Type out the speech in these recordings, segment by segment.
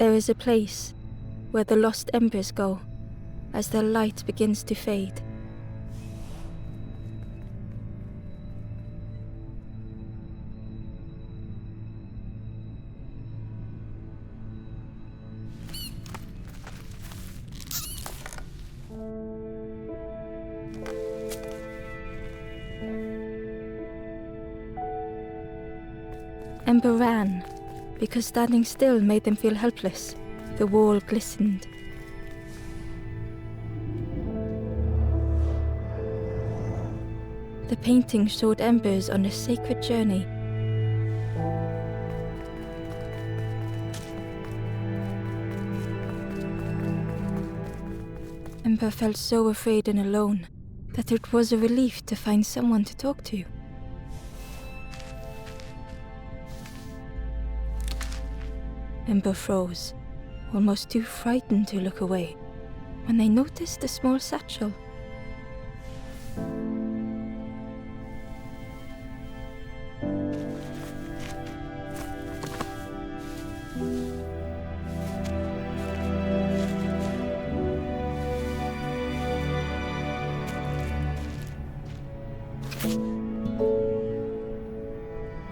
There is a place where the lost embers go as their light begins to fade. Ember ran, because standing still made them feel helpless. The wall glistened. The painting showed embers on a sacred journey. Ember felt so afraid and alone that it was a relief to find someone to talk to. Ember froze, almost too frightened to look away, when they noticed a small satchel.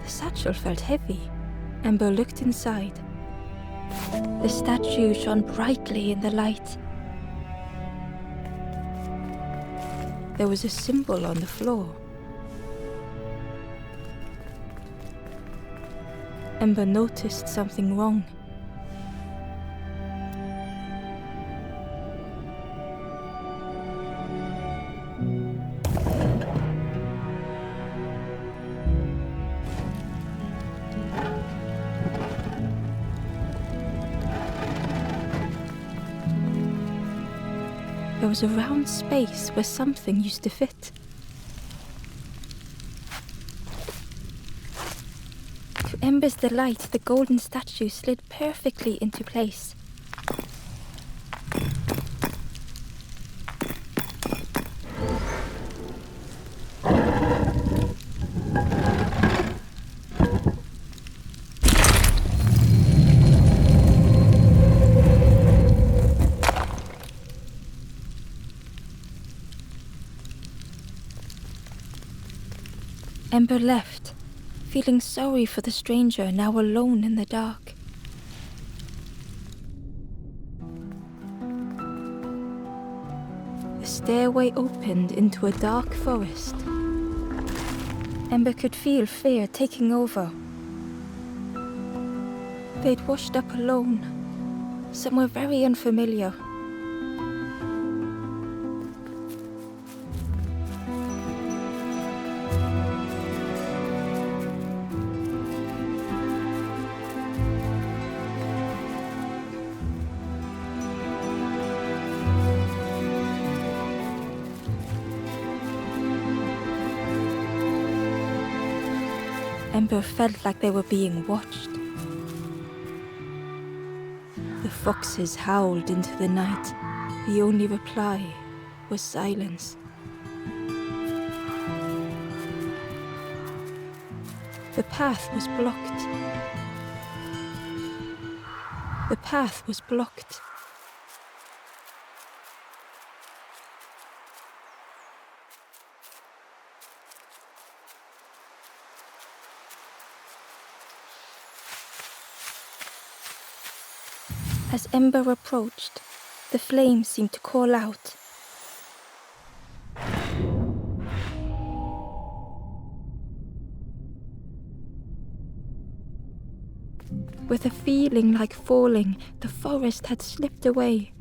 The satchel felt heavy. Ember looked inside. The statue shone brightly in the light. There was a symbol on the floor. Ember noticed something wrong. There was a round space where something used to fit. To Ember's delight, the golden statue slid perfectly into place. Ember left, feeling sorry for the stranger now alone in the dark. The stairway opened into a dark forest. Ember could feel fear taking over. They'd washed up alone, somewhere very unfamiliar. Ember felt like they were being watched. The foxes howled into the night. The only reply was silence. The path was blocked. The path was blocked. As Ember approached, the flames seemed to call out. With a feeling like falling, the forest had slipped away.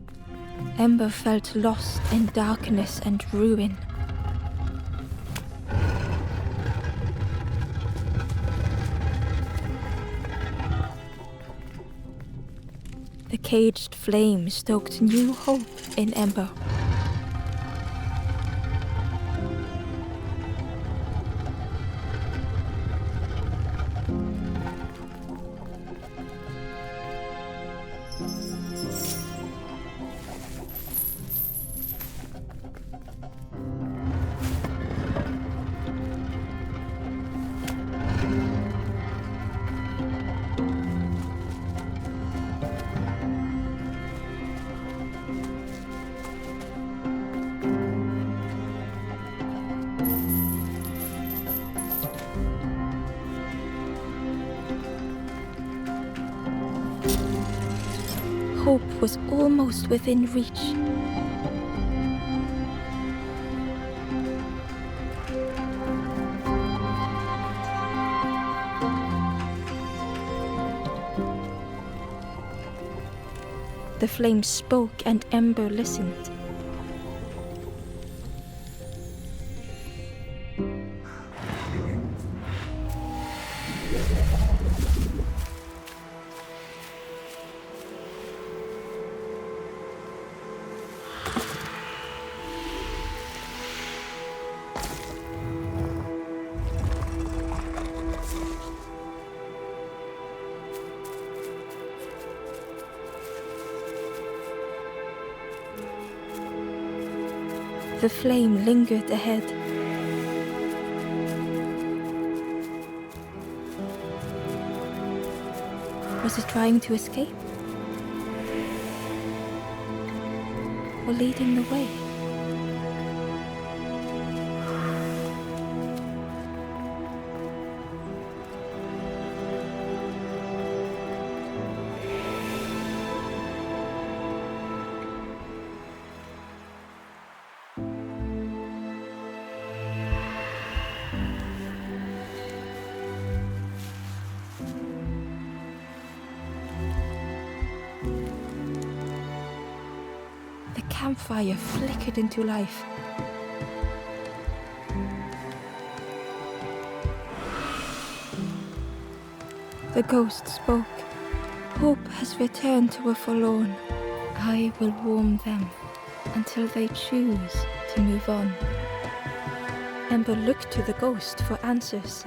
Ember felt lost in darkness and ruin. The caged flame stoked new hope in Ember. hope was almost within reach. The flame spoke and Ember listened. The flame lingered ahead. Was it trying to escape? Or leading the way? The campfire flickered into life. The ghost spoke. Hope has returned to a forlorn. I will warm them until they choose to move on. Ember looked to the ghost for answers.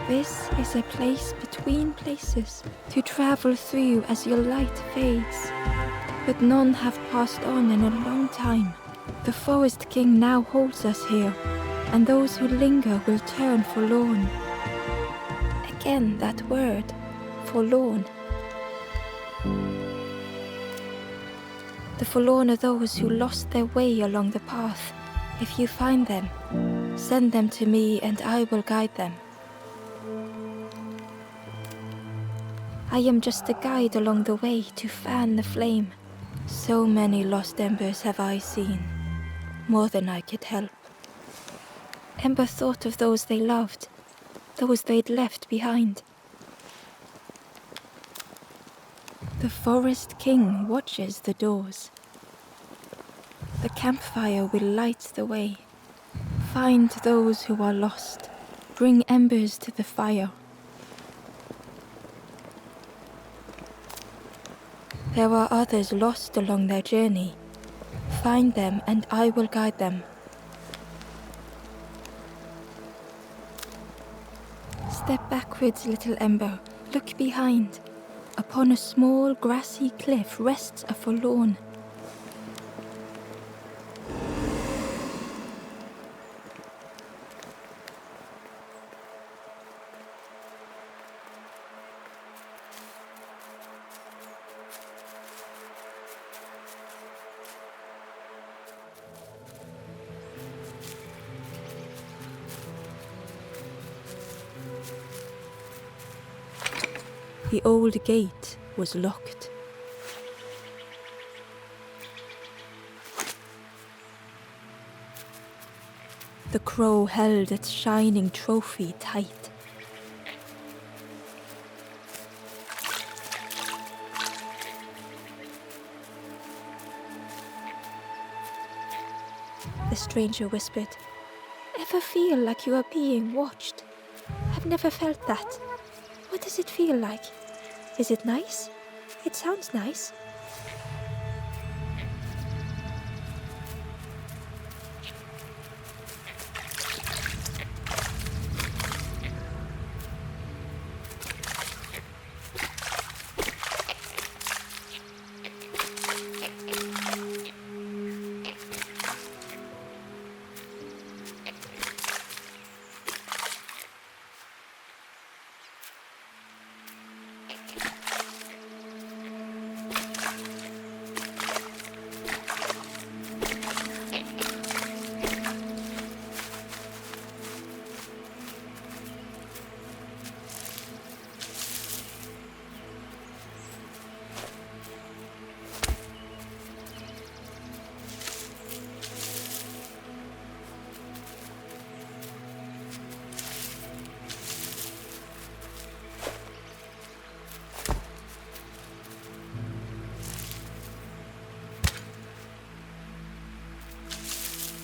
This is a place between places to travel through as your light fades. But none have passed on in a long time. The Forest King now holds us here, and those who linger will turn forlorn. Again that word, forlorn. The forlorn are those who lost their way along the path. If you find them, send them to me and I will guide them. I am just a guide along the way to fan the flame. So many lost embers have I seen, more than I could help. Ember thought of those they loved, those they'd left behind. The Forest King watches the doors. The campfire will light the way. Find those who are lost. Bring embers to the fire. There are others lost along their journey. Find them and I will guide them. Step backwards, little Ember. Look behind. Upon a small grassy cliff rests a forlorn. The old gate was locked. The crow held its shining trophy tight. The stranger whispered, "Ever feel like you are being watched? I've never felt that. What does it feel like? Is it nice? It sounds nice."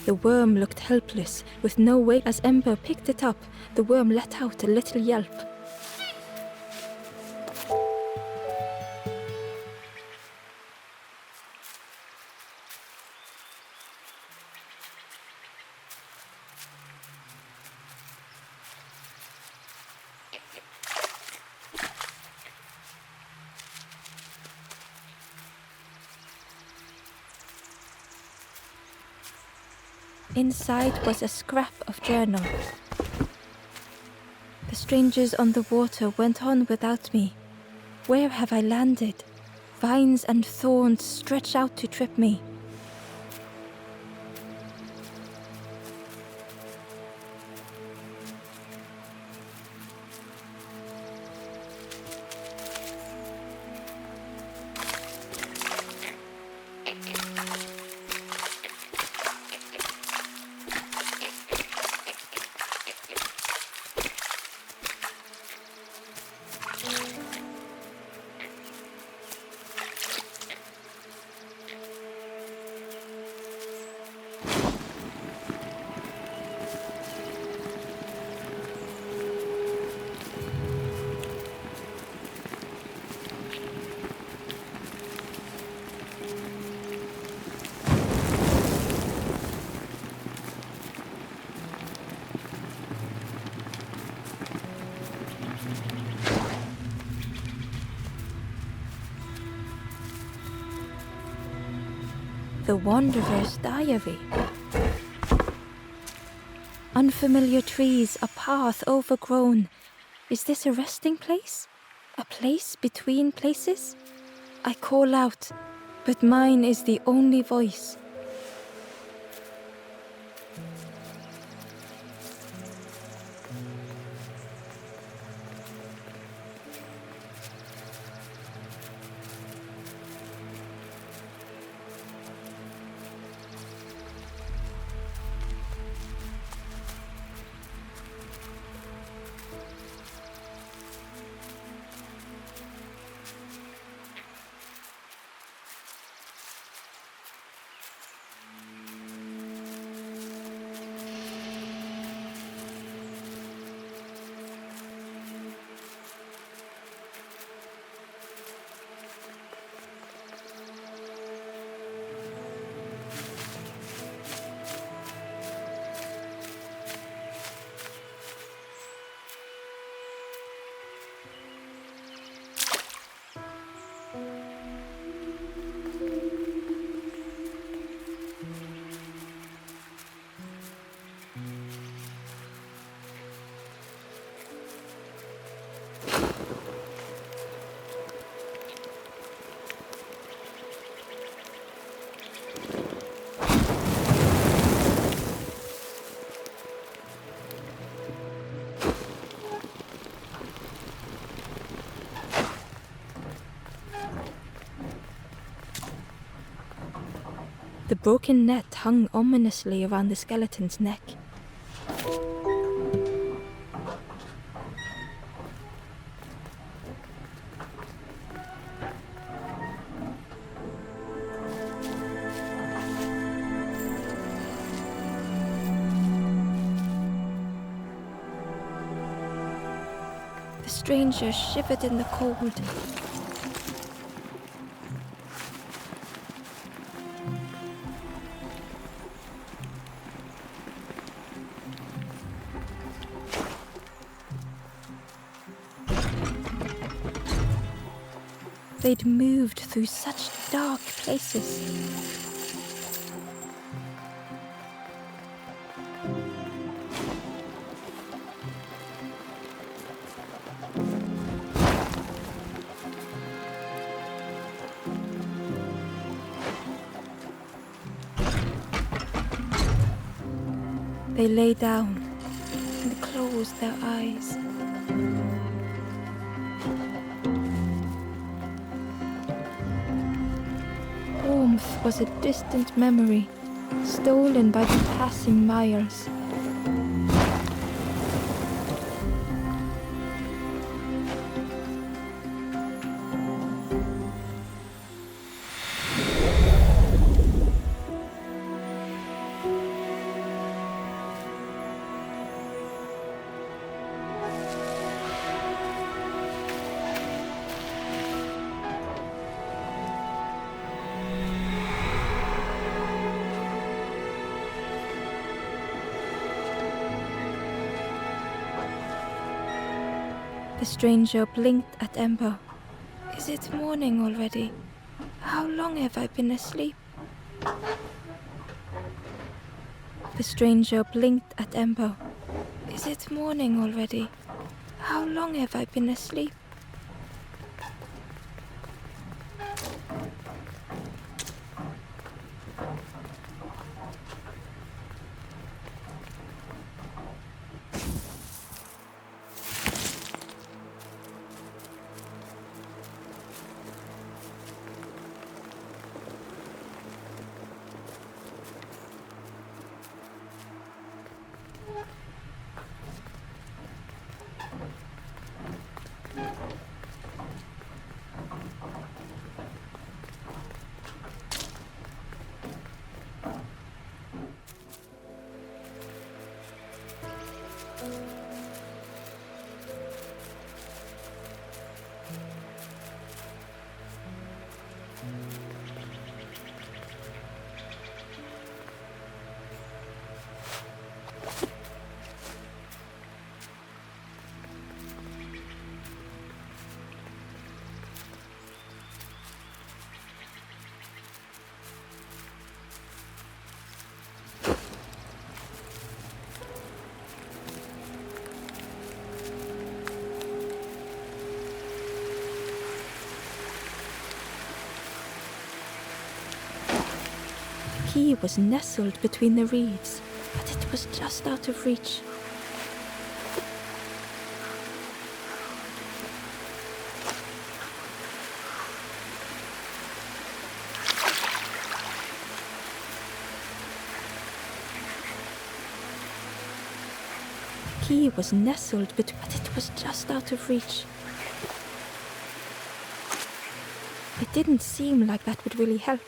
The worm looked helpless, with no way. As Ember picked it up, the worm let out a little yelp. Inside was a scrap of journal. The strangers on the water went on without me. Where have I landed? Vines and thorns stretch out to trip me. The Wanderer's Diary. Unfamiliar trees, a path overgrown. Is this a resting place? A place between places? I call out, but mine is the only voice. The broken net hung ominously around the skeleton's neck. The stranger shivered in the cold. They'd moved through such dark places. They lay down and closed their eyes. Warmth was a distant memory, stolen by the passing miles. The stranger blinked at Ember. Is it morning already? How long have I been asleep? The stranger blinked at Ember. Is it morning already? How long have I been asleep? The key was nestled between the reeds, but it was just out of reach. The key was nestled between, but it was just out of reach. It didn't seem like that would really help.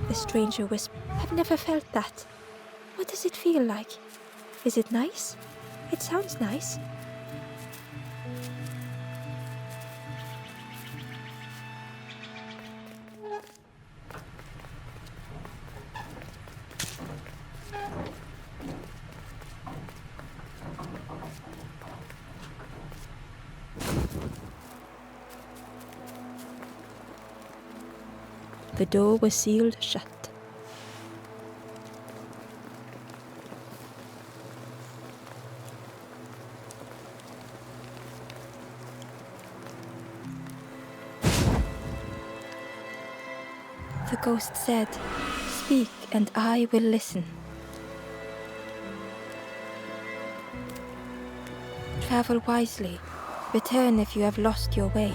The stranger whispered, I've never felt that. What does it feel like? Is it nice? It sounds nice. The door was sealed shut. The ghost said, Speak and I will listen. Travel wisely. Return if you have lost your way.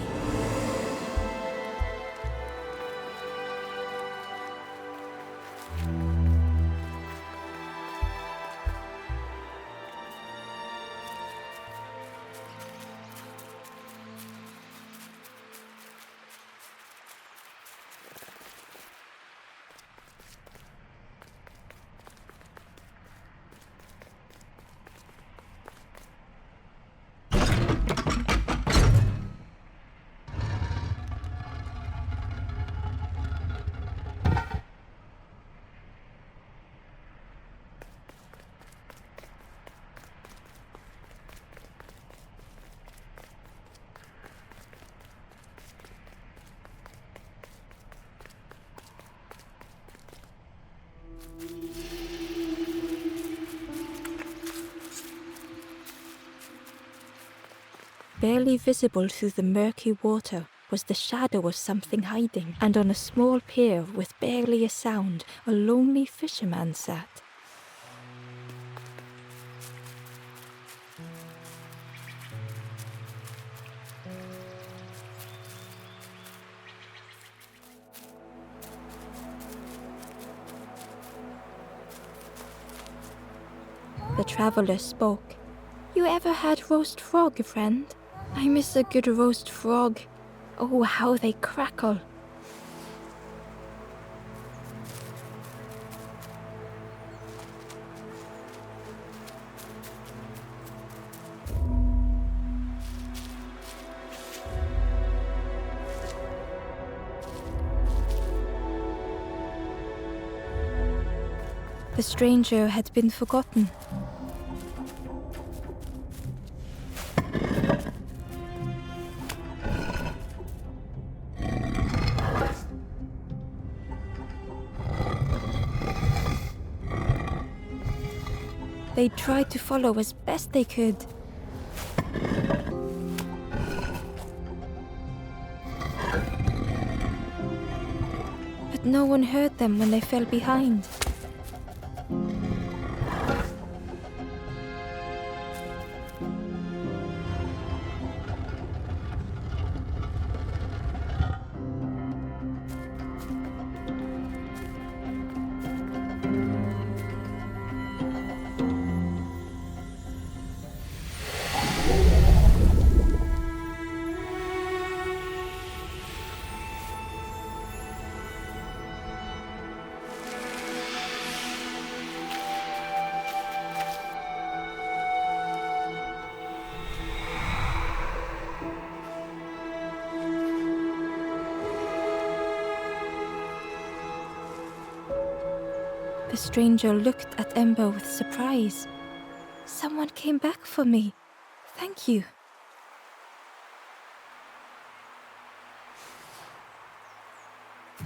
Barely visible through the murky water was the shadow of something hiding, and on a small pier with barely a sound, a lonely fisherman sat. The traveller spoke. You ever had roast frog, friend? I miss a good roast frog. Oh, how they crackle. The stranger had been forgotten. They tried to follow as best they could. But no one heard them when they fell behind. The stranger looked at Ember with surprise. Someone came back for me. Thank you.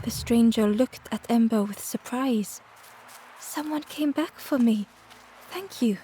The stranger looked at Ember with surprise. Someone came back for me. Thank you.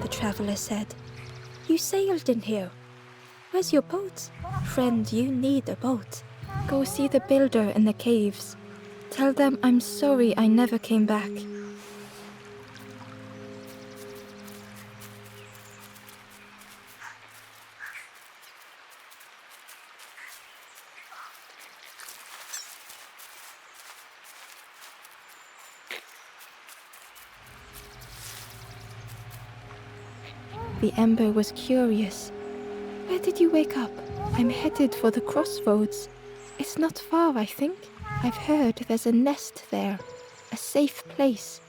The traveler said, "You sailed in here. Where's your boat? Friend, you need a boat. Go see the builder in the caves. Tell them I'm sorry I never came back." The Ember was curious. "Where did you wake up?" "I'm headed for the crossroads. It's not far, I think. I've heard there's a nest there. A safe place."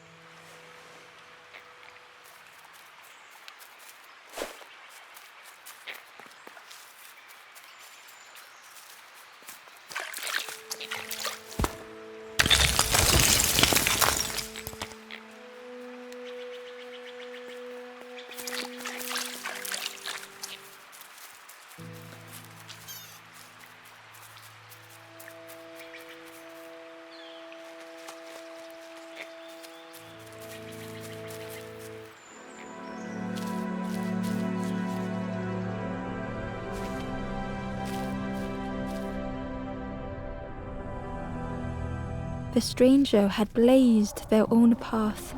The stranger had blazed their own path,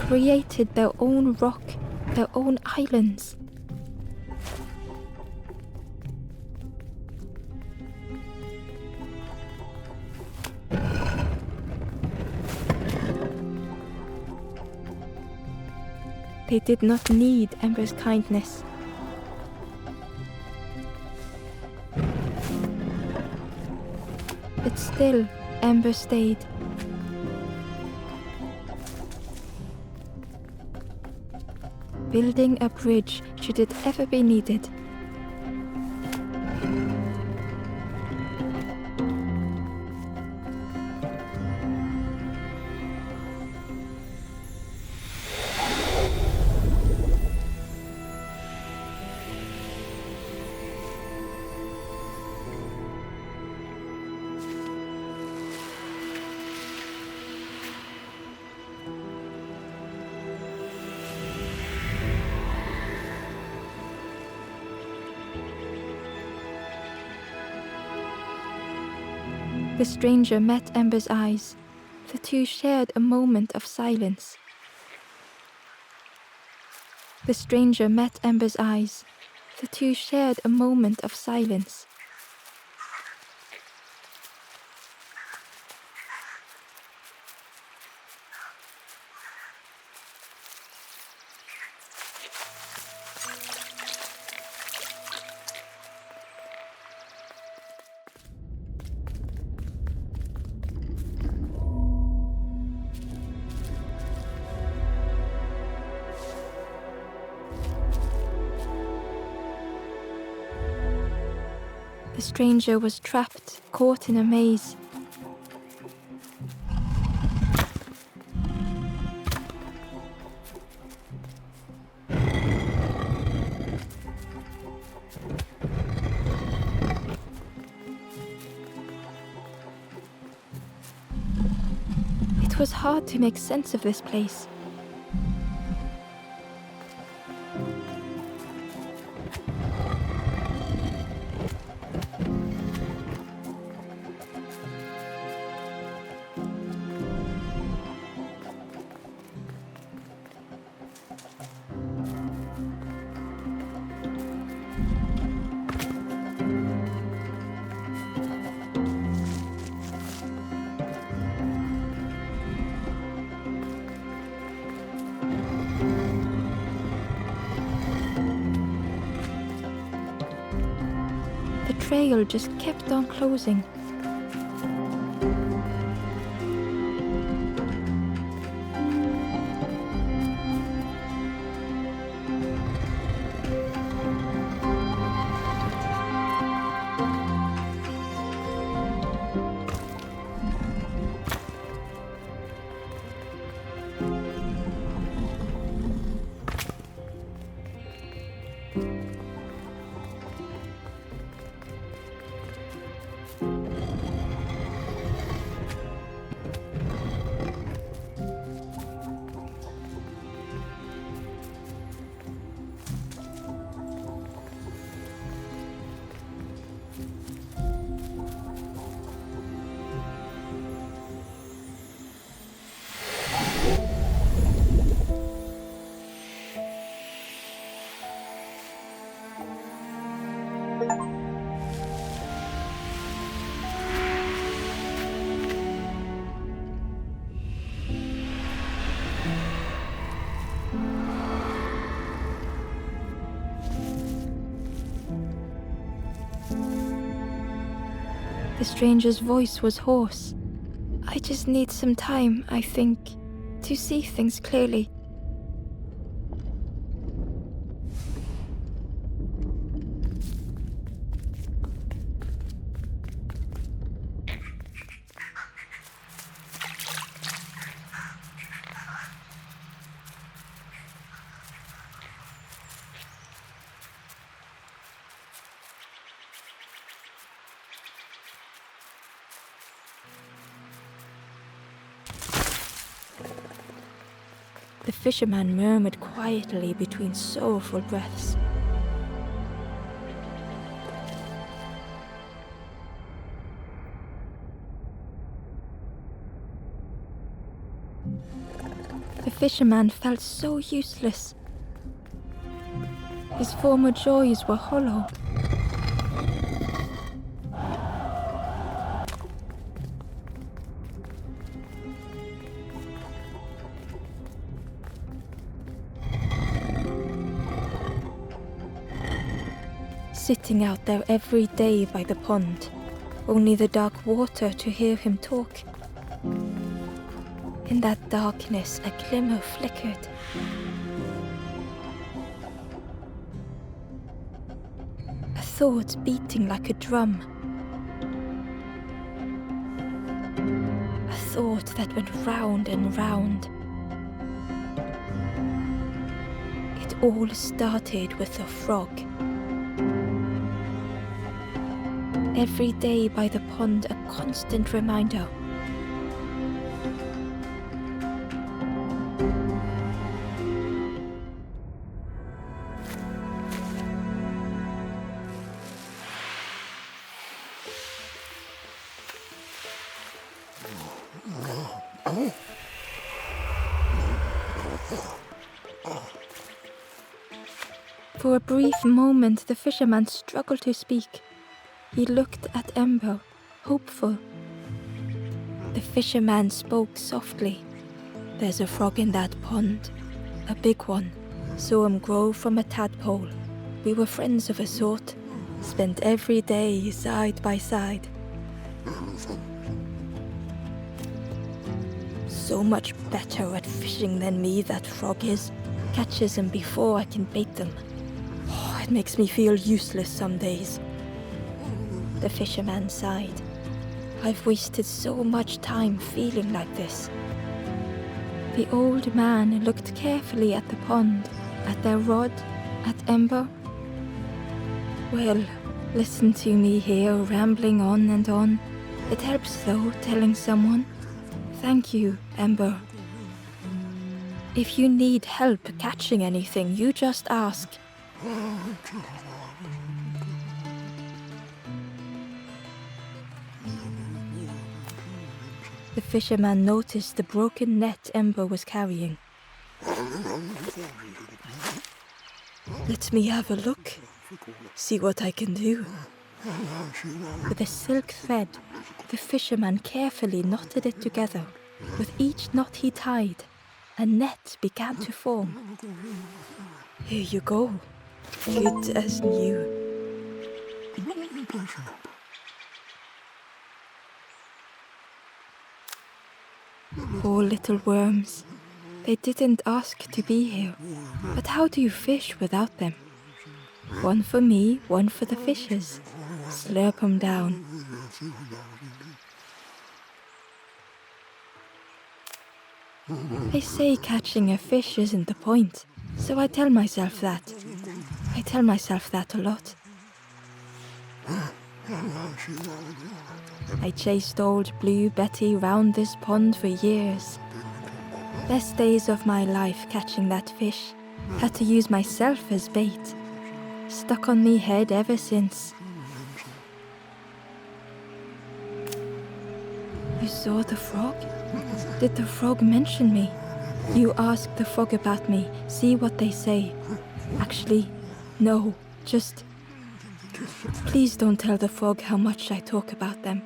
created their own rock, their own islands. They did not need Ember's kindness. But still, Ember stayed. Building a bridge should it ever be needed. The stranger met Ember's eyes. The two shared a moment of silence. The stranger met Ember's eyes. The two shared a moment of silence. The stranger was trapped, caught in a maze. It was hard to make sense of this place. The trail just kept on closing. The stranger's voice was hoarse. I just need some time, I think, to see things clearly. The fisherman murmured quietly between sorrowful breaths. The fisherman felt so useless. His former joys were hollow. Sitting out there every day by the pond, only the dark water to hear him talk. In that darkness, a glimmer flickered. A thought beating like a drum. A thought that went round and round. It all started with a frog. Every day by the pond, a constant reminder. For a brief moment, the fisherman struggled to speak. He looked at Ember, hopeful. The fisherman spoke softly. "There's a frog in that pond. A big one. Saw him grow from a tadpole. We were friends of a sort. Spent every day side by side. So much better at fishing than me, that frog is. Catches them before I can bait them. Oh, it makes me feel useless some days." The fisherman sighed. "I've wasted so much time feeling like this." The old man looked carefully at the pond, at their rod, at Ember. "Well, listen to me here, rambling on and on. It helps, though, telling someone. Thank you, Ember. If you need help catching anything, you just ask." The fisherman noticed the broken net Ember was carrying. "Let me have a look. See what I can do." With a silk thread, the fisherman carefully knotted it together. With each knot he tied, a net began to form. "Here you go. Good as new." Poor little worms. They didn't ask to be here. But how do you fish without them? One for me, one for the fishes. Slurp 'em down. They say catching a fish isn't the point, so I tell myself that. I tell myself that a lot. I chased old Blue Betty round this pond for years. Best days of my life catching that fish. Had to use myself as bait. Stuck on me head ever since. You saw the frog? Did the frog mention me? You ask the frog about me, see what they say. Actually, no, just... Please don't tell the frog how much I talk about them.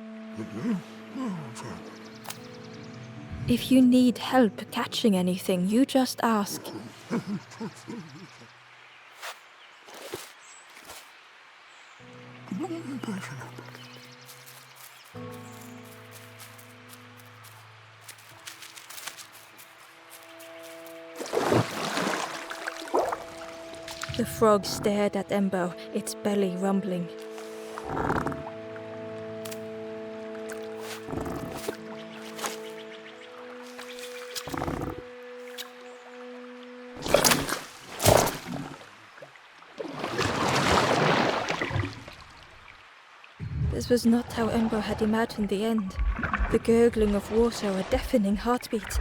If you need help catching anything, you just ask. The frog stared at Ember, its belly rumbling. This was not how Ember had imagined the end. The gurgling of water, a deafening heartbeat.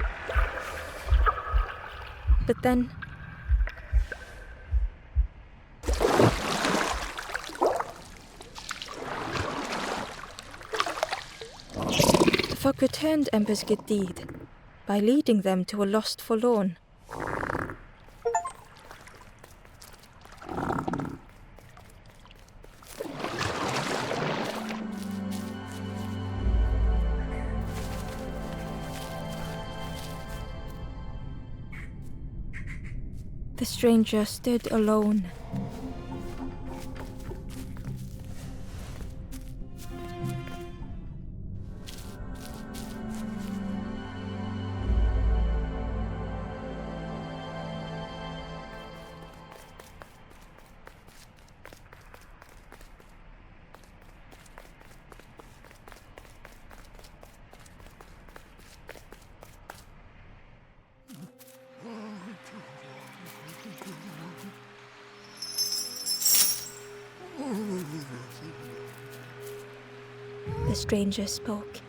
But then... the frog returned Ember's good deed by leading them to a lost forlorn. The stranger stood alone. The stranger spoke.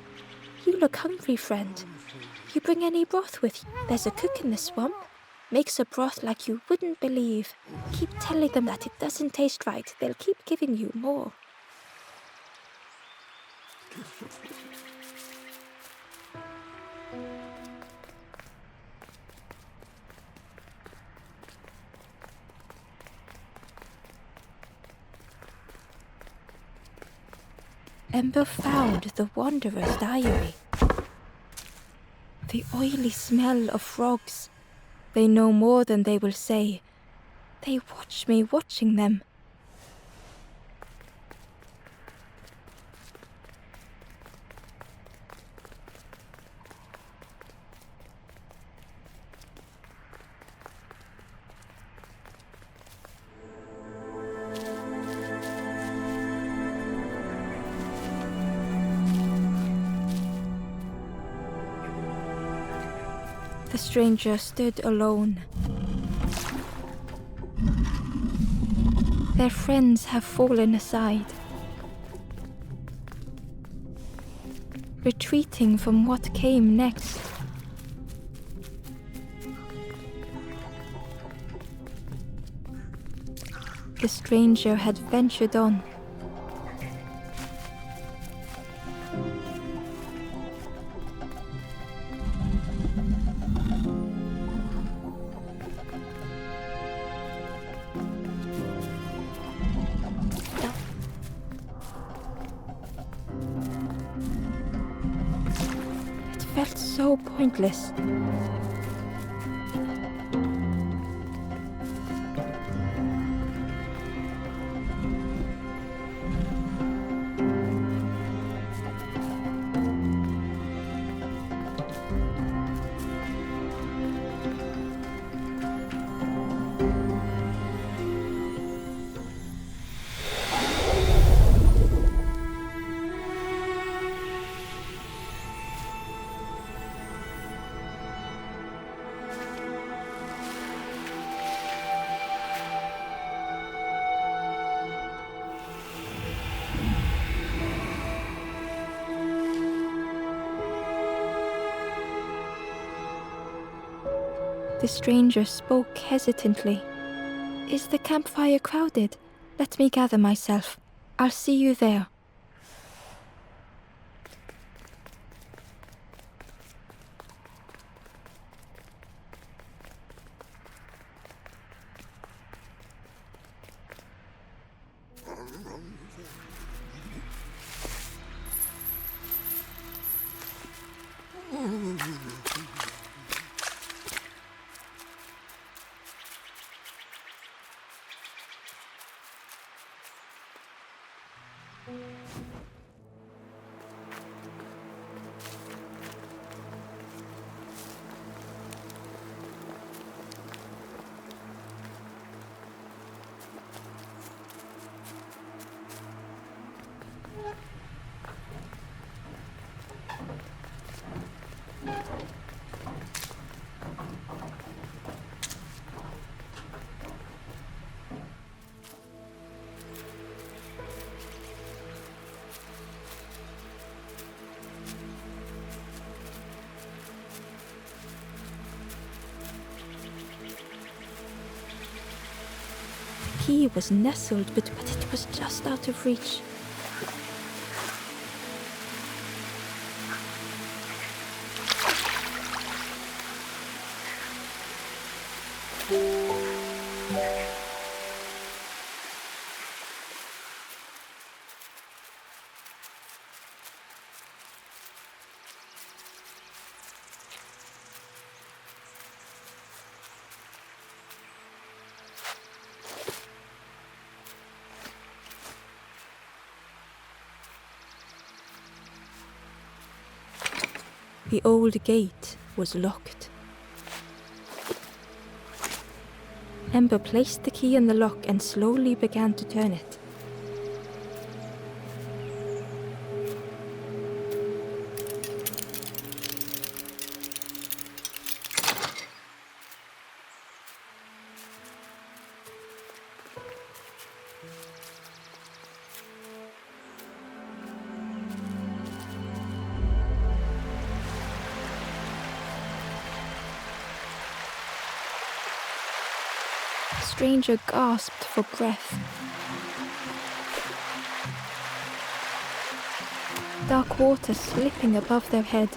"You look hungry, friend. You bring any broth with you? There's a cook in the swamp. Makes a broth like you wouldn't believe. Keep telling them that it doesn't taste right. They'll keep giving you more." Ember found the Wanderer's diary. The oily smell of frogs. They know more than they will say. They watch me watching them. The stranger stood alone. Their friends have fallen aside, retreating from what came next. The stranger had ventured on. Felt so pointless. The stranger spoke hesitantly. Is the campfire crowded? Let me gather myself. I'll see you there. The key was nestled, but it was just out of reach. The old gate was locked. Ember placed the key in the lock and slowly began to turn it. The stranger gasped for breath. Dark water slipping above their head.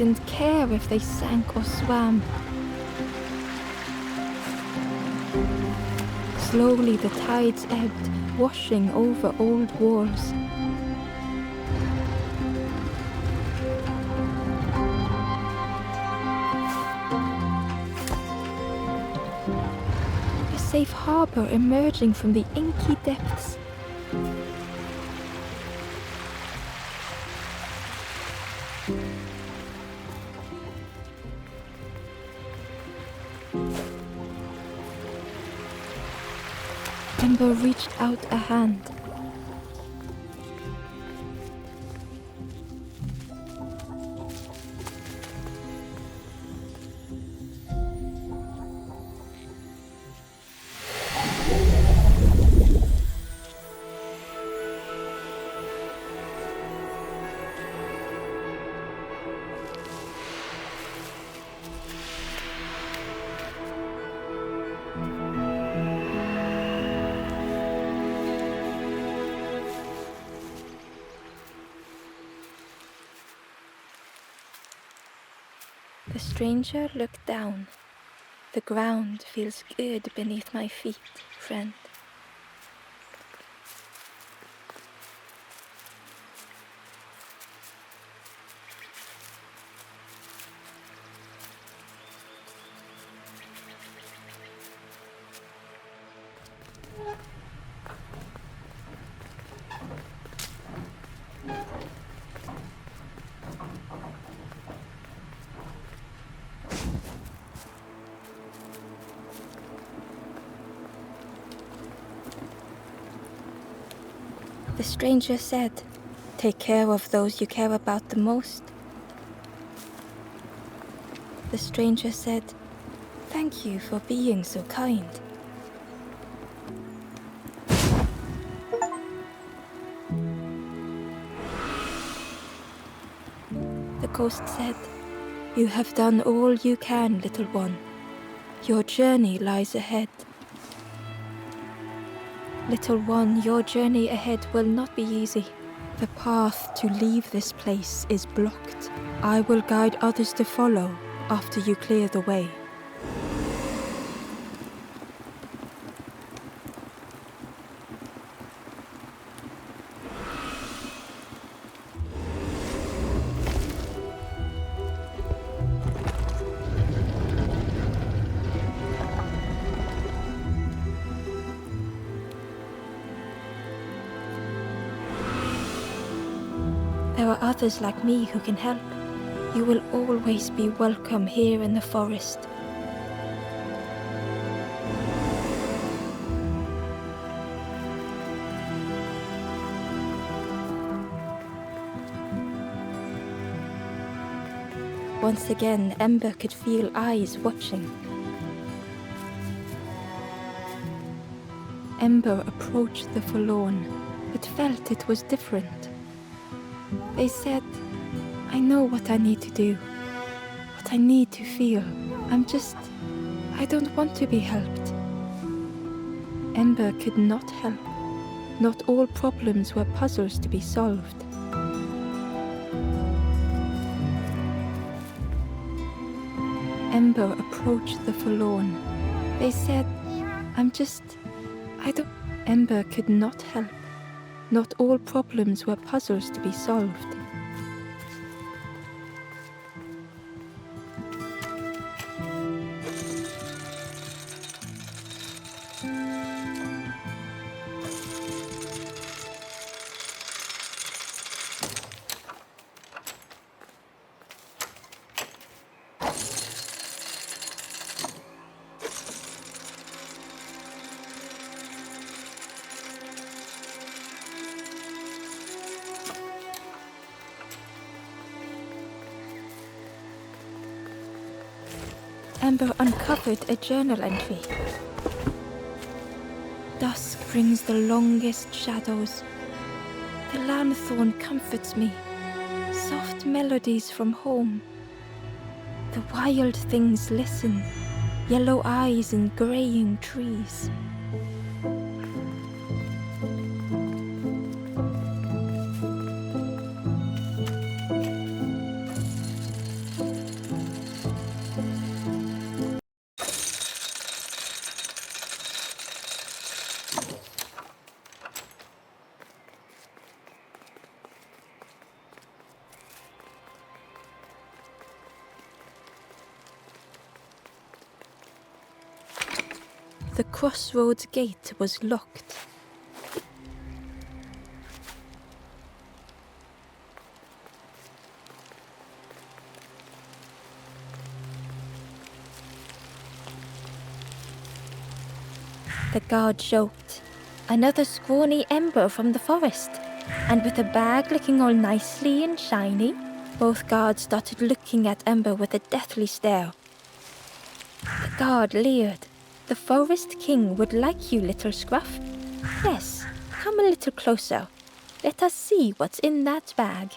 didn't care if they sank or swam. Slowly the tides ebbed, washing over old walls. A safe harbor emerging from the inky depths. Ember reached out a hand. The stranger looked down. The ground feels good beneath my feet, friend. The stranger said, "Take care of those you care about the most." The stranger said, "Thank you for being so kind." The ghost said, "You have done all you can, little one. Your journey lies ahead." Little one, your journey ahead will not be easy. The path to leave this place is blocked. I will guide others to follow after you clear the way. There are others like me who can help. You will always be welcome here in the forest. Once again, Ember could feel eyes watching. Ember approached the forlorn, but felt it was different. They said, "I know what I need to do, what I need to feel. I don't want to be helped." Ember could not help. Not all problems were puzzles to be solved. Ember approached the forlorn. They said, I don't... Ember could not help. Not all problems were puzzles to be solved. Ember uncovered a journal entry. "Dusk brings the longest shadows. The lanthorn comforts me. Soft melodies from home. The wild things listen. Yellow eyes in graying trees." The crossroads gate was locked. The guard joked. Another scrawny ember from the forest, and with a bag looking all nicely and shiny. Both guards started looking at Ember with a deathly stare. The guard leered. The Forest King would like you, little Scruff. Yes, come a little closer. Let us see what's in that bag.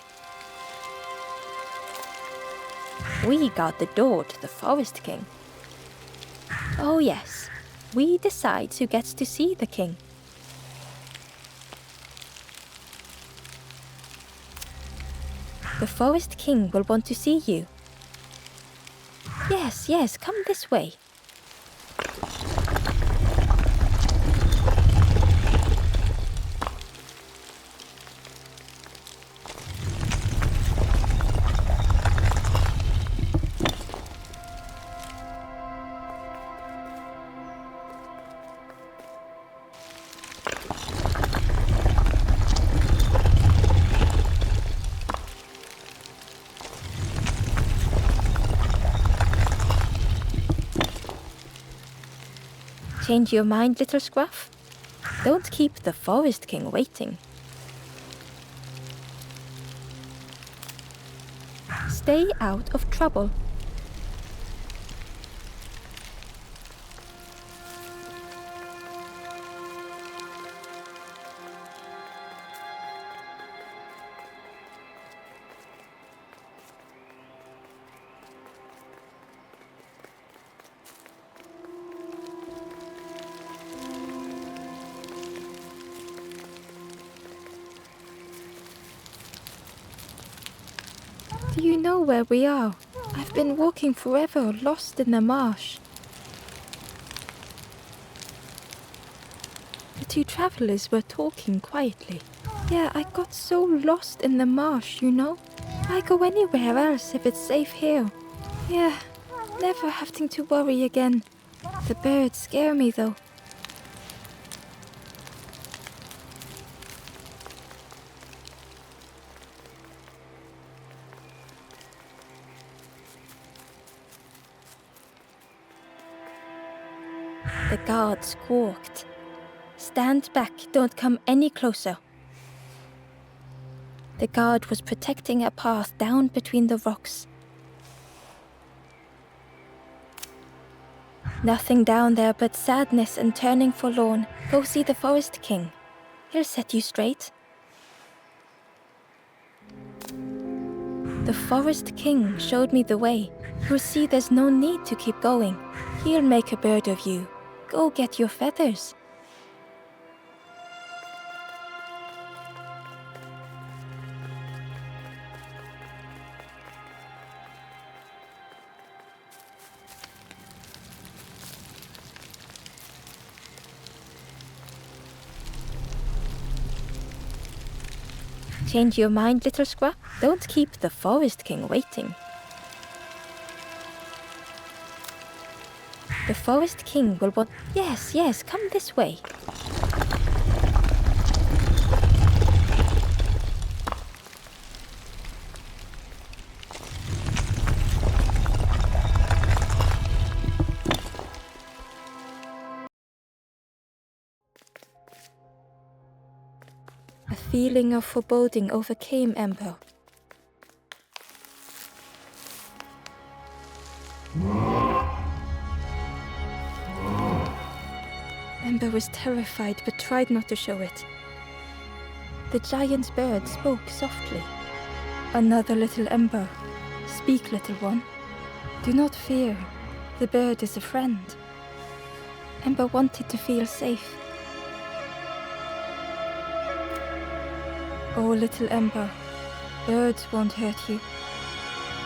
We guard the door to the Forest King. Oh yes, we decide who gets to see the king. The Forest King will want to see you. Yes, come this way. Change your mind, little Scruff? Don't keep the Forest King waiting. Stay out of trouble. Do you know where we are? I've been walking forever, lost in the marsh. The two travelers were talking quietly. Yeah, I got so lost in the marsh, you know? Why go anywhere else if it's safe here? Yeah, never having to worry again. The birds scare me though. The guard squawked. Stand back, don't come any closer. The guard was protecting a path down between the rocks. Nothing down there but sadness and turning forlorn. Go see the Forest King. He'll set you straight. The Forest King showed me the way. You'll see there's no need to keep going. He'll make a bird of you. Go get your feathers. Change your mind, little Scruff? Don't keep the Forest King waiting. The Forest King will want... Yes, come this way. A feeling of foreboding overcame Ember. Ember was terrified but tried not to show it. The giant bird spoke softly. Another little Ember. Speak, little one. Do not fear. The bird is a friend. Ember wanted to feel safe. Oh, little Ember, birds won't hurt you.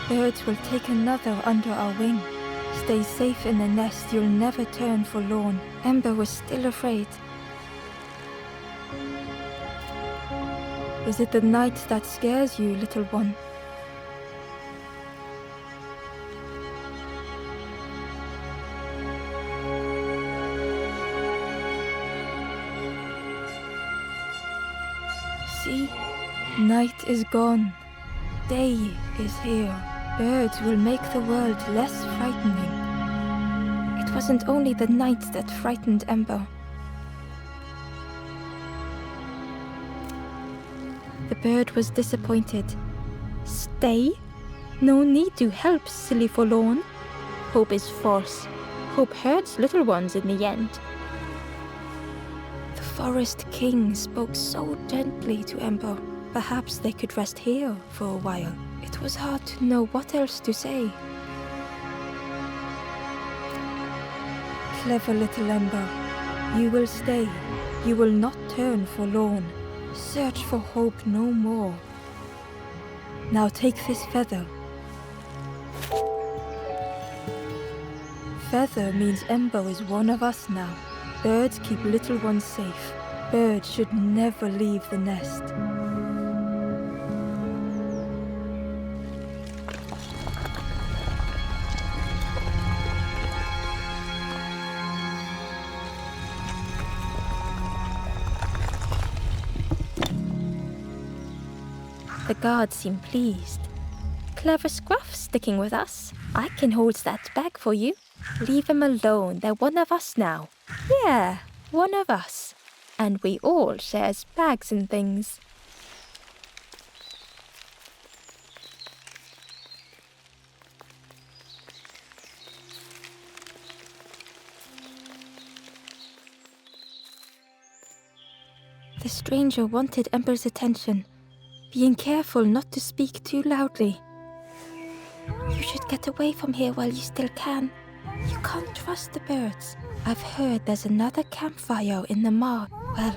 Birds will take another under our wing. Stay safe in the nest, you'll never turn forlorn. Ember was still afraid. Is it the night that scares you, little one? See? Night is gone. Day is here. Birds will make the world less frightening. It wasn't only the night that frightened Ember. The bird was disappointed. Stay? No need to help, silly forlorn. Hope is false. Hope hurts little ones in the end. The Forest King spoke so gently to Ember. Perhaps they could rest here for a while. It was hard to know what else to say. Clever little Ember, you will stay. You will not turn forlorn. Search for hope no more. Now take this feather. Feather means Ember is one of us now. Birds keep little ones safe. Birds should never leave the nest. The guards seem pleased. Clever Scruff sticking with us. I can hold that bag for you. Leave them alone, they're one of us now. Yeah, one of us. And we all shares bags and things. The stranger wanted Ember's attention, being careful not to speak too loudly. You should get away from here while you still can. You can't trust the birds. I've heard there's another campfire in the Mar. Well,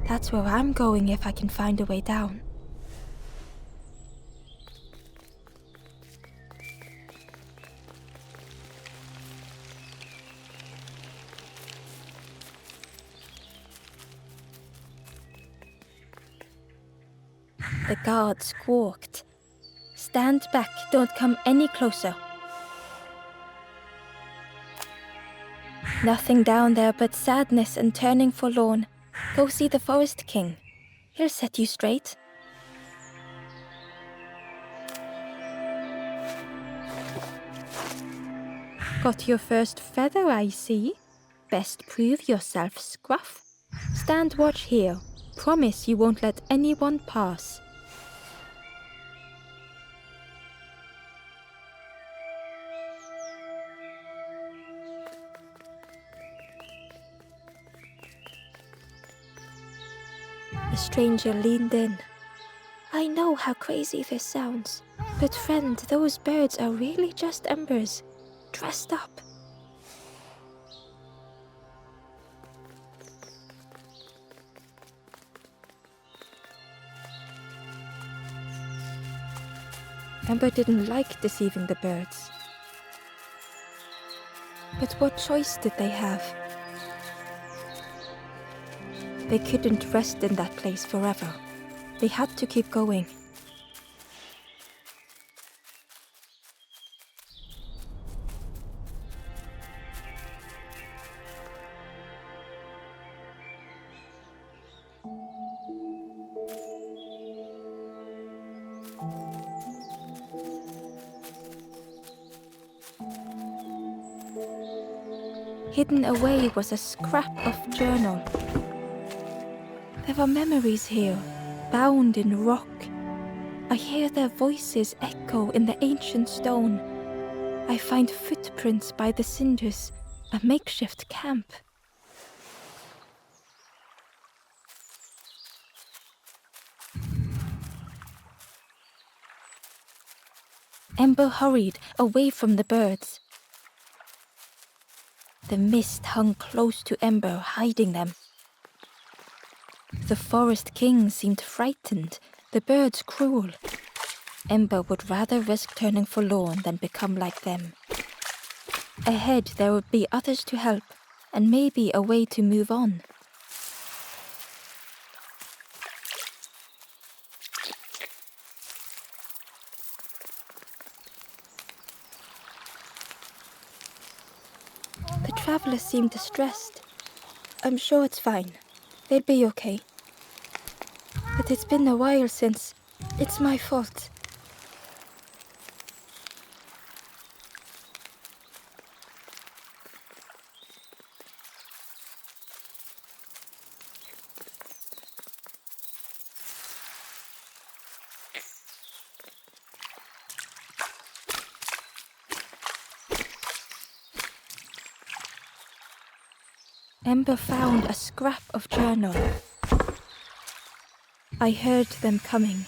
that's where I'm going if I can find a way down. The guard squawked. Stand back, don't come any closer. Nothing down there but sadness and turning forlorn. Go see the Forest King. He'll set you straight. Got your first feather, I see. Best prove yourself, Scruff. Stand watch here. Promise you won't let anyone pass. The stranger leaned in. I know how crazy this sounds, but friend, those birds are really just embers, dressed up. Ember didn't like deceiving the birds. But what choice did they have? They couldn't rest in that place forever. They had to keep going. Hidden away was a scrap of journal. There are memories here, bound in rock. I hear their voices echo in the ancient stone. I find footprints by the cinders, a makeshift camp. Ember hurried away from the birds. The mist hung close to Ember, hiding them. The Forest King seemed frightened, the birds cruel. Ember would rather risk turning forlorn than become like them. Ahead there would be others to help, and maybe a way to move on. The travelers seemed distressed. I'm sure it's fine. They'll be okay. but it's been a while since. It's my fault. Ember found a scrap of journal. I heard them coming.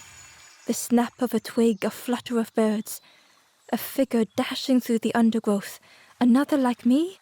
The snap of a twig, a flutter of birds. A figure dashing through the undergrowth. Another like me?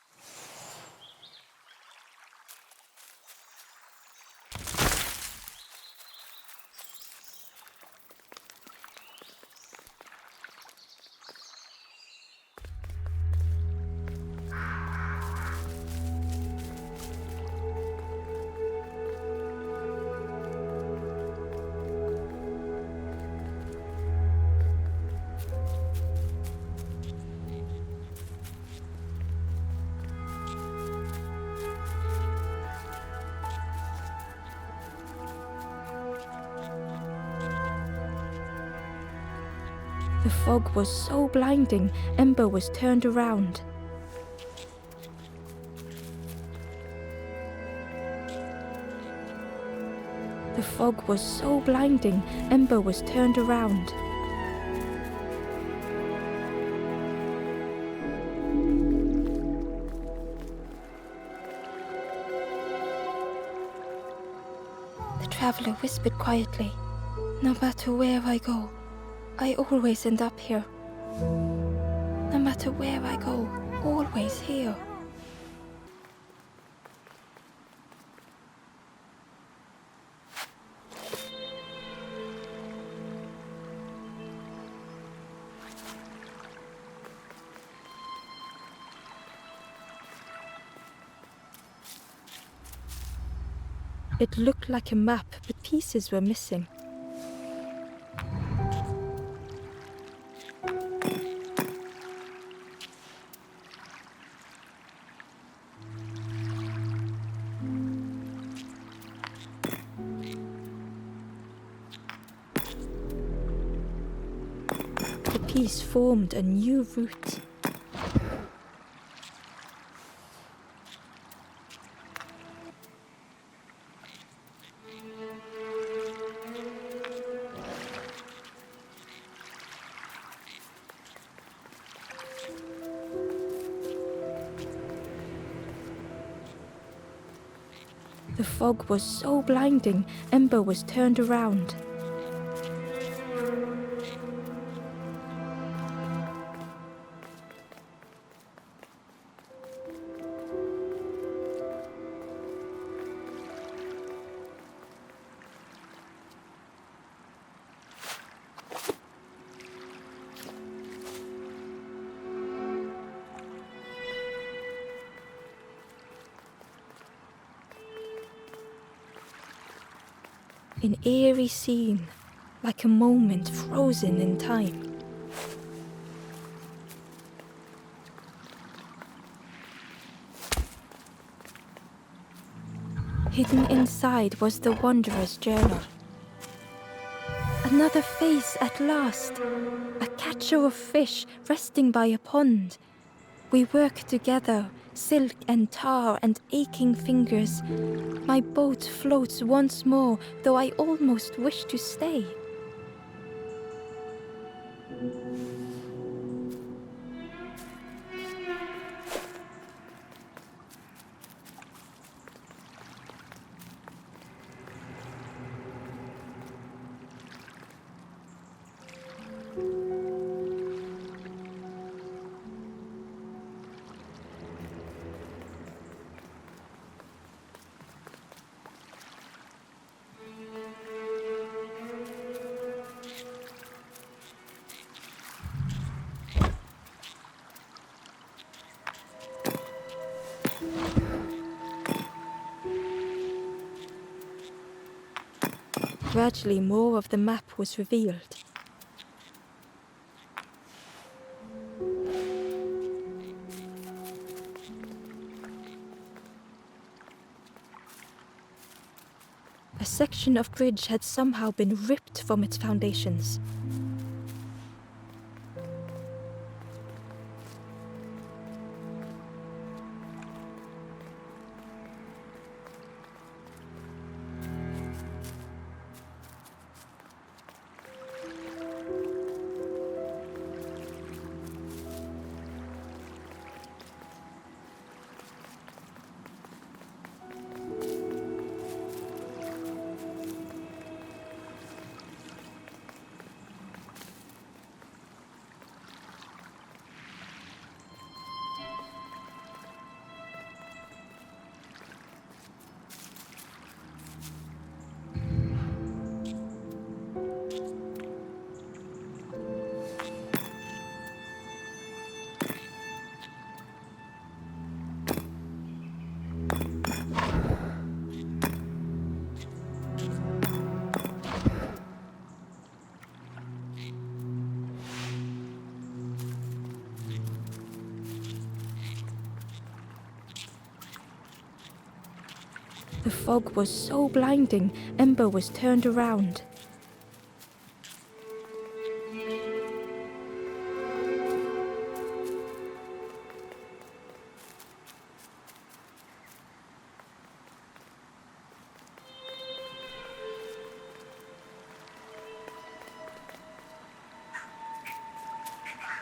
The fog was so blinding, Ember was turned around. The fog was so blinding, Ember was turned around. The traveler whispered quietly, "No matter where I go, I always end up here. No matter where I go, always here." It looked like a map, but pieces were missing. The piece formed a new route. The fog was so blinding, Ember was turned around. An eerie scene, like a moment frozen in time. Hidden inside was the Wanderer's journal. Another face at last, a catcher of fish resting by a pond. We work together, silk and tar and aching fingers. My boat floats once more, though I almost wish to stay. Gradually, more of the map was revealed. A A section of bridge had somehow been ripped from its foundations. The fog was so blinding, Ember was turned around.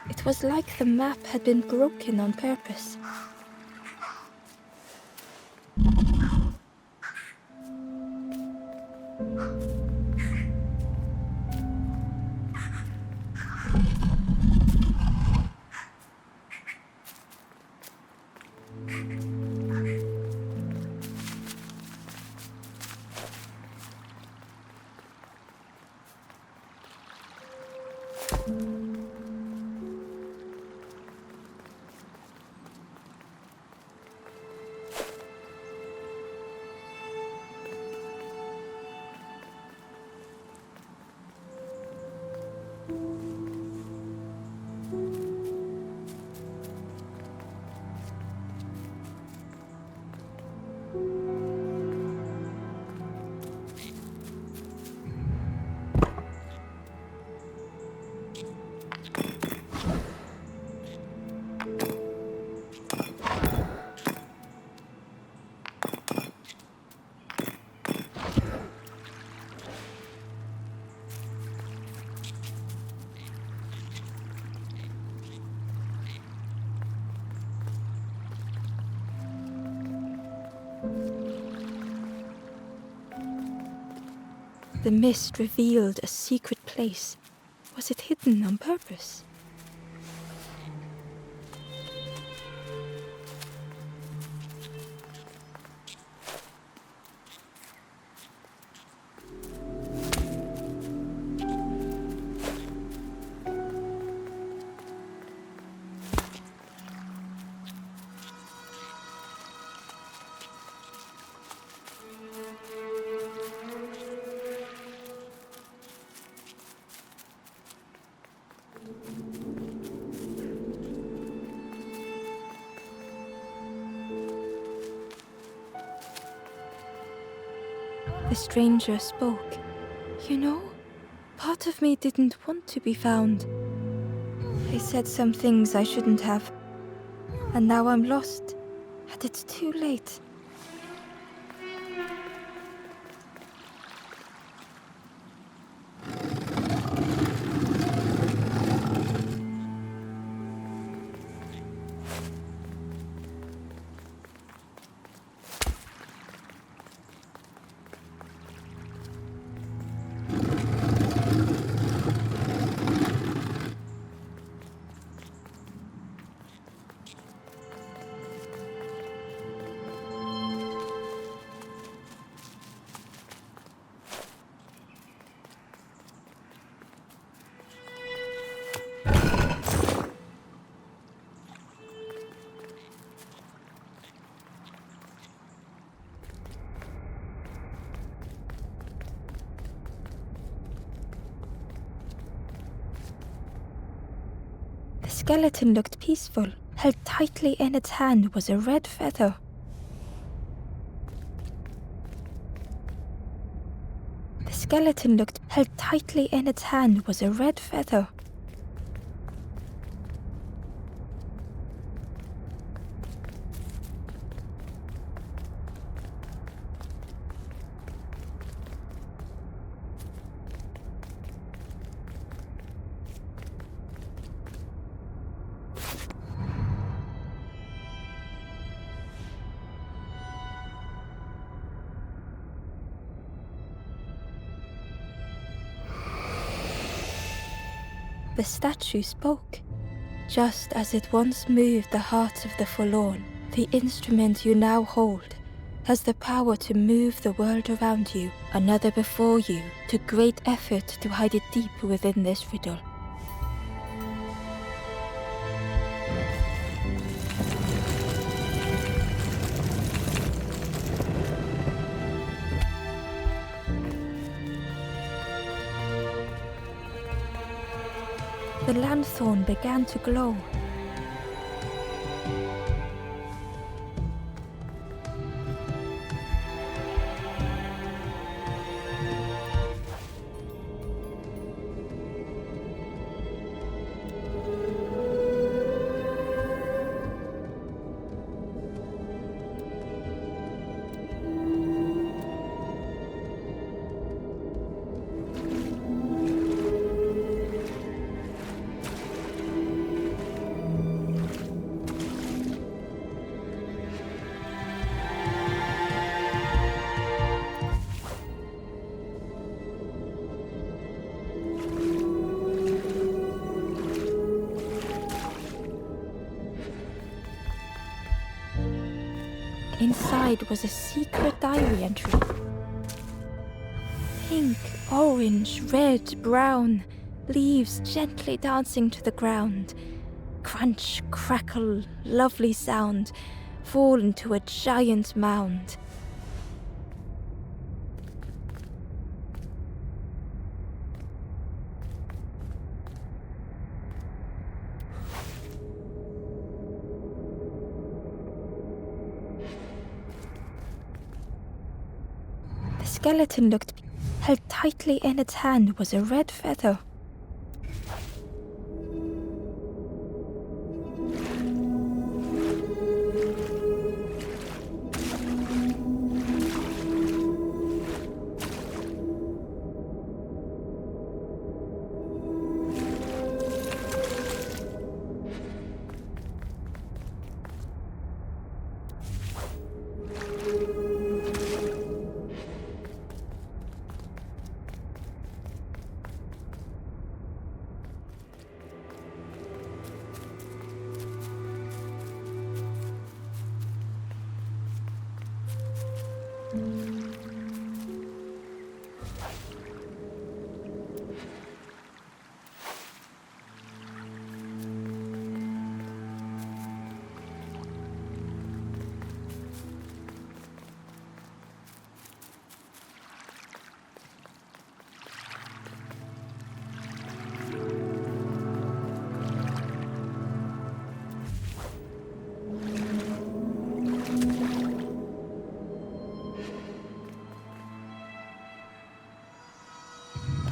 It was like the map had been broken on purpose. The mist revealed a secret place. Was it hidden on purpose? The stranger spoke. You know, part of me didn't want to be found. I said some things I shouldn't have. And now I'm lost. And it's too late. The skeleton looked peaceful. Held tightly in its hand was a red feather. skeleton looked. Held tightly in its hand was a red feather. The statue spoke. Just as it once moved the hearts of the forlorn, the instrument you now hold has the power to move the world around you, another before you, to great effort to hide it deep within this riddle. The lanthorn began to glow. Inside was a secret diary entry. Pink, orange, red, brown, leaves gently dancing to the ground. Crunch, crackle, lovely sound, fall into a giant mound. The skeleton looked. Held tightly in its hand was a red feather.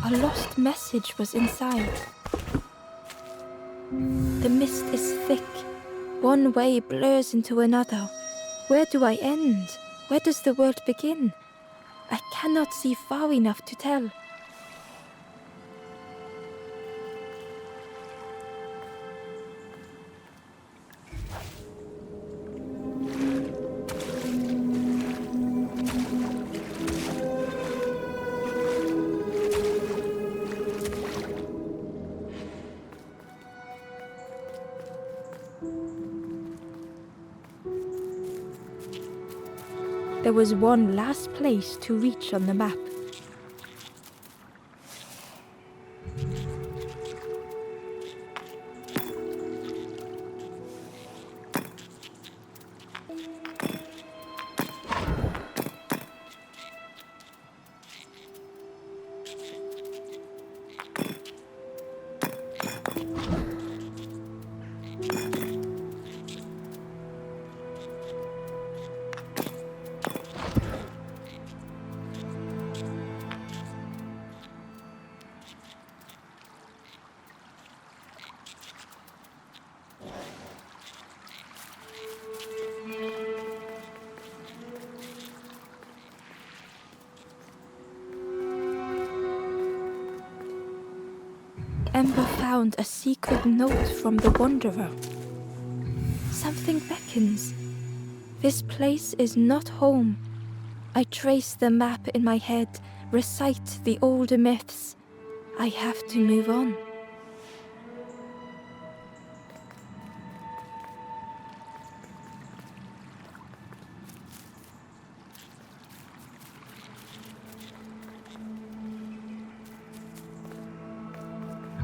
A lost message was inside. The mist is thick. One way blurs into another. Where do I end? Where does the world begin? I cannot see far enough to tell. There was one last place to reach on the map. Ember found a secret note from the Wanderer. Something beckons. This place is not home. I trace the map in my head, recite the older myths. I have to move on.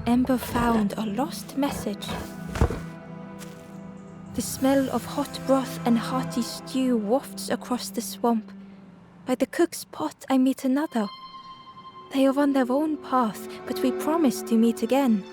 Ember found a lost message. The smell of hot broth and hearty stew wafts across the swamp. By the cook's pot I meet another. They are on their own path, but we promise to meet again.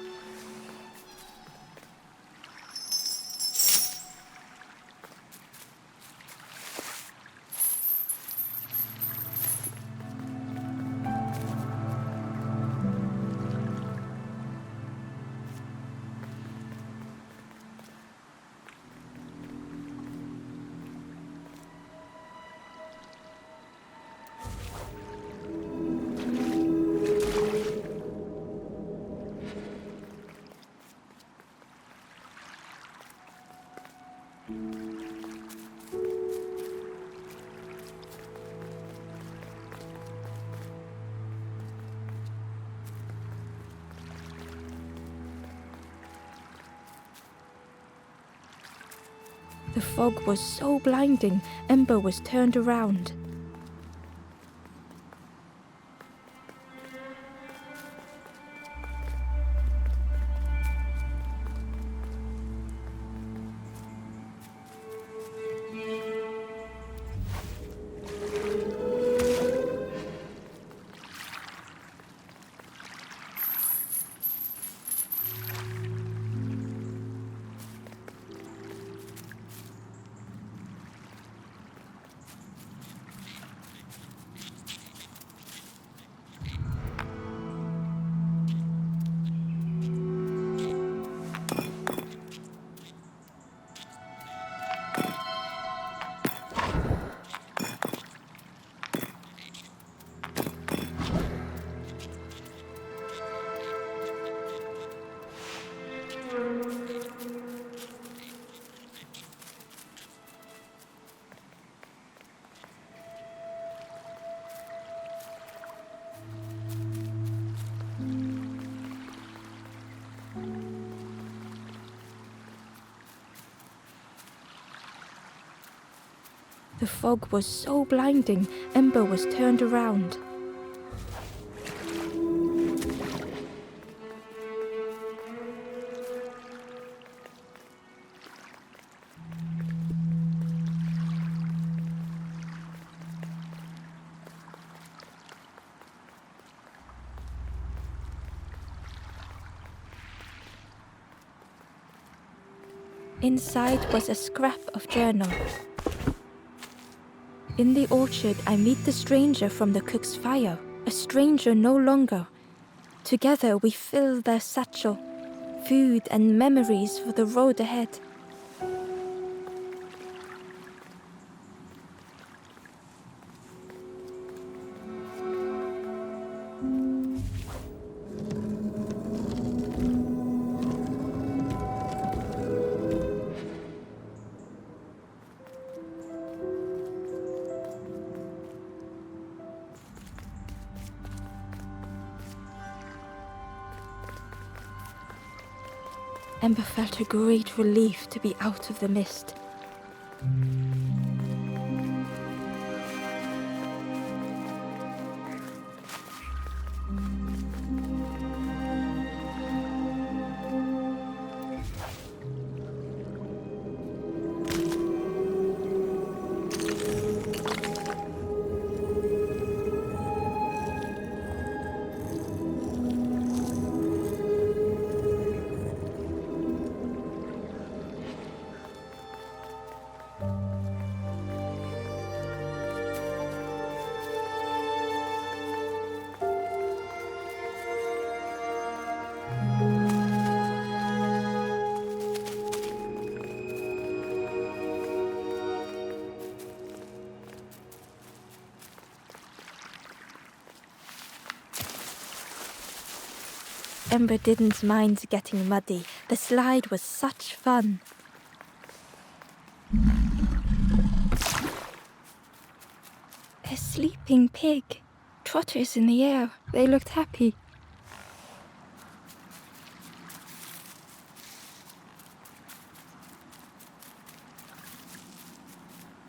The fog was so blinding, Ember was turned around. The fog was so blinding, Ember was turned around. Inside was a scrap of journal. In the orchard, I meet the stranger from the cook's fire, a stranger no longer. Together we fill their satchel, food and memories for the road ahead. Ember felt a great relief to be out of the mist. Ember didn't mind getting muddy. The slide was such fun. A sleeping pig. Trotters in the air. They looked happy.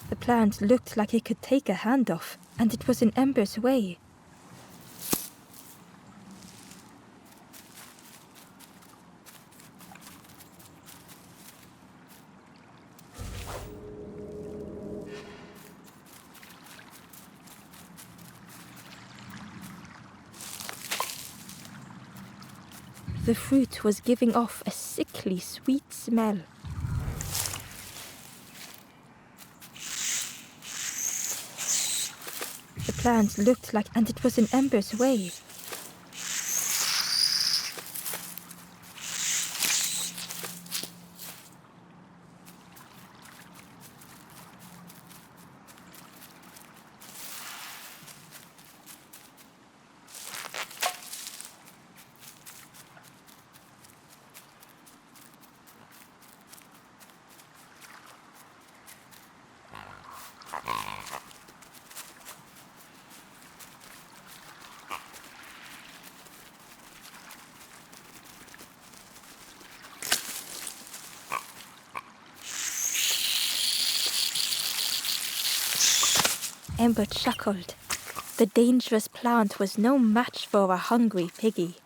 The plant looked like it could take a hand off, and it was in Ember's way. The fruit was giving off a sickly sweet smell. The plant looked like, and it was in Ember's way. Ember chuckled. The dangerous plant was no match for a hungry piggy.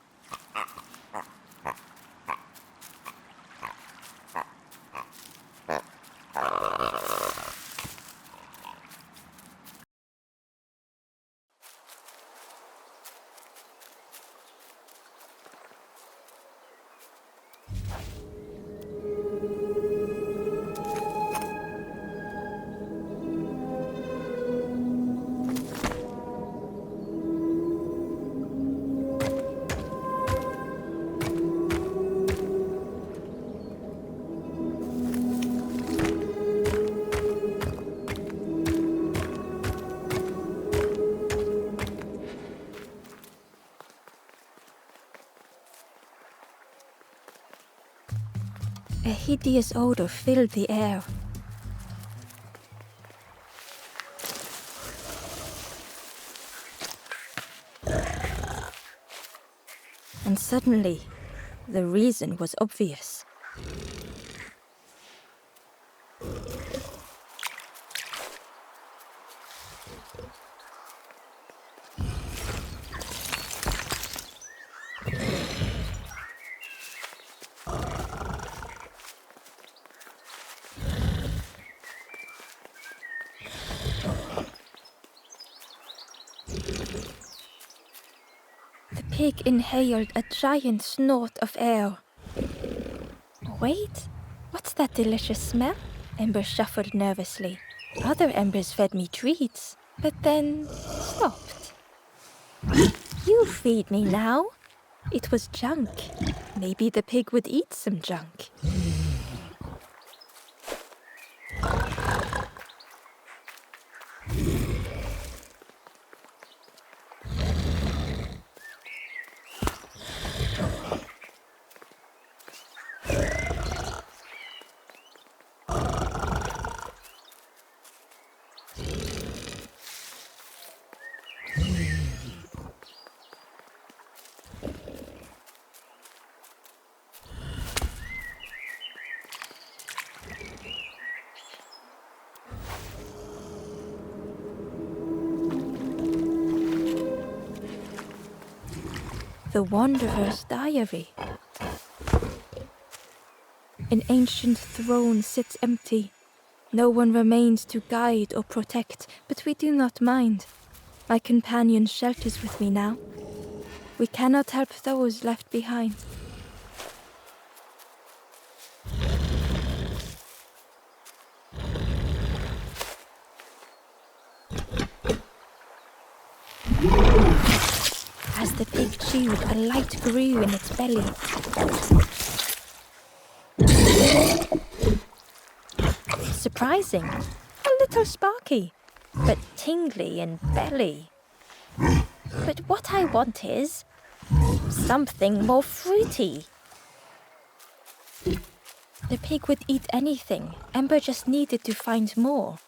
A hideous odor filled the air. And suddenly, the reason was obvious. The pig inhaled a giant snort of air. Wait, what's that delicious smell? Ember shuffled nervously. Other embers fed me treats, but then stopped. You feed me now. It was junk. Maybe the pig would eat some junk. The Wanderer's Diary. An ancient throne sits empty. No one remains to guide or protect, but we do not mind. My companion shelters with me now. We cannot help those left behind. As the pig chewed, a light grew in its belly. Surprising, a little sparky, but tingly in belly. But what I want is Something more fruity. The pig would eat anything. Ember just needed to find more.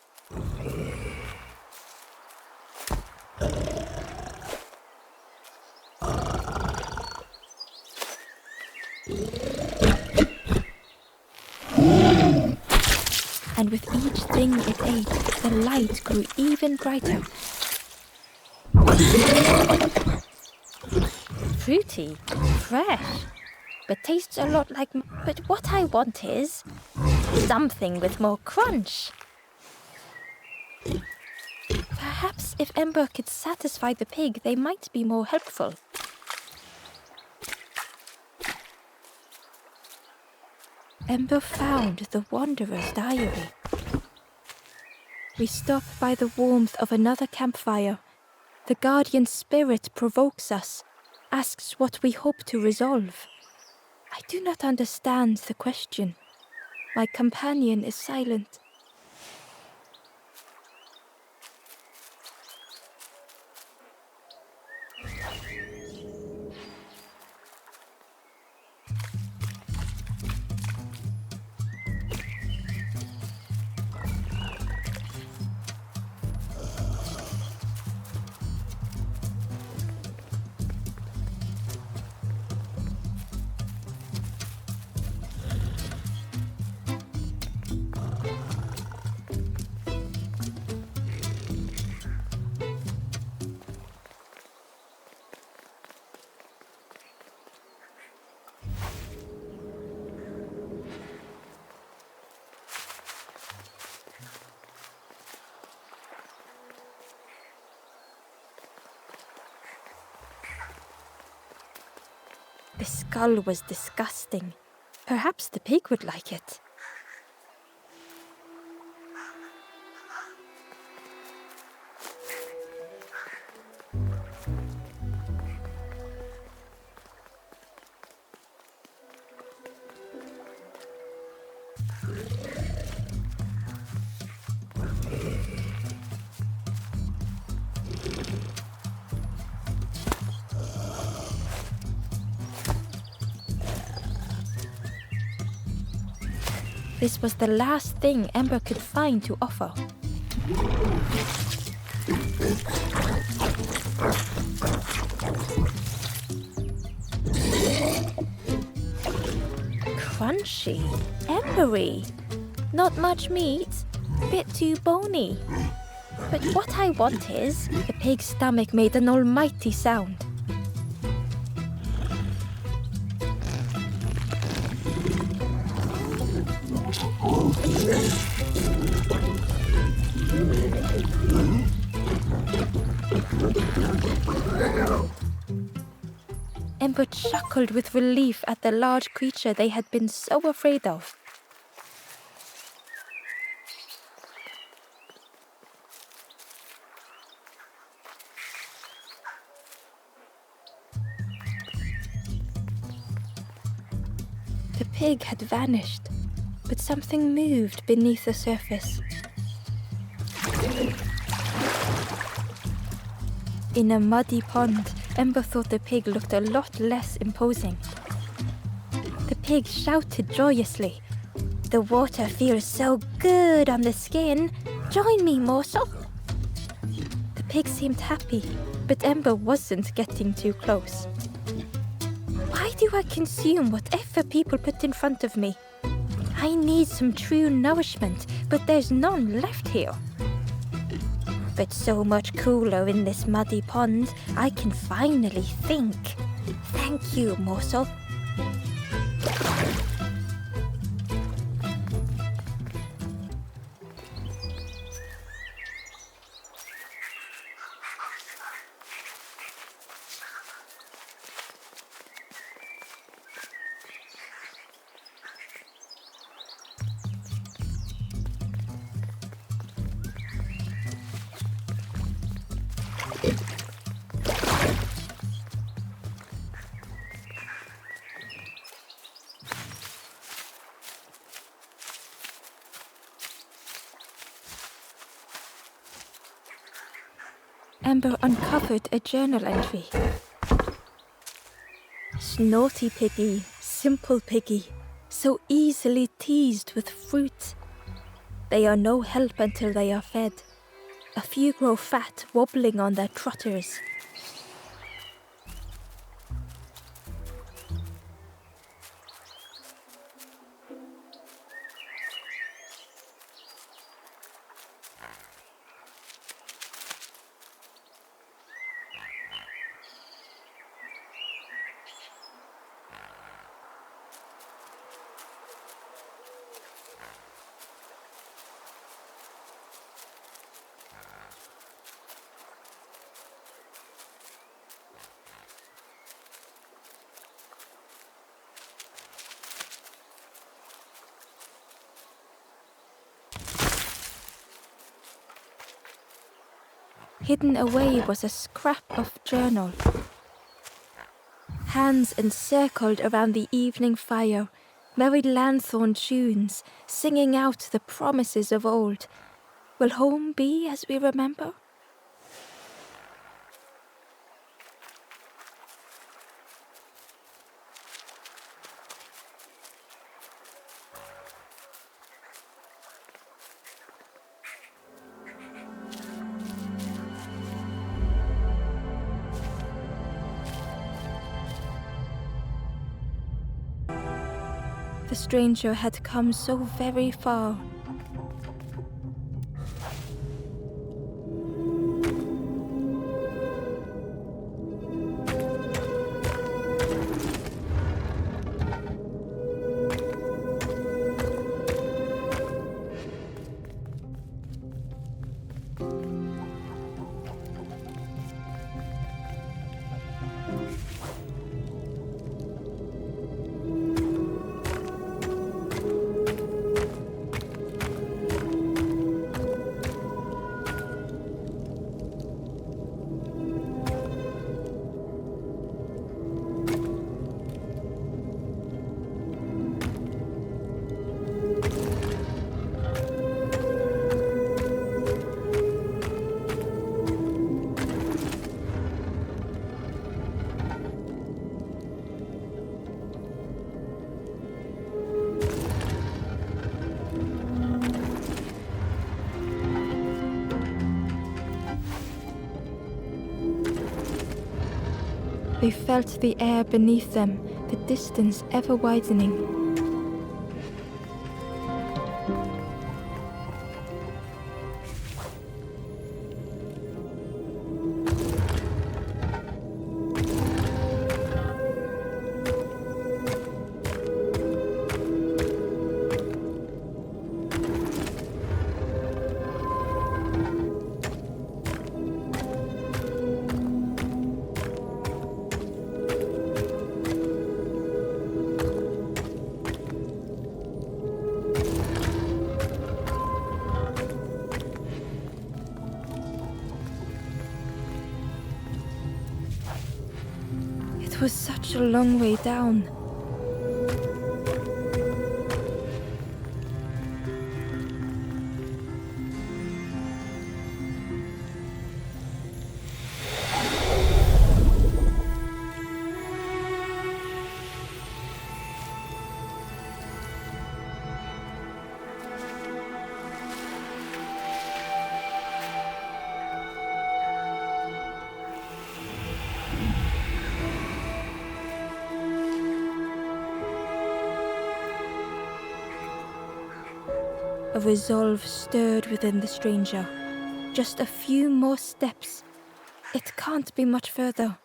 And with each thing it ate, the light grew even brighter. Fruity, fresh, but tastes a lot like... But what I want is something with more crunch. Perhaps if Ember could satisfy the pig, they might be more helpful. Ember found the Wanderer's diary. We stop by the warmth of another campfire. The guardian spirit provokes us, asks what we hope to resolve. I do not understand the question. My companion is silent. The skull was disgusting. Perhaps the pig would like it. This was the last thing Ember could find to offer. Crunchy, embery, not much meat, bit too bony. But what I want is... The pig's stomach made an almighty sound. Ember chuckled with relief at the large creature they had been so afraid of. The pig had vanished, but something moved beneath the surface. In a muddy pond, Ember thought the pig looked a lot less imposing. The pig shouted joyously. The water feels so good on the skin. Join me, morsel. The pig seemed happy, but Ember wasn't getting too close. Why do I consume whatever people put in front of me? I need some true nourishment, but there's none left here. But so much cooler in this muddy pond, I can finally think. Thank you, morsel. Ember uncovered a journal entry. naughty piggy, simple piggy, so easily teased with fruit. They are no help until they are fed. A few grow fat, wobbling on their trotters. Hidden away was a scrap of journal. Hands encircled around the evening fire, merry lanthorn tunes, singing out the promises of old. Will home be as we remember? The stranger had come so very far. They felt the air beneath them, the distance ever widening. It was such a long way down. A resolve stirred within the stranger. Just a few more steps. It can't be much further.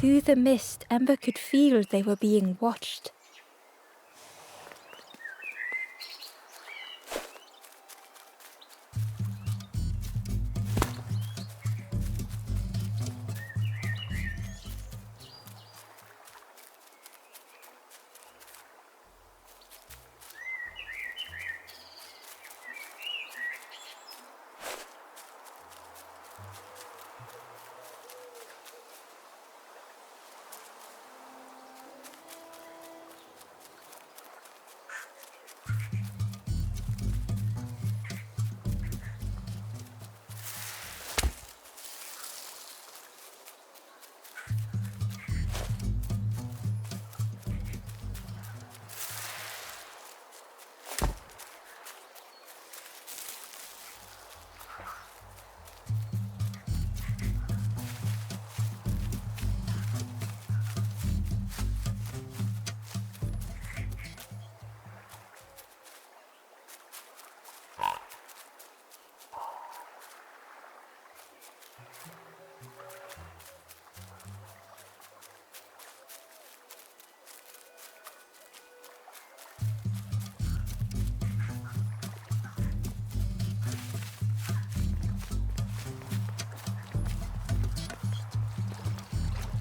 Through the mist, Ember could feel they were being watched.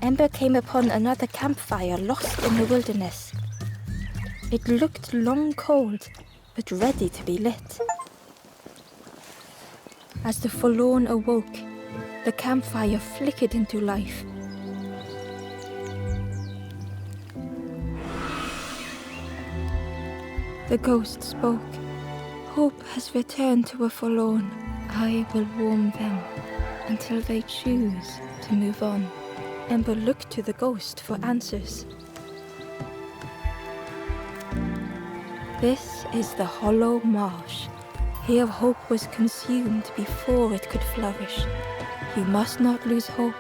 Ember came upon another campfire lost in the wilderness. It looked long cold, but ready to be lit. As the forlorn awoke, the campfire flickered into life. The ghost spoke. Hope has returned to a forlorn. I will warm them until they choose to move on. Ember looked to the ghost for answers. This is the Hollow Marsh. Here hope was consumed before it could flourish. You must not lose hope,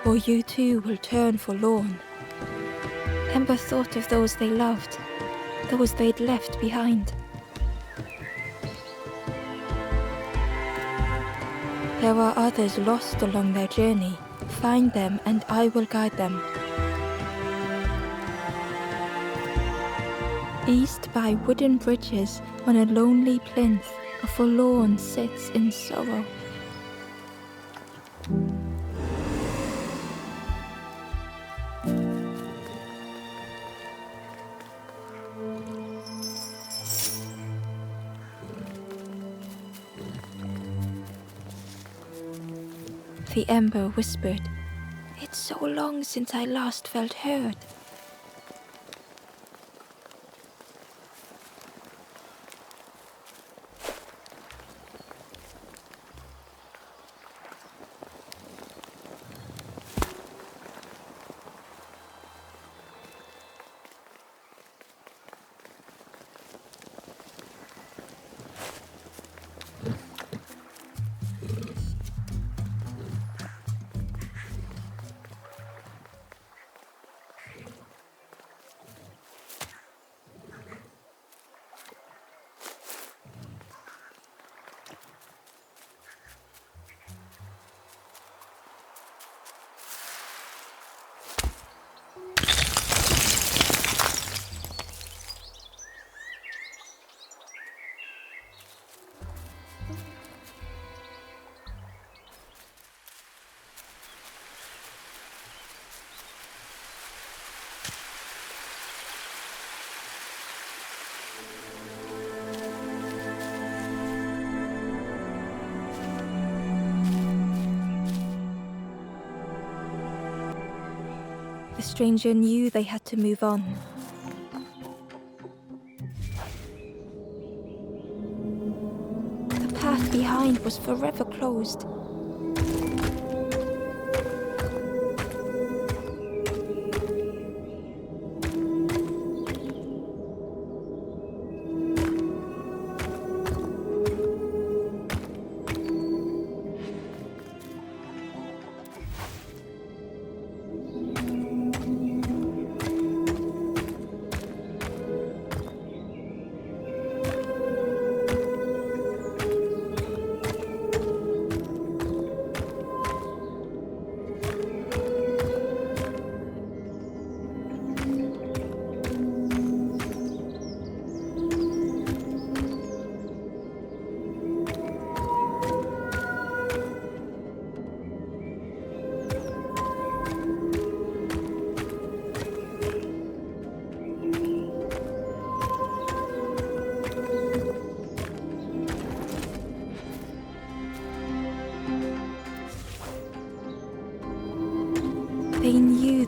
or you too will turn forlorn. Ember thought of those they loved, those they'd left behind. There are others lost along their journey. Find them and I will guide them. East by wooden bridges, on a lonely plinth, a forlorn sits in sorrow. The Ember whispered, "It's so long since I last felt heard." The stranger knew they had to move on. The path behind was forever closed.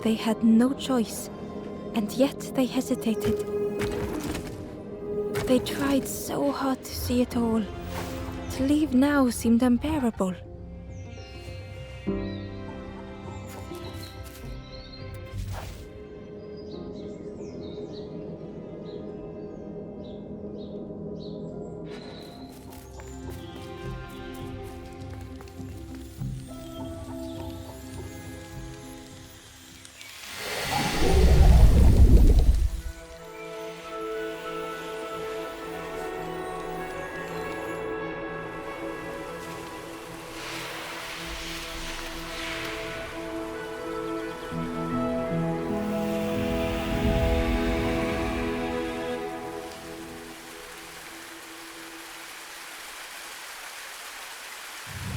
They had no choice, and yet they hesitated. They tried so hard to see it all. To leave now seemed unbearable.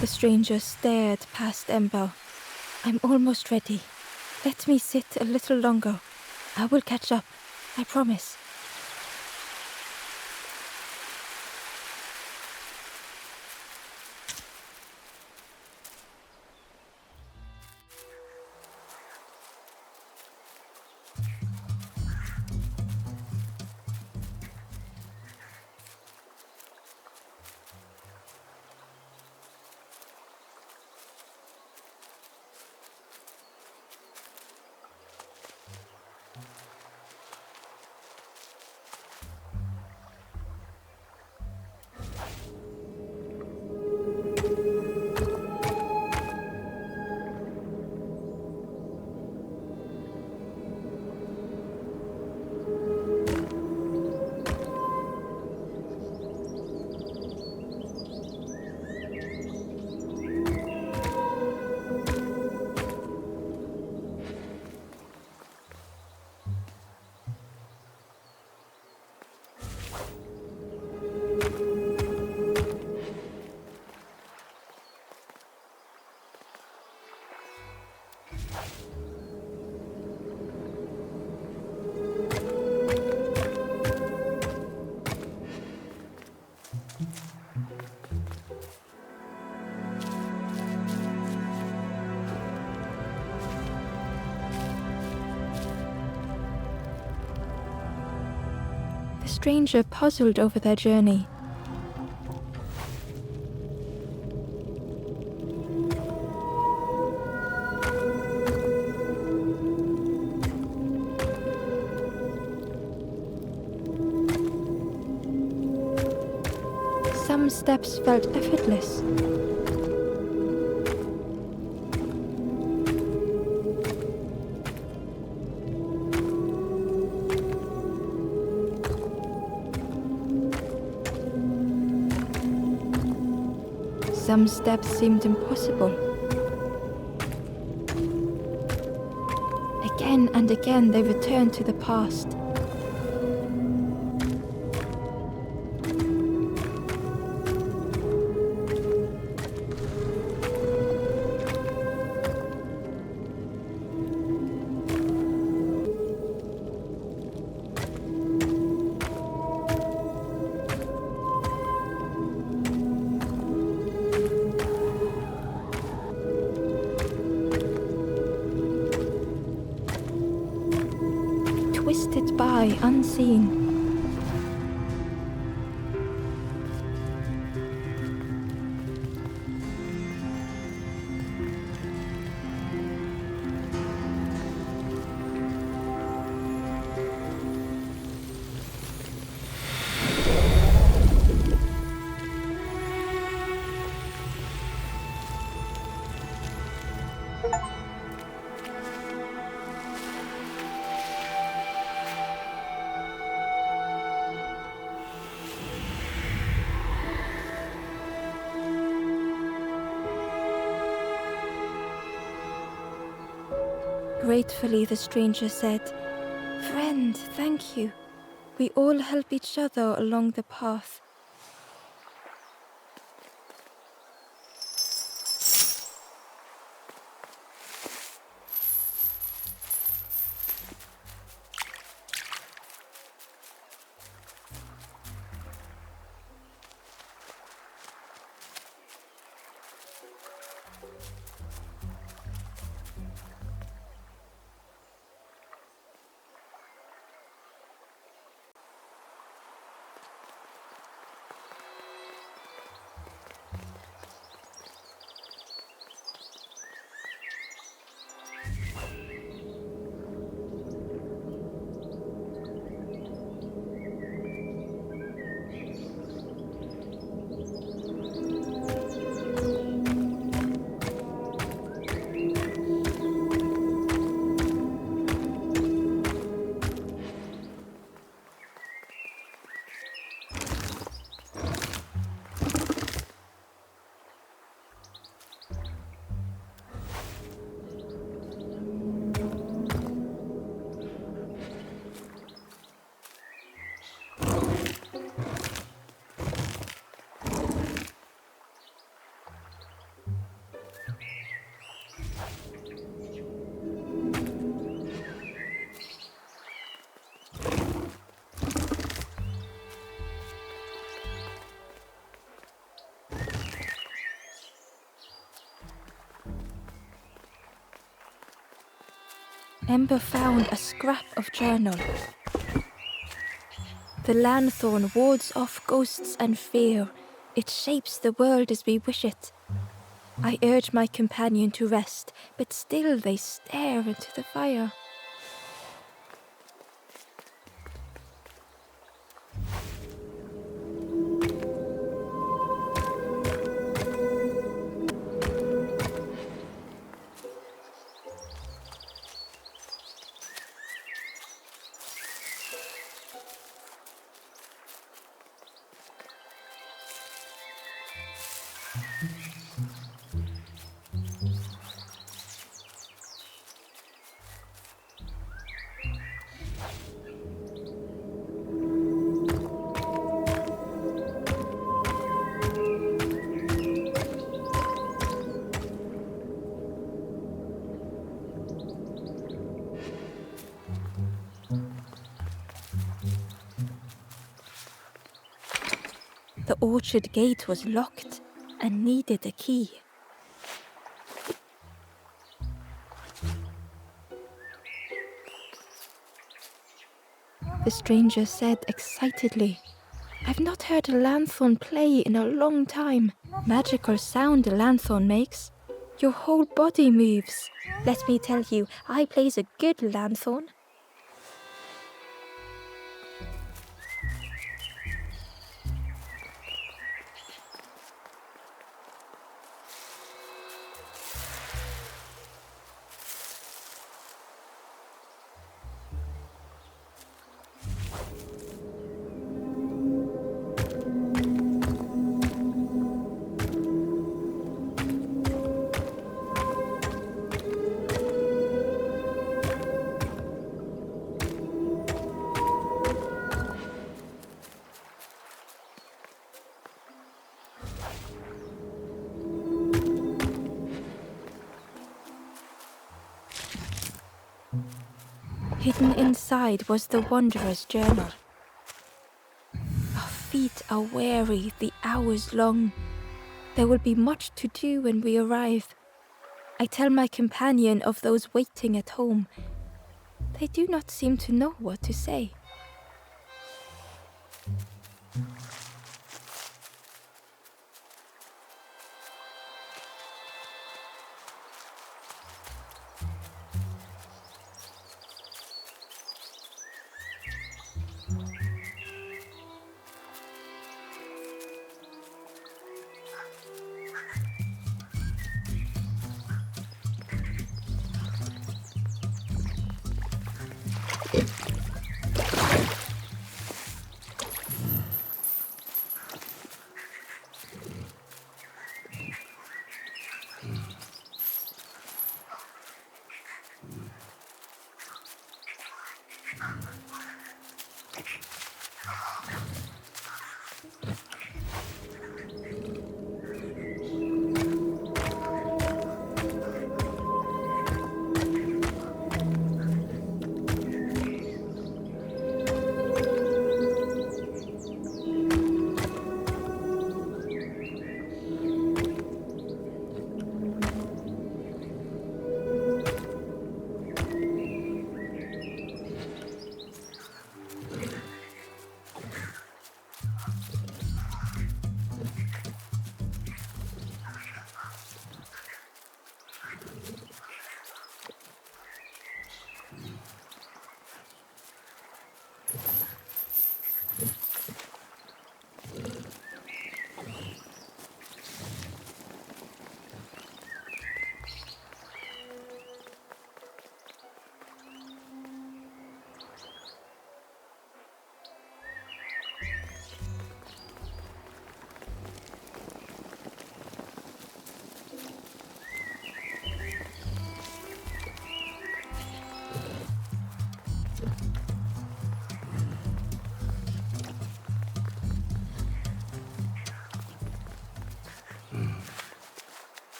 The stranger stared past Ember. I'm almost ready. Let me sit a little longer. I will catch up, I promise. The stranger puzzled over their journey. Some steps felt effortless. Some steps seemed impossible. Again and again they returned to the past. Twisted by unseen. Gratefully, the stranger said, "Friend, thank you. We all help each other along the path." Ember found a scrap of journal. The lanthorn wards off ghosts and fear. It shapes the world as we wish it. I urge my companion to rest, but still they stare into the fire. The orchard gate was locked and needed a key. The stranger said excitedly, "I've not heard a lanthorn play in a long time. Magical sound a lanthorn makes. Your whole body moves." Let me tell you, I plays a good lanthorn. Hidden inside was the wanderer's journal. Our feet are weary, the hours long. There will be much to do when we arrive. I tell my companion of those waiting at home. They do not seem to know what to say.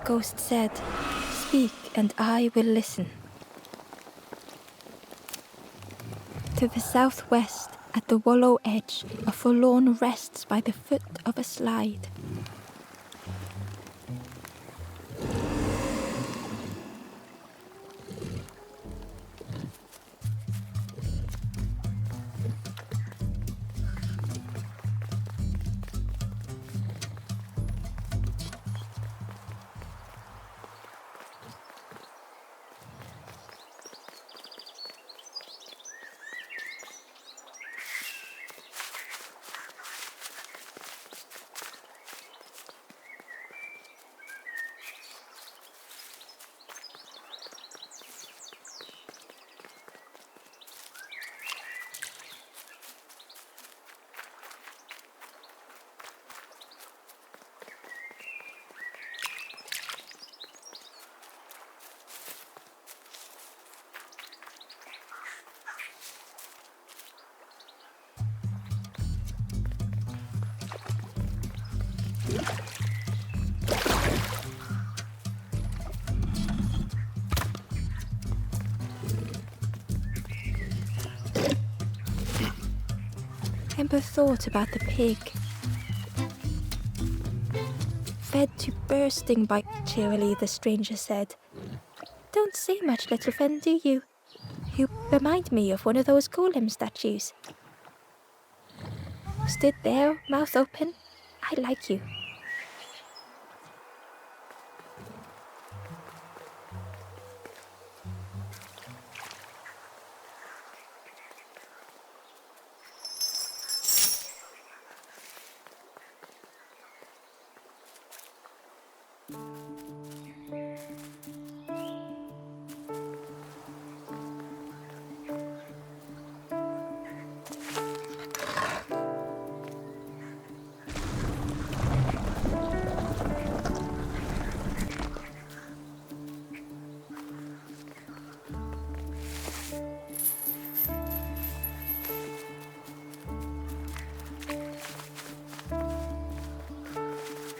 ghost said, "Speak and I will listen." To the southwest, at the wallow edge, a forlorn rests by the foot of a slide. Ember thought about the pig. Fed to bursting by cheerily, the stranger said, "Don't say much, little friend, do you? You remind me of one of those golem statues. Stood there, mouth open. I like you."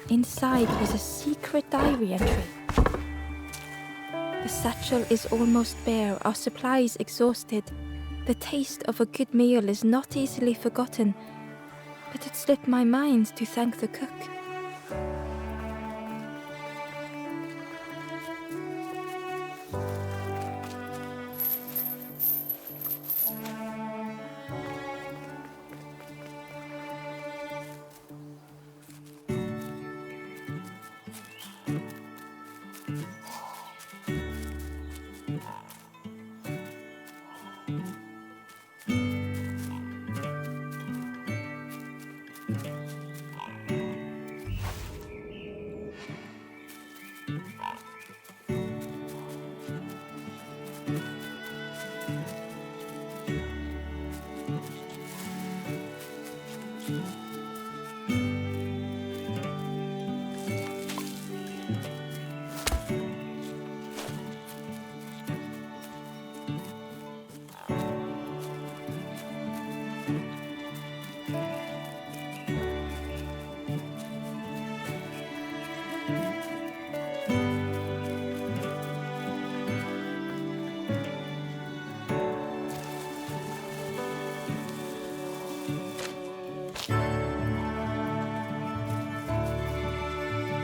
Inside was a secret diary entry. The satchel is almost bare, our supplies exhausted. The taste of a good meal is not easily forgotten, but it slipped my mind to thank the cook.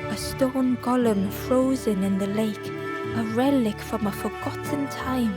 A stone golem frozen in the lake, a relic from a forgotten time.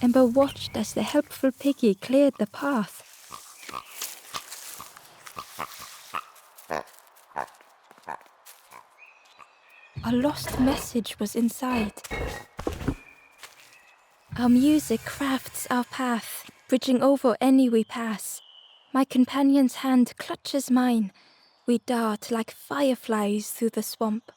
Ember watched as the helpful piggy cleared the path. A lost message was inside. Our music crafts our path, bridging over any we pass. My companion's hand clutches mine. We dart like fireflies through the swamp.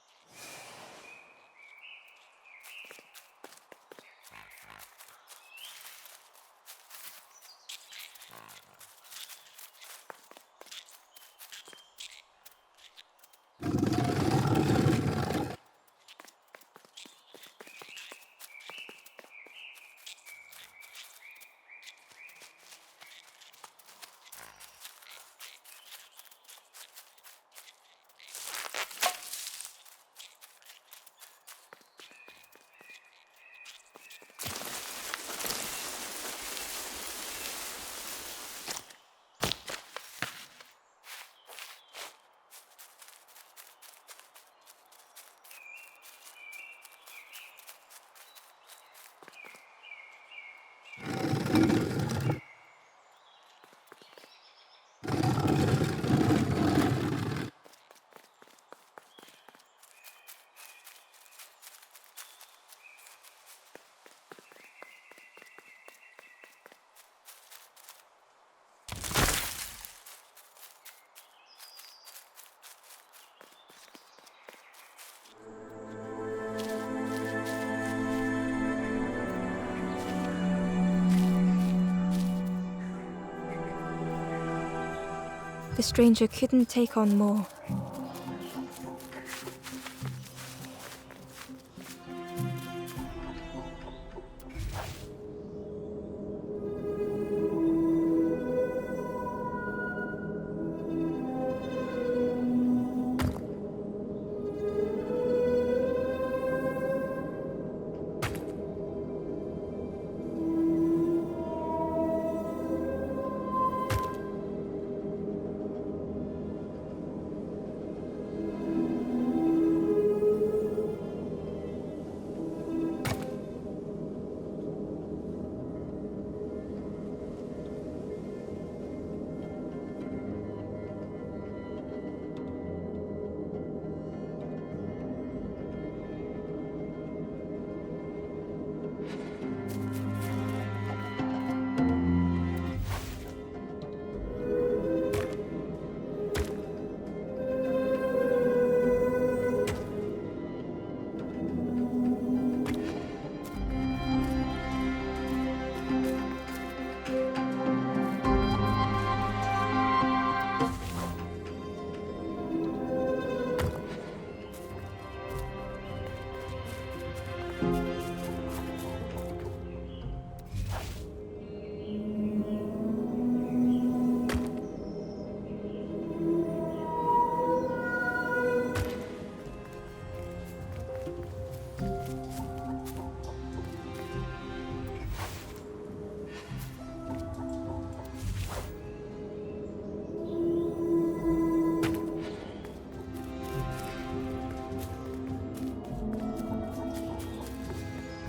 The stranger couldn't take on more.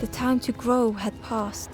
The time to grow had passed.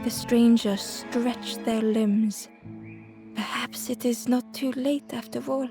The strangers stretch their limbs. Perhaps it is not too late after all.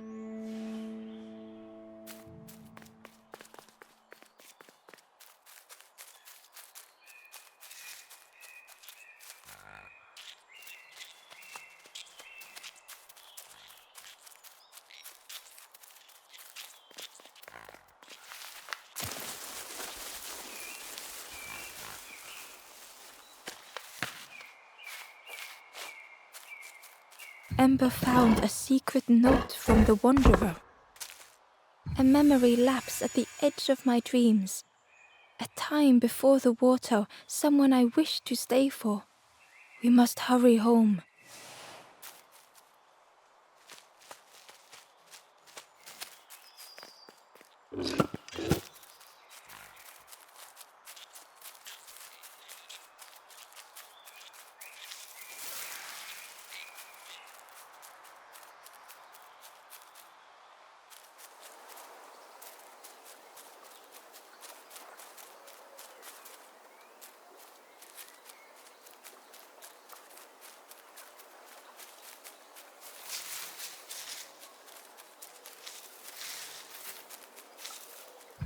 Ember found a secret note from the Wanderer. A memory lapse at the edge of my dreams. A time before the water, someone I wished to stay for. We must hurry home.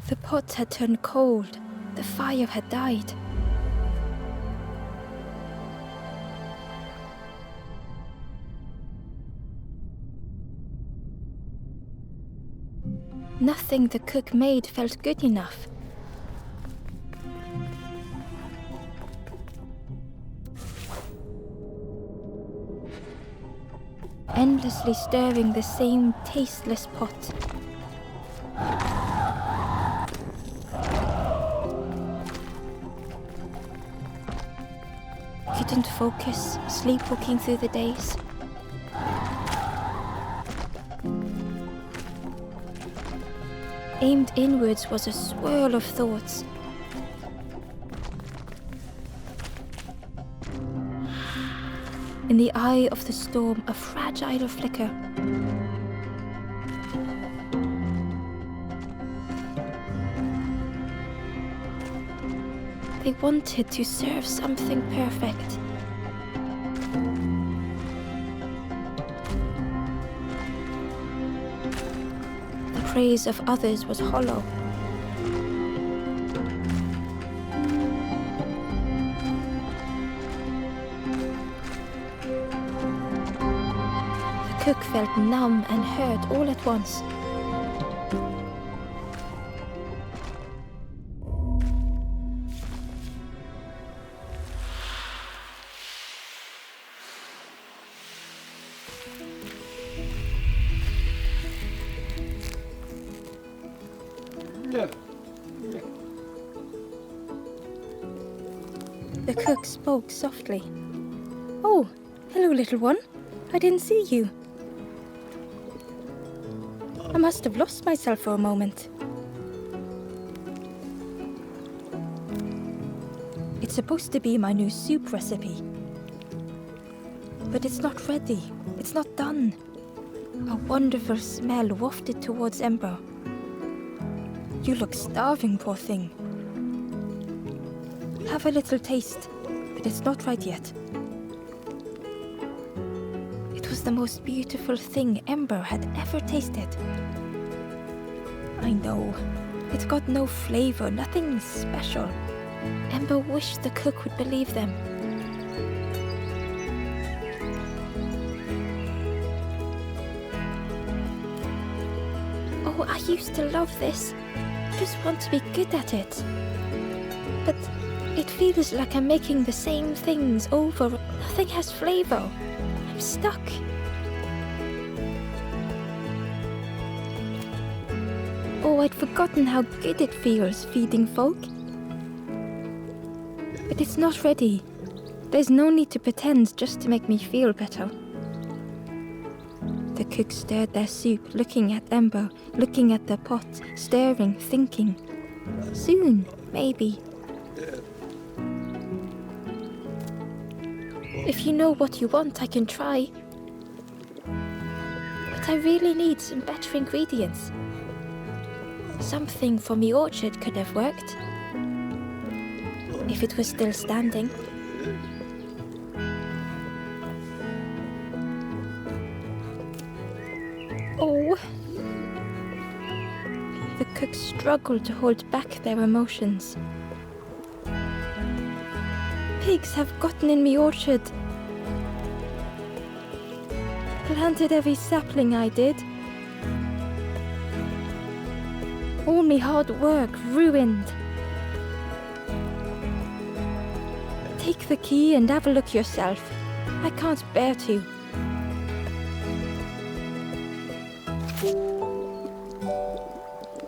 The pot had turned cold. The fire had died. Nothing the cook made felt good enough. Endlessly stirring the same tasteless pot. Couldn't focus, sleepwalking through the days. Aimed inwards was a swirl of thoughts. In the eye of the storm, a fragile flicker. They wanted to serve something perfect. The praise of others was hollow. The cook felt numb and hurt all at once. The cook spoke softly. "Oh, hello, little one. I didn't see you. I must have lost myself for a moment." It's supposed to be my new soup recipe. But it's not ready. It's not done. A wonderful smell wafted towards Ember. "You look starving, poor thing. Have a little taste, but it's not right yet." It was the most beautiful thing Ember had ever tasted. I know, it got no flavor, nothing special. Ember wished the cook would believe them. "Oh, I used to love this. Just want to be good at it. But it feels like I'm making the same things over. Nothing has flavor. I'm stuck." Oh, I'd forgotten how good it feels feeding folk. But it's not ready. There's no need to pretend just to make me feel better. The cook stirred their soup, looking at Ember, looking at the pot, staring, thinking. Soon, maybe. If you know what you want, I can try. But I really need some better ingredients. Something from the orchard could have worked. If it was still standing. Oh. The cooks struggle to hold back their emotions. Pigs have gotten in me orchard. Planted every sapling I did. All me hard work ruined. Take the key and have a look yourself. I can't bear to.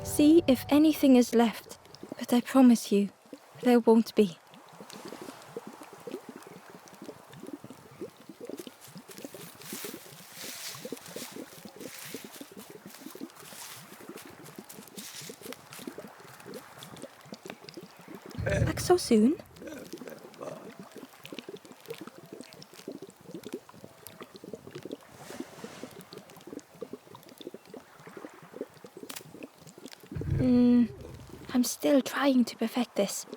See if anything is left, but I promise you, there won't be. Back so soon? I'm still trying to perfect this.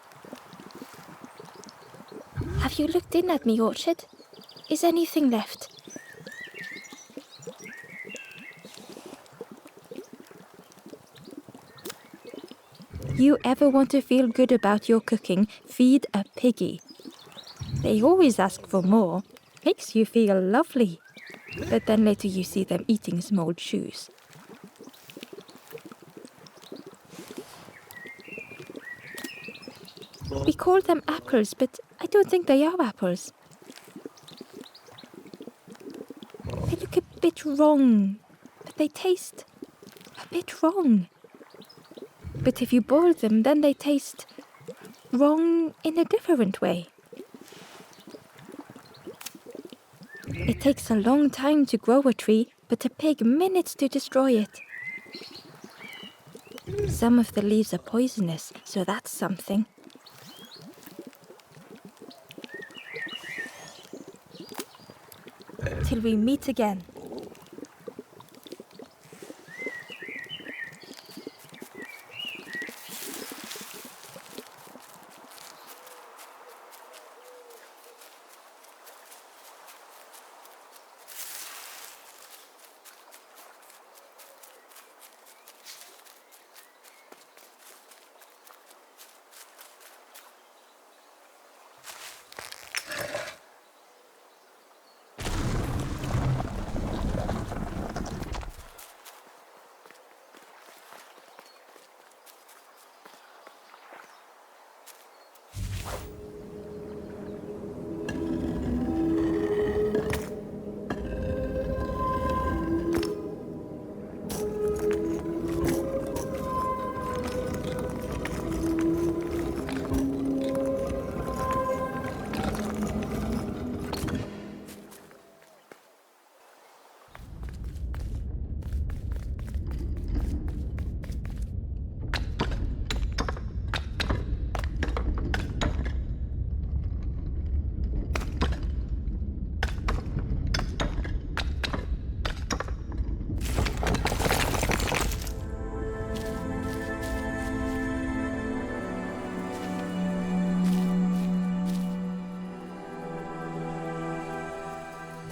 Have you looked in at me orchard? Is anything left? You ever want to feel good about your cooking, feed a piggy. They always ask for more. Makes you feel lovely. But then later you see them eating some old shoes. We call them apples, but I don't think they are apples. They look a bit wrong, but they taste a bit wrong. But if you boil them, then they taste wrong in a different way. It takes a long time to grow a tree, but a pig minutes to destroy it. Some of the leaves are poisonous, so that's something. Till we meet again.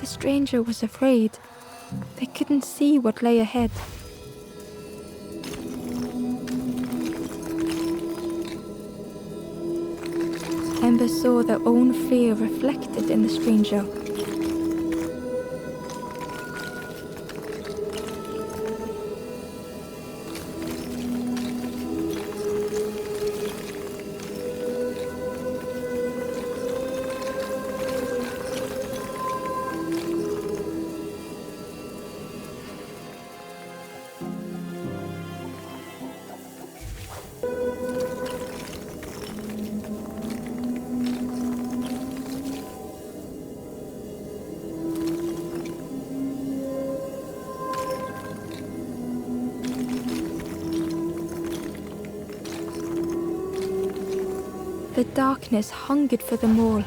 The stranger was afraid. They couldn't see what lay ahead. Ember saw their own fear reflected in the stranger. The darkness hungered for them all.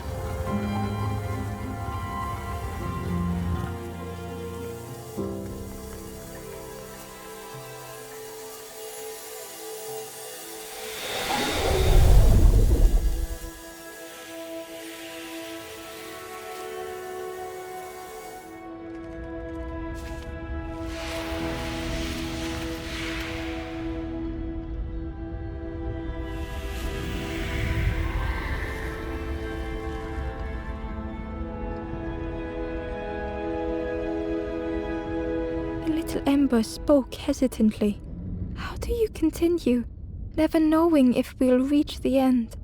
Little Ember spoke hesitantly. How do you continue, never knowing if we'll reach the end?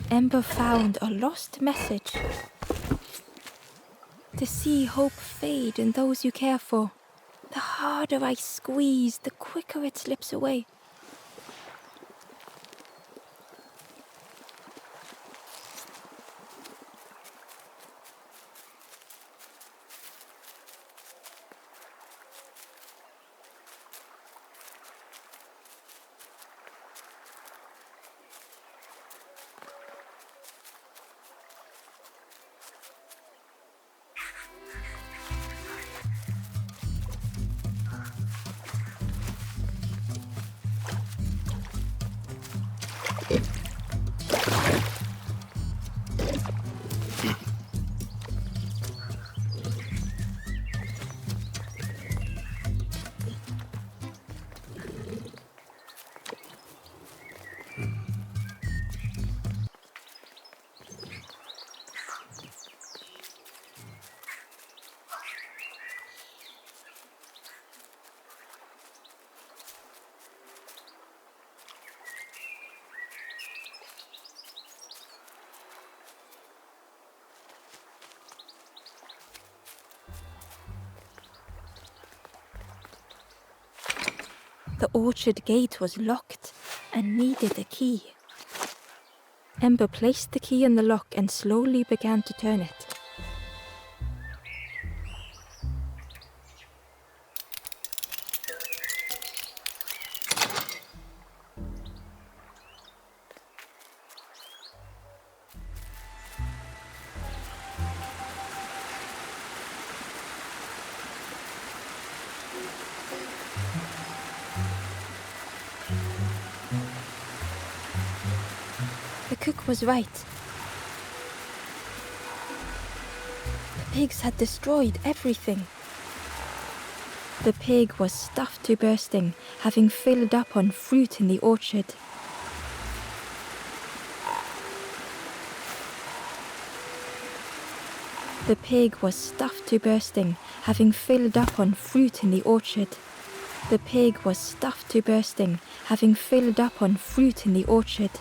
Ember found a lost message. To see hope fade in those you care for. The harder I squeeze, the quicker it slips away. The orchard gate was locked and needed a key. Ember placed the key in the lock and slowly began to turn it. The cook was right. The pigs had destroyed everything. The pig was stuffed to bursting, having filled up on fruit in the orchard. The pig was stuffed to bursting, having filled up on fruit in the orchard. The pig was stuffed to bursting, having filled up on fruit in the orchard.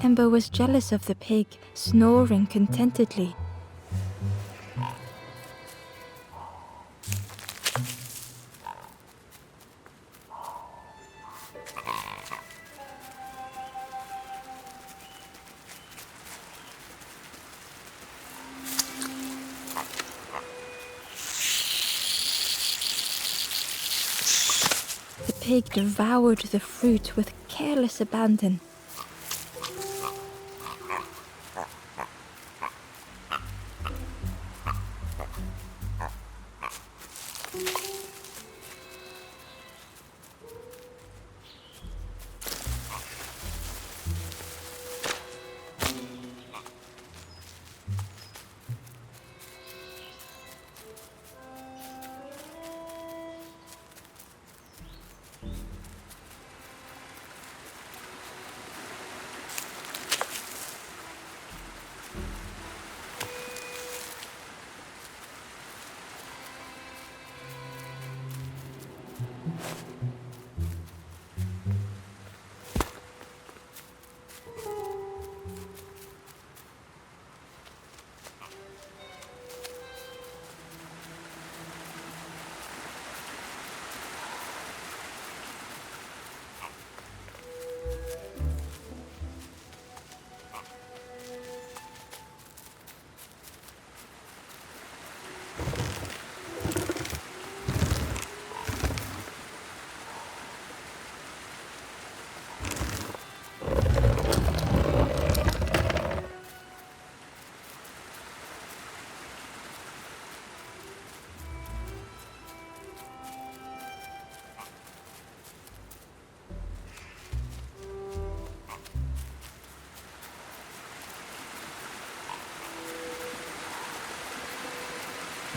Ember was jealous of the pig, snoring contentedly. The pig devoured the fruit with careless abandon.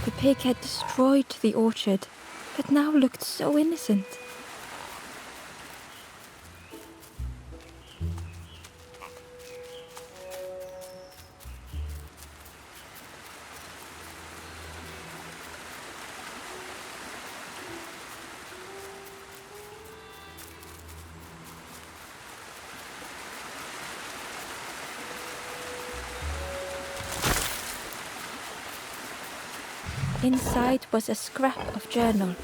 The pig had destroyed the orchard, but now looked so innocent. Inside was a scrap of journal.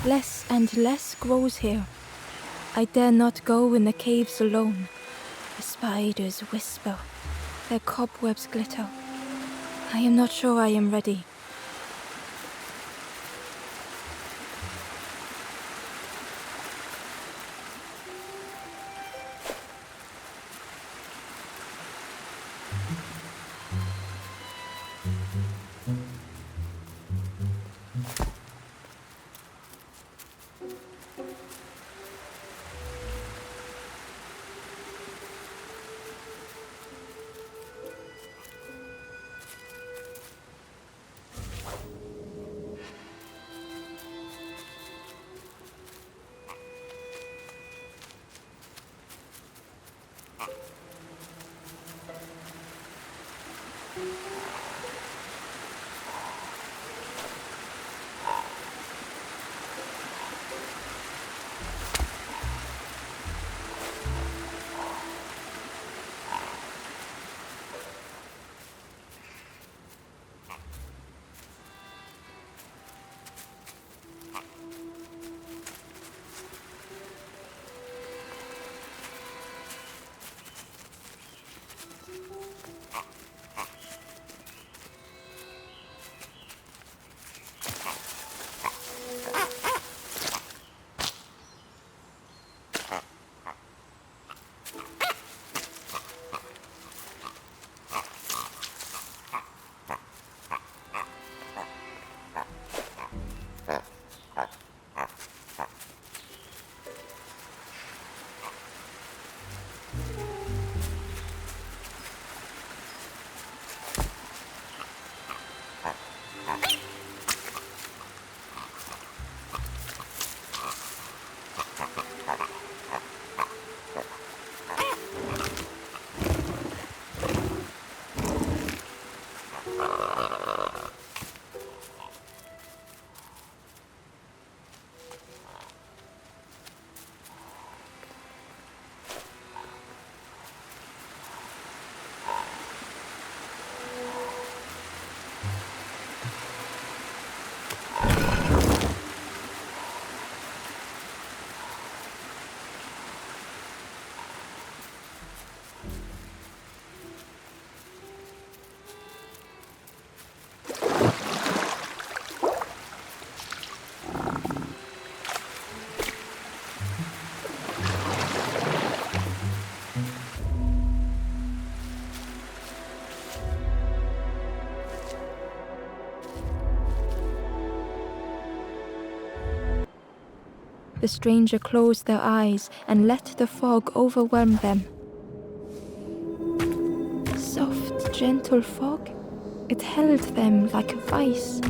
Less and less grows here. I dare not go in the caves alone. The spiders whisper. Their cobwebs glitter. I am not sure I am ready. The stranger closed their eyes and let the fog overwhelm them. Soft, gentle fog. It held them like a vice.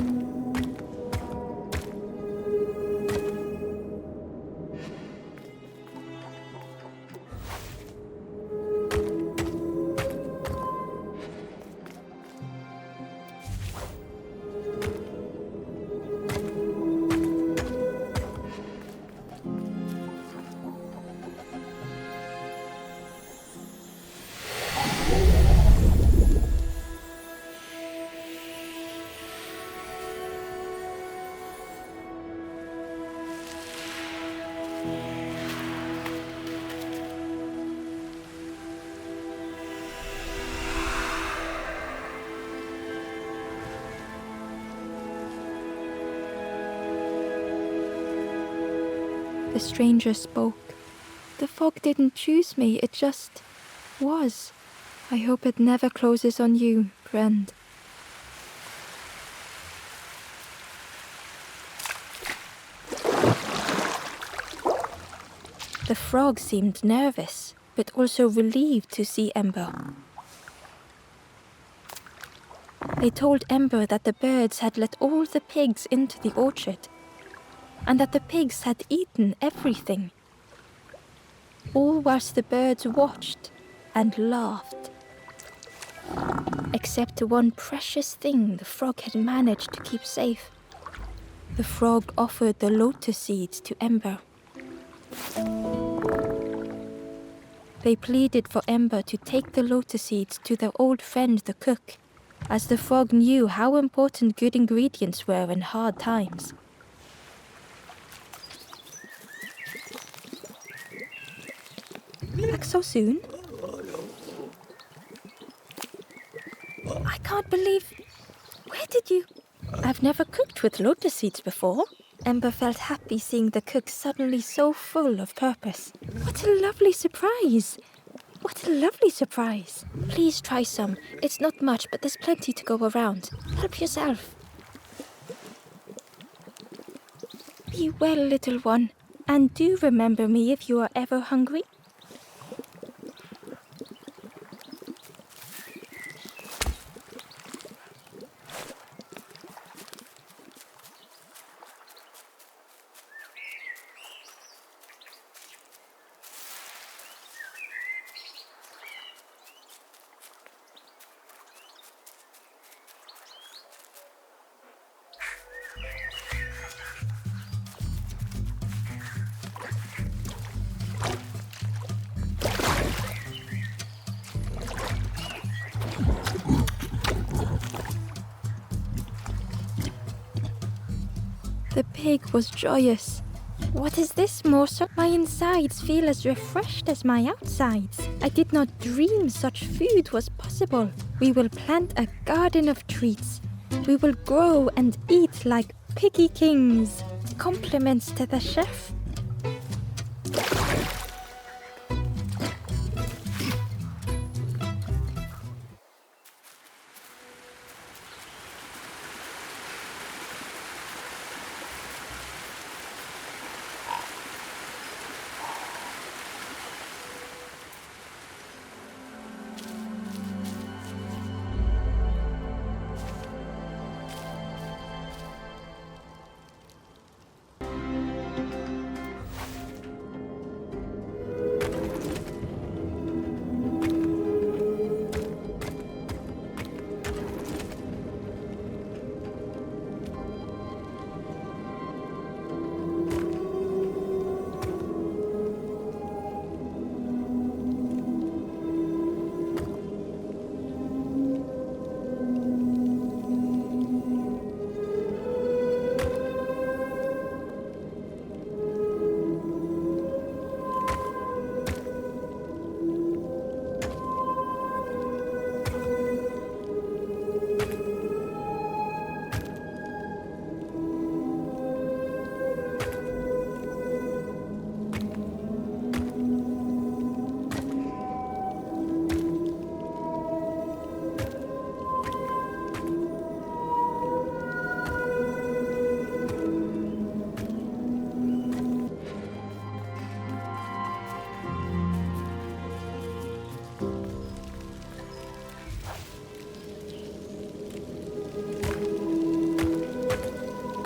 The stranger spoke. The fog didn't choose me, it just was. I hope it never closes on you, friend. The frog seemed nervous, but also relieved to see Ember. They told Ember that the birds had let all the pigs into the orchard, and that the pigs had eaten everything. All whilst the birds watched and laughed. Except one precious thing the frog had managed to keep safe. The frog offered the lotus seeds to Ember. They pleaded for Ember to take the lotus seeds to their old friend the cook, as the frog knew how important good ingredients were in hard times. Back so soon? I can't believe... Where did you... I've never cooked with lotus seeds before. Ember felt happy seeing the cook suddenly so full of purpose. What a lovely surprise! What a lovely surprise! Please try some. It's not much, but there's plenty to go around. Help yourself. Be well, little one, and do remember me if you are ever hungry. The pig was joyous. What is this morsel? My insides feel as refreshed as my outsides. I did not dream such food was possible. We will plant a garden of treats. We will grow and eat like piggy kings. Compliments to the chef.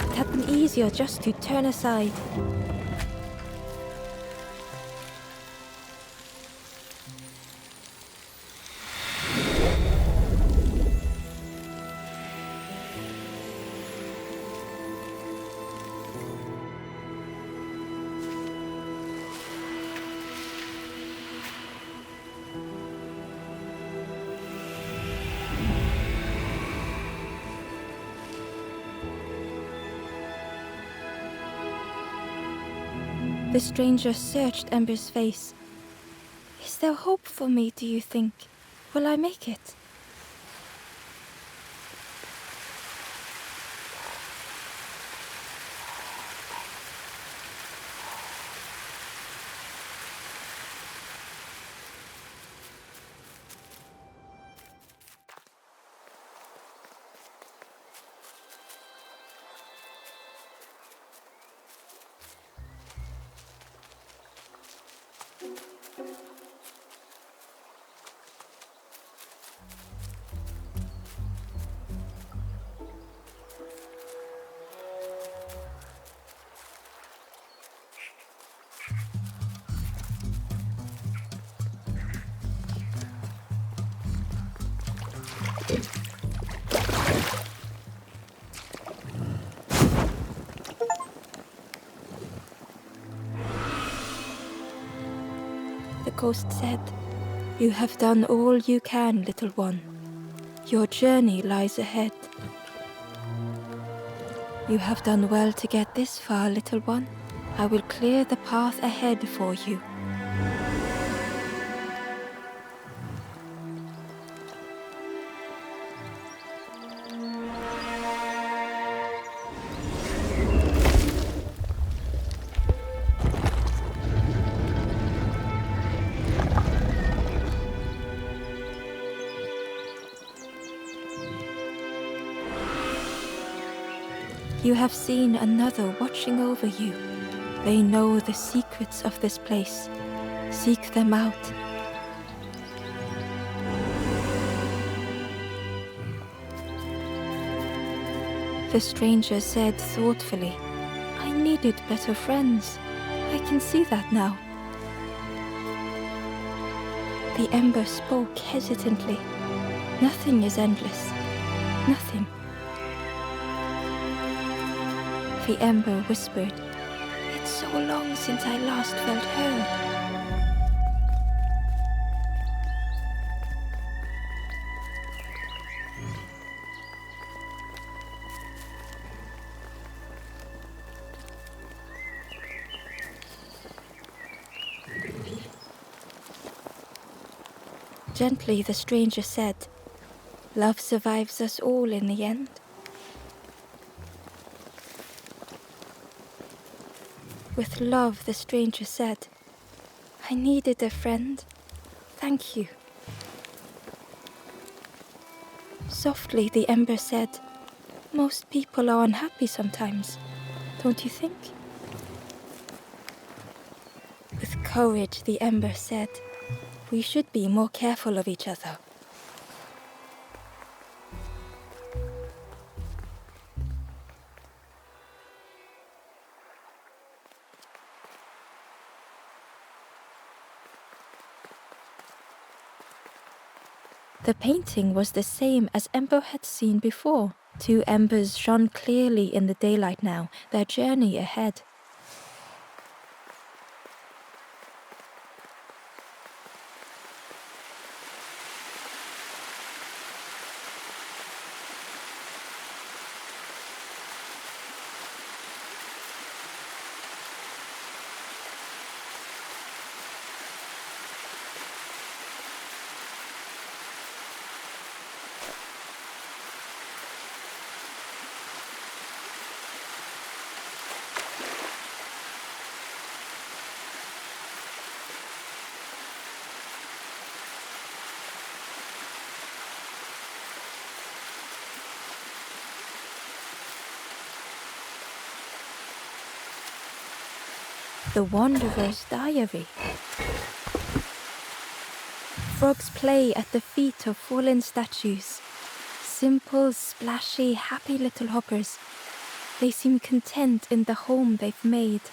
It had been easier just to turn aside. The stranger searched Ember's face. Is there hope for me, do you think? Will I make it? host said, "You have done all you can, little one. Your journey lies ahead." "You have done well to get this far, little one. I will clear the path ahead for you." You have seen another watching over you. They know the secrets of this place. Seek them out. The stranger said thoughtfully, "I needed better friends. I can see that now." The ember spoke hesitantly. "Nothing is endless. Nothing." The ember whispered, "It's so long since I last felt heard." Gently the stranger said, "Love survives us all in the end." With love, the stranger said, "I needed a friend. Thank you." Softly, the ember said, "Most people are unhappy sometimes, don't you think?" With courage, the ember said, "We should be more careful of each other." The painting was the same as Ember had seen before. Two embers shone clearly in the daylight now, their journey ahead. The Wanderer's Diary. Frogs play at the feet of fallen statues. Simple, splashy, happy little hoppers. They seem content in the home they've made.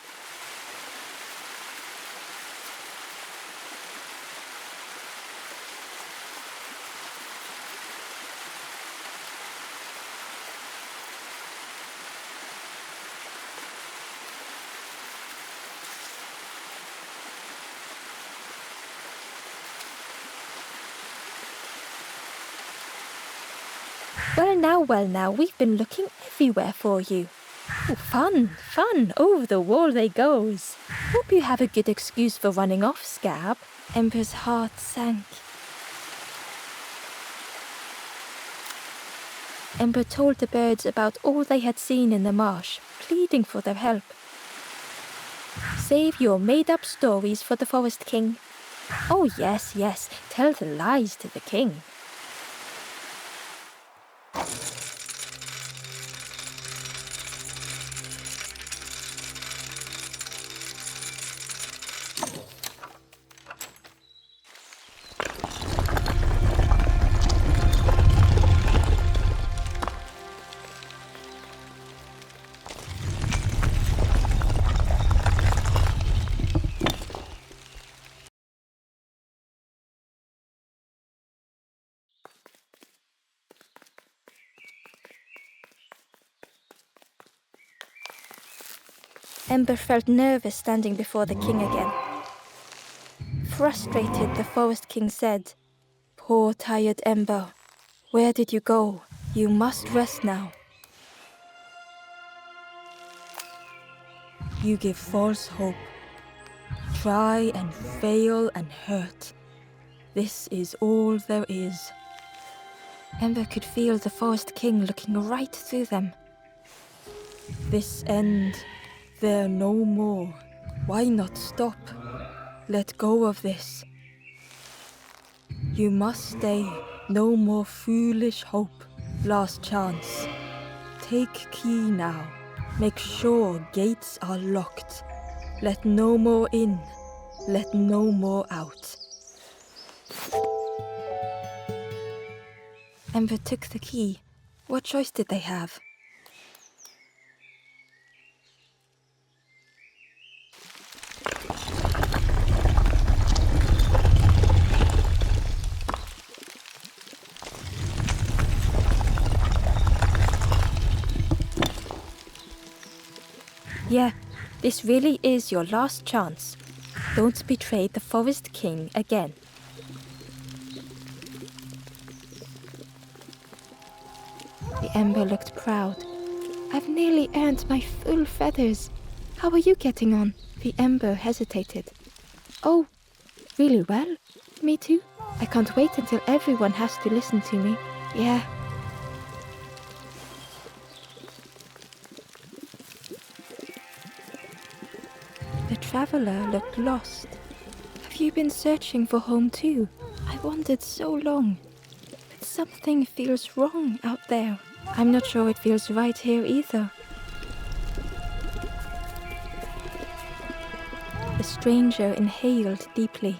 Well now, we've been looking everywhere for you. Oh, fun, over the wall they goes. Hope you have a good excuse for running off, Scab. Ember's heart sank. Ember told the birds about all they had seen in the marsh, pleading for their help. Save your made-up stories for the Forest King. Oh yes, tell the lies to the king. Ember felt nervous standing before the king again. Frustrated, the Forest King said, "Poor tired Ember, where did you go? You must rest now. You give false hope. Try and fail and hurt. This is all there is." Ember could feel the Forest King looking right through them. "This end, there no more. Why not stop? Let go of this. You must stay. No more foolish hope. Last chance. Take key now. Make sure gates are locked. Let no more in. Let no more out." Ember took the key. What choice did they have? Yeah, this really is your last chance. Don't betray the Forest King again. The Ember looked proud. "I've nearly earned my full feathers. How are you getting on?" The Ember hesitated. "Oh, really well. Me too. I can't wait until everyone has to listen to me. Yeah." The traveler looked lost. "Have you been searching for home too? I wandered so long. But something feels wrong out there. I'm not sure it feels right here either." The stranger inhaled deeply.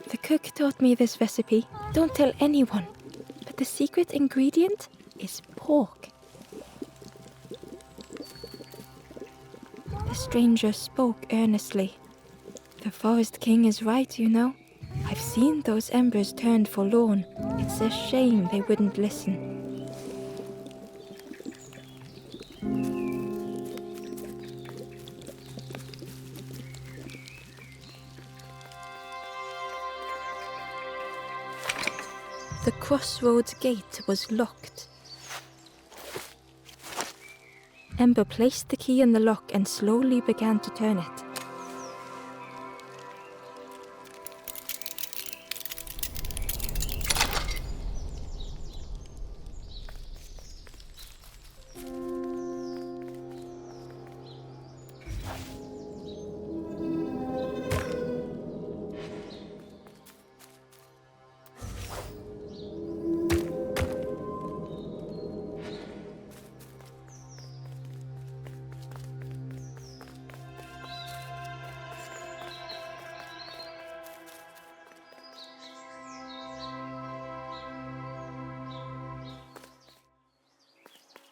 "The cook taught me this recipe. Don't tell anyone. But the secret ingredient is pork." The stranger spoke earnestly. "The Forest King is right, you know. I've seen those embers turned forlorn. It's a shame they wouldn't listen." The crossroads gate was locked. Ember placed the key in the lock and slowly began to turn it.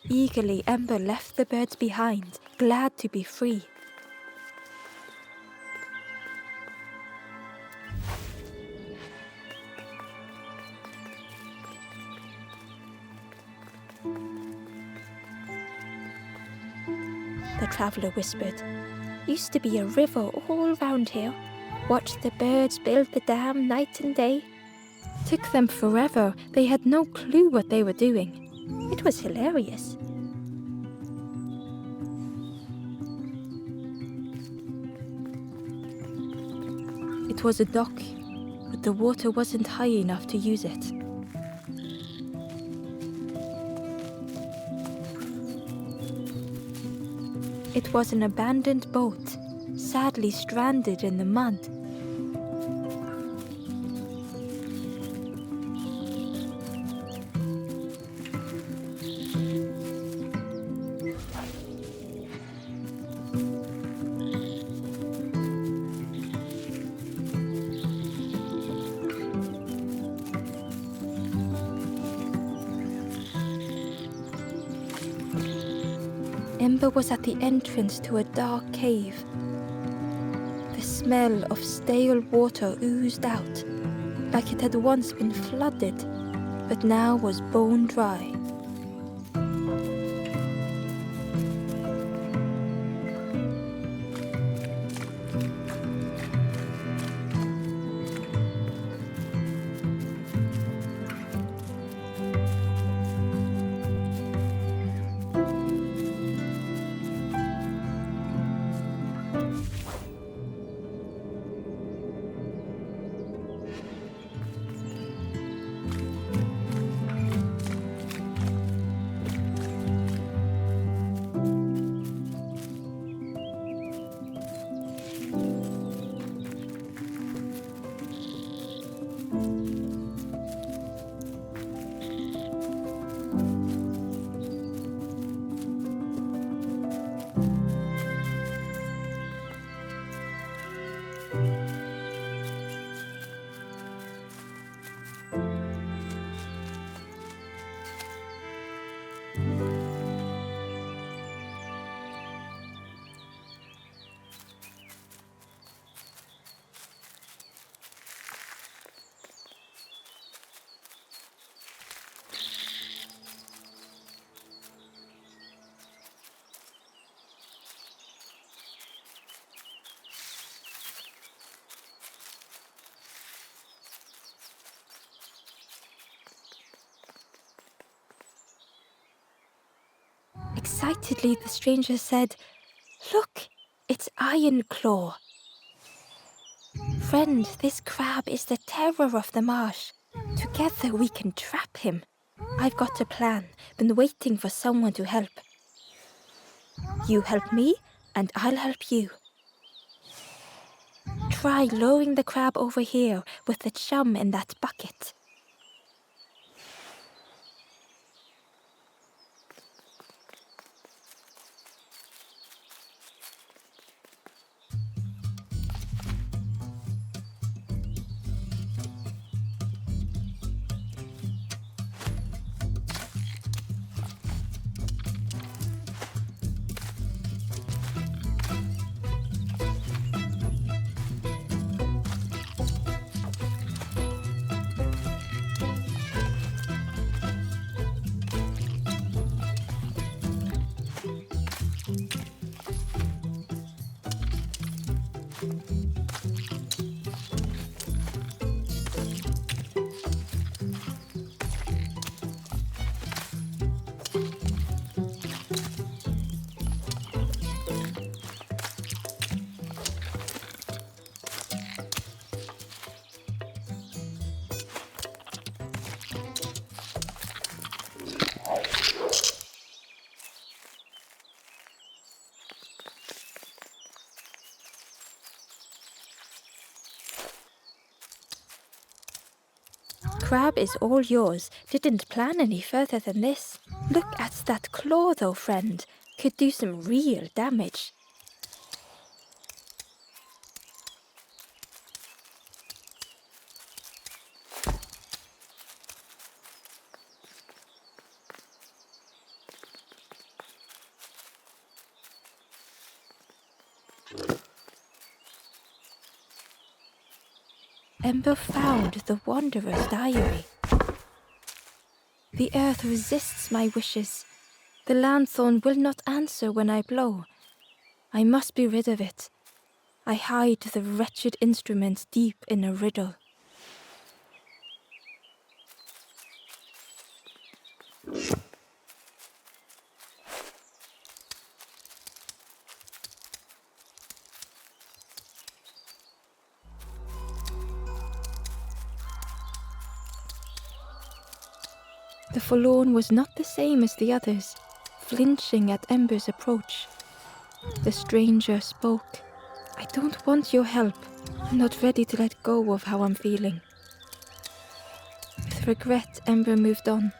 Eagerly, Ember left the birds behind, glad to be free. The traveler whispered, "Used to be a river all round here. Watched the birds build the dam night and day. Took them forever. They had no clue what they were doing. It was hilarious." It was a dock, but the water wasn't high enough to use it. It was an abandoned boat, sadly stranded in the mud. Ember was at the entrance to a dark cave. The smell of stale water oozed out, like it had once been flooded, but now was bone dry. Excitedly, the stranger said, "Look, it's Iron Claw." "Friend, this crab is the terror of the marsh. Together we can trap him. I've got a plan, been waiting for someone to help. You help me, and I'll help you. Try lowering the crab over here with the chum in that bucket." "Crab is all yours. Didn't plan any further than this. Look at that claw though, friend. Could do some real damage." Ember found the Wanderer's diary. "The earth resists my wishes. The lanthorn will not answer when I blow. I must be rid of it. I hide the wretched instrument deep in a riddle." The forlorn was not the same as the others, flinching at Ember's approach. The stranger spoke. "I don't want your help. I'm not ready to let go of how I'm feeling." With regret, Ember moved on.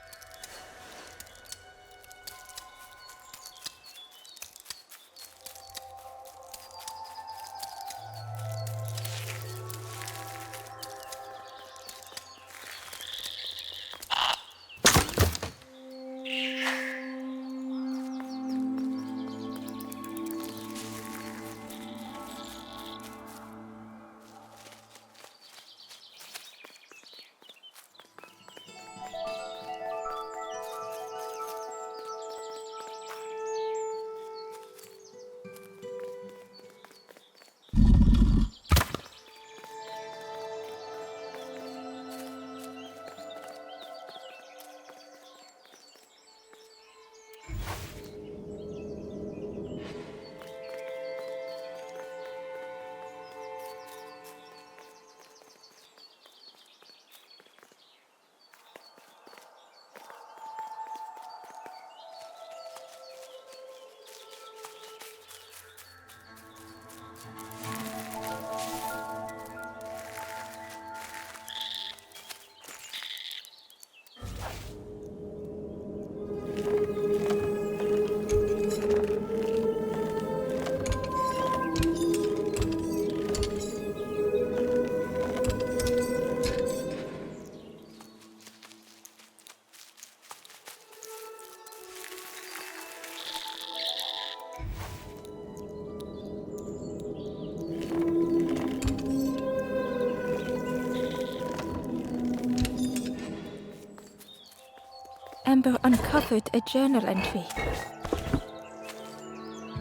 Ember uncovered a journal entry.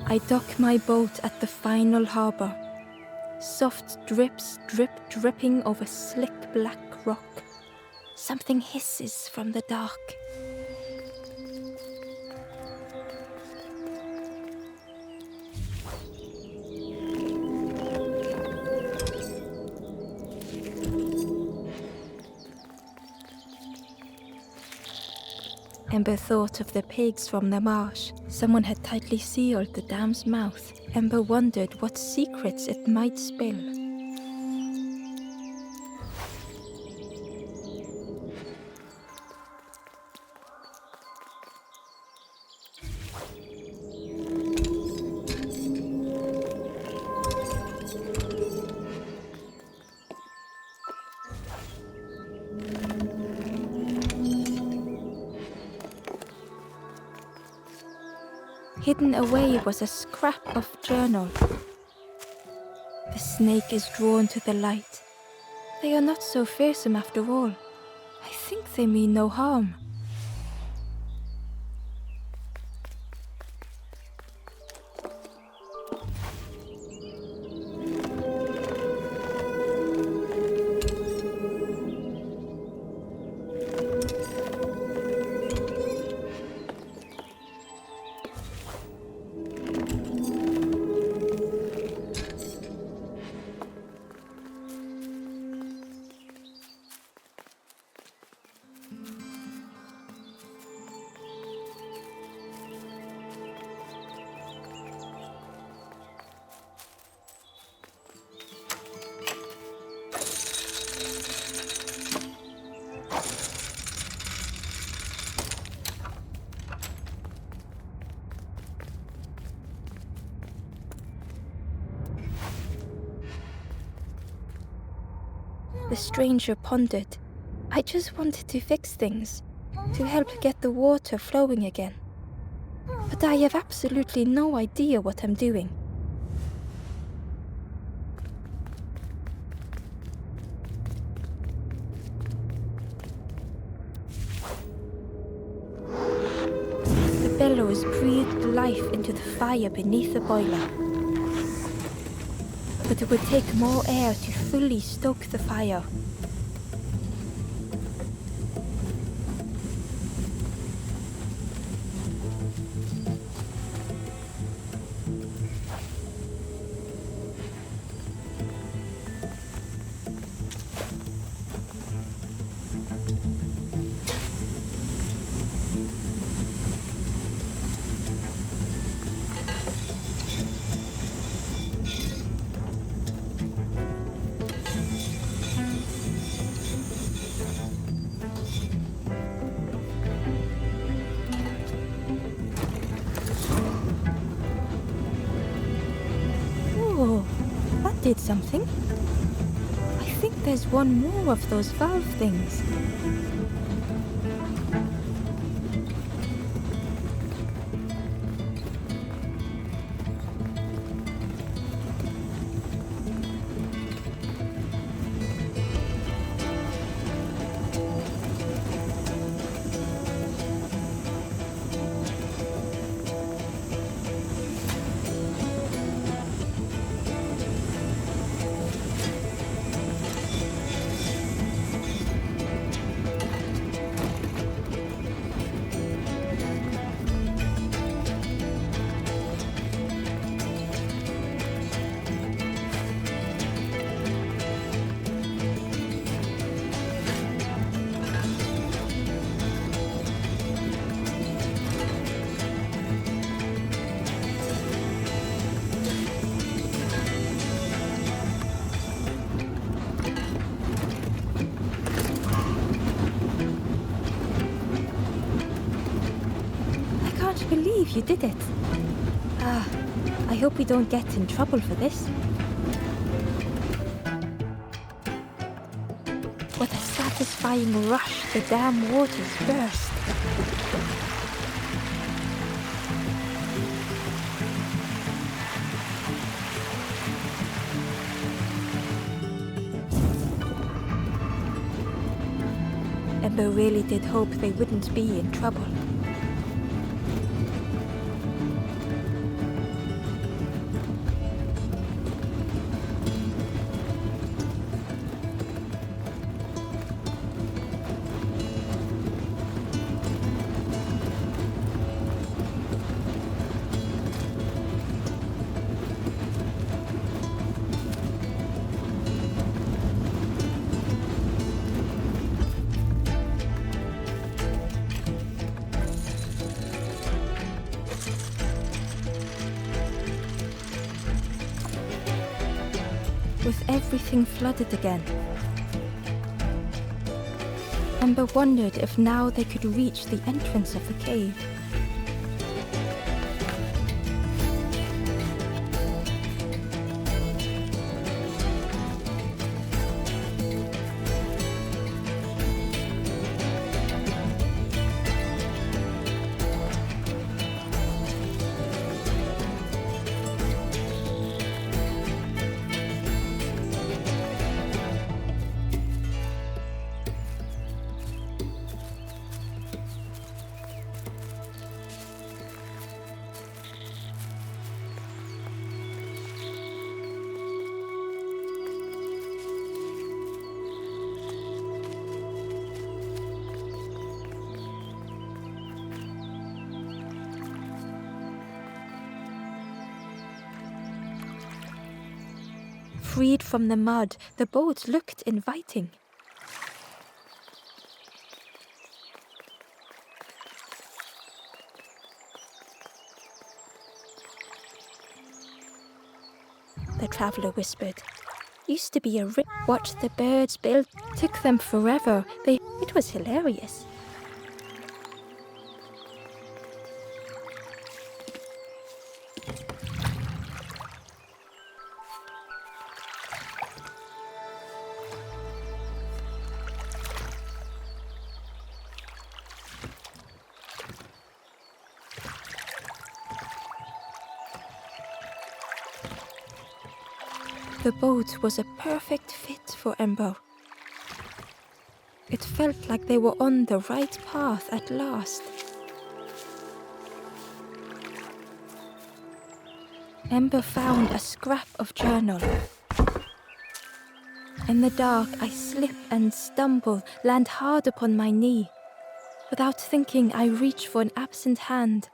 "I dock my boat at the final harbor. Soft drips dripping over slick black rock. Something hisses from the dark." Ember thought of the pigs from the marsh. Someone had tightly sealed the dam's mouth. Ember wondered what secrets it might spill. Hidden away was a scrap of journal. The snake is drawn to the light. They are not so fearsome after all. I think they mean no harm. The stranger pondered. I just wanted to fix things, to help get the water flowing again. But I have absolutely no idea what I'm doing. The bellows breathed life into the fire beneath the boiler. But it would take more air to fully stoke the fire. Oh, that did something. I think there's one more of those valve things. I can't believe you did it. I hope we don't get in trouble for this. What a satisfying rush the dam waters burst. Ember really did hope they wouldn't be in trouble. with everything flooded again. Ember wondered if now they could reach the entrance of the cave. Freed from the mud, the boat looked inviting. The traveler whispered. Used to be a rip. Watched the birds build. Took them forever. It was hilarious. The boat was a perfect fit for Ember. It felt like they were on the right path at last. Ember found a scrap of journal. In the dark, I slip and stumble, land hard upon my knee. Without thinking, I reach for an absent hand.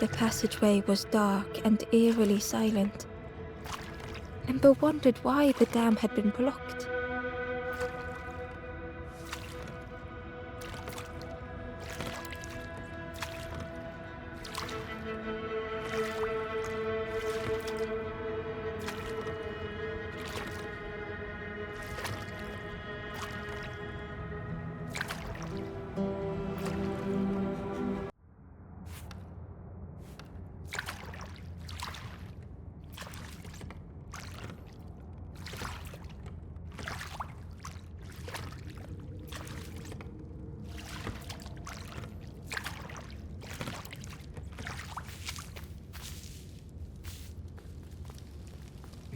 The passageway was dark and eerily silent. Ember wondered why the dam had been blocked.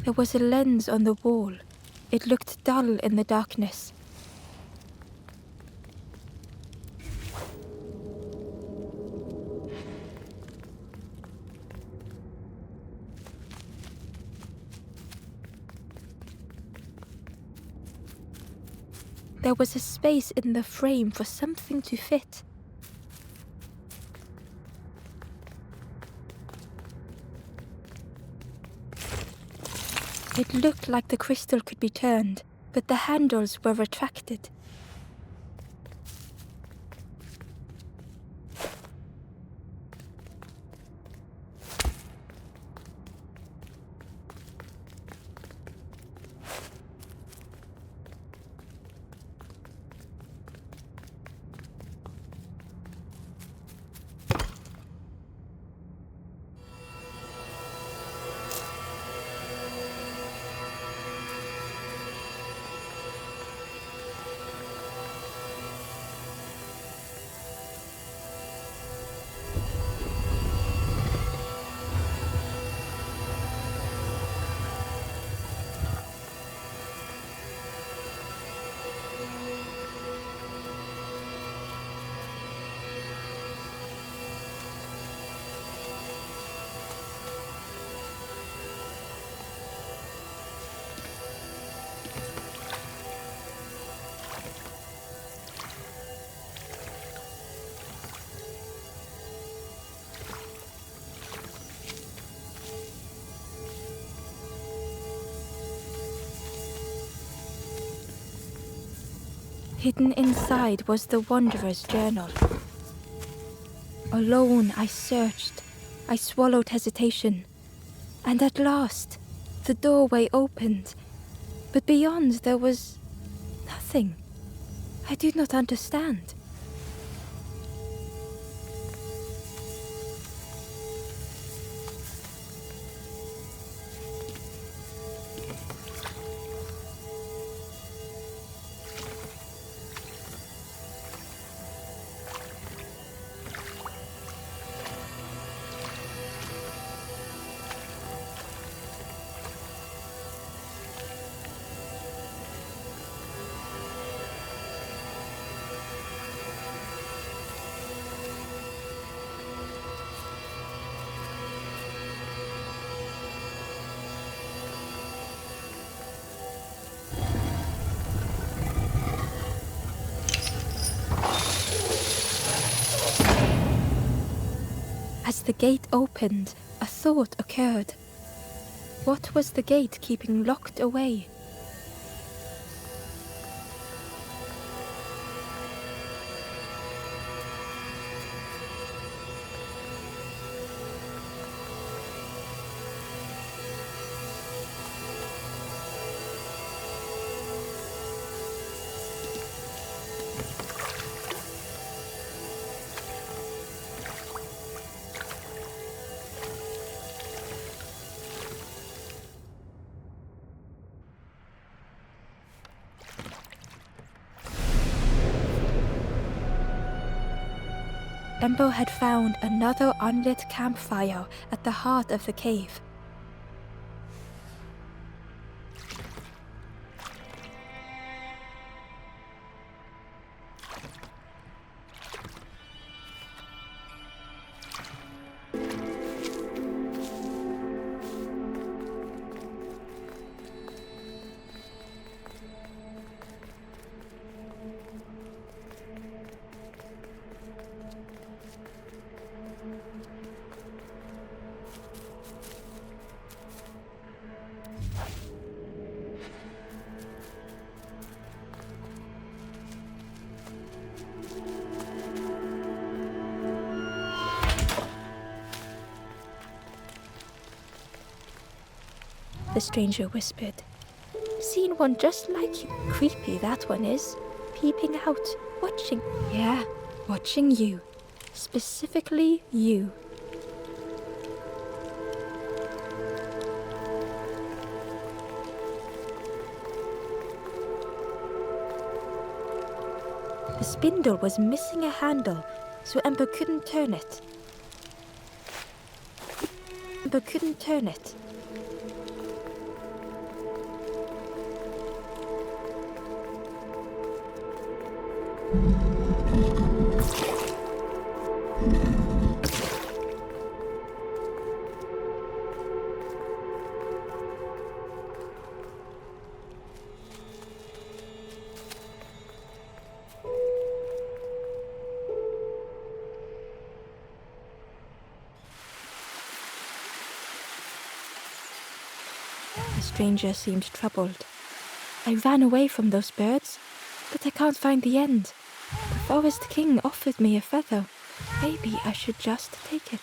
There was a lens on the wall. It looked dull in the darkness. There was a space in the frame for something to fit. It looked like the crystal could be turned, but the handles were retracted. Hidden inside was the wanderer's journal. Alone I searched, I swallowed hesitation, and at last the doorway opened, but beyond there was nothing. I do not understand. As the gate opened, a thought occurred. What was the gate keeping locked away? Embo had found another unlit campfire at the heart of the cave. The stranger whispered. Seen one just like you. Creepy that one is. Peeping out, watching. Yeah, watching you. Specifically you. The spindle was missing a handle, so Ember couldn't turn it. Ember couldn't turn it. The stranger seemed troubled. I ran away from those birds, but I can't find the end. The Forest King offered me a feather. Maybe I should just take it.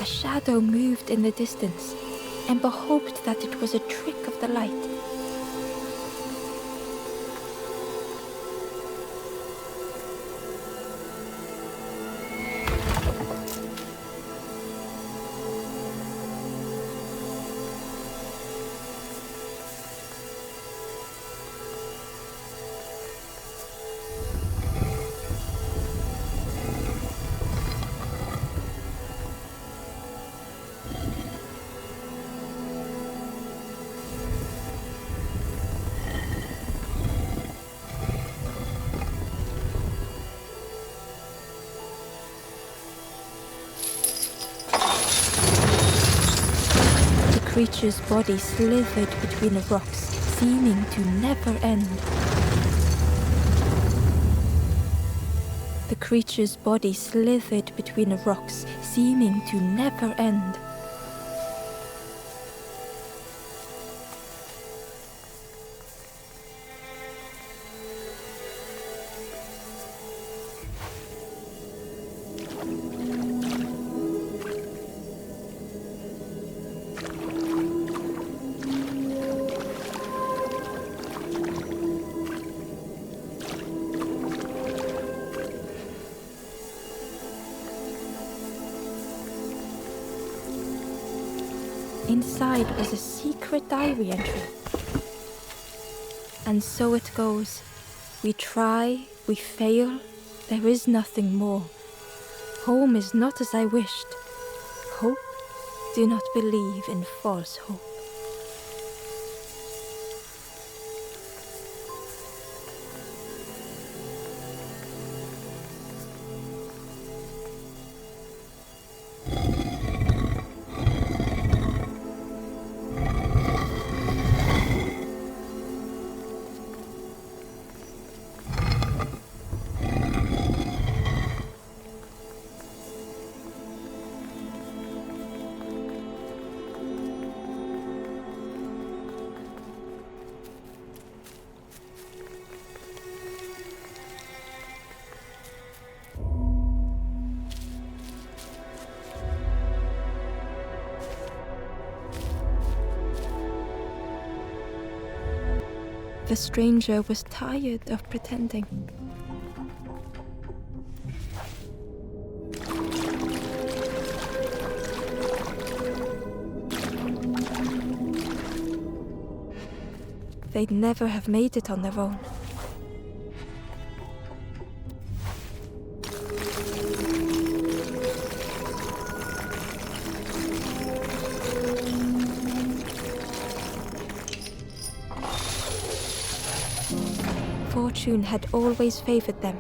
A shadow moved in the distance. Ember hoped that it was a trick of the light. creature's body slithered between the rocks, seeming to never end. The creature's body slithered between the rocks, seeming to never end. Inside was a secret diary entry. And so it goes. We try, we fail, there is nothing more. Home is not as I wished. Hope, do not believe in false hope. The stranger was tired of pretending. They'd never have made it on their own. Fortune had always favored them.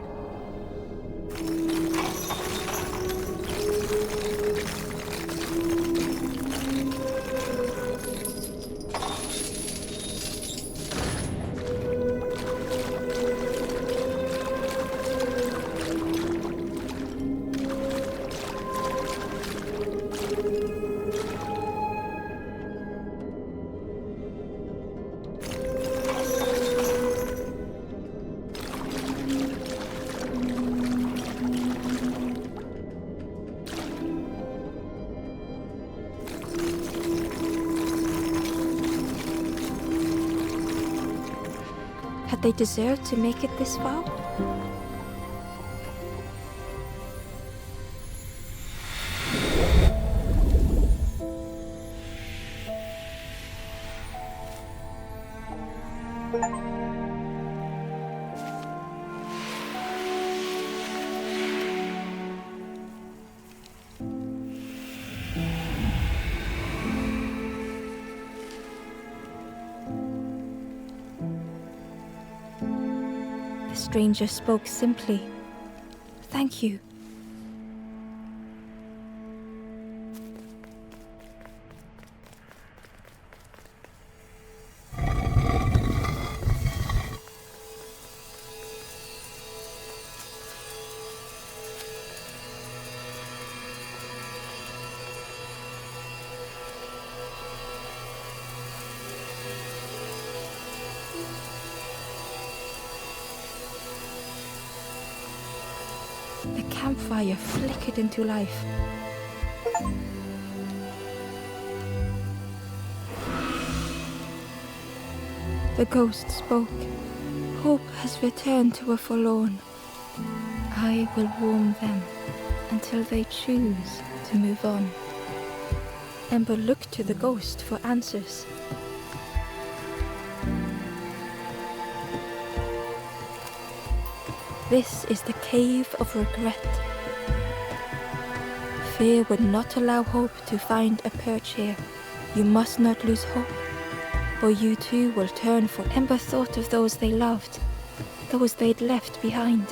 Had they deserved to make it this far? The stranger spoke simply. Thank you. The campfire flickered into life. The ghost spoke. Hope has returned to a forlorn. I will warm them until they choose to move on. Ember looked to the ghost for answers. This is the cave of regret. Fear would not allow hope to find a perch here. You must not lose hope, or you too will turn, for Ember thought of those they loved, those they'd left behind.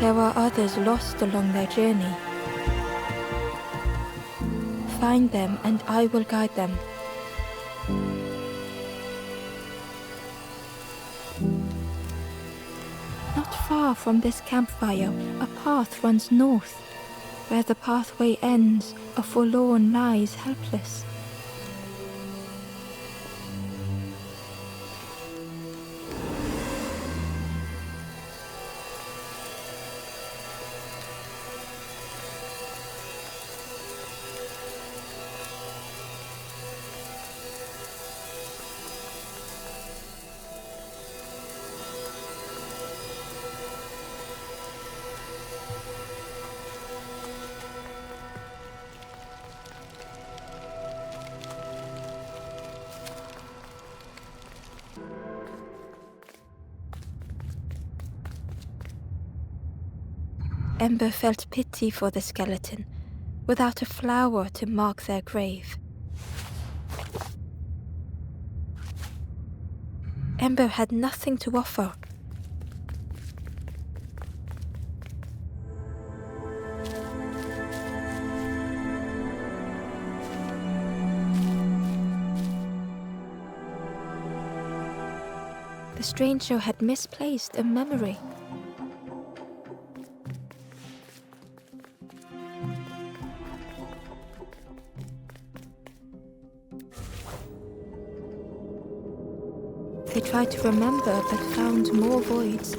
There are others lost along their journey. Find them and I will guide them. Not far from this campfire, a path runs north. Where the pathway ends, a forlorn lies helpless. Ember felt pity for the skeleton, without a flower to mark their grave. Ember had nothing to offer. The stranger had misplaced a memory. They tried to remember but found more voids.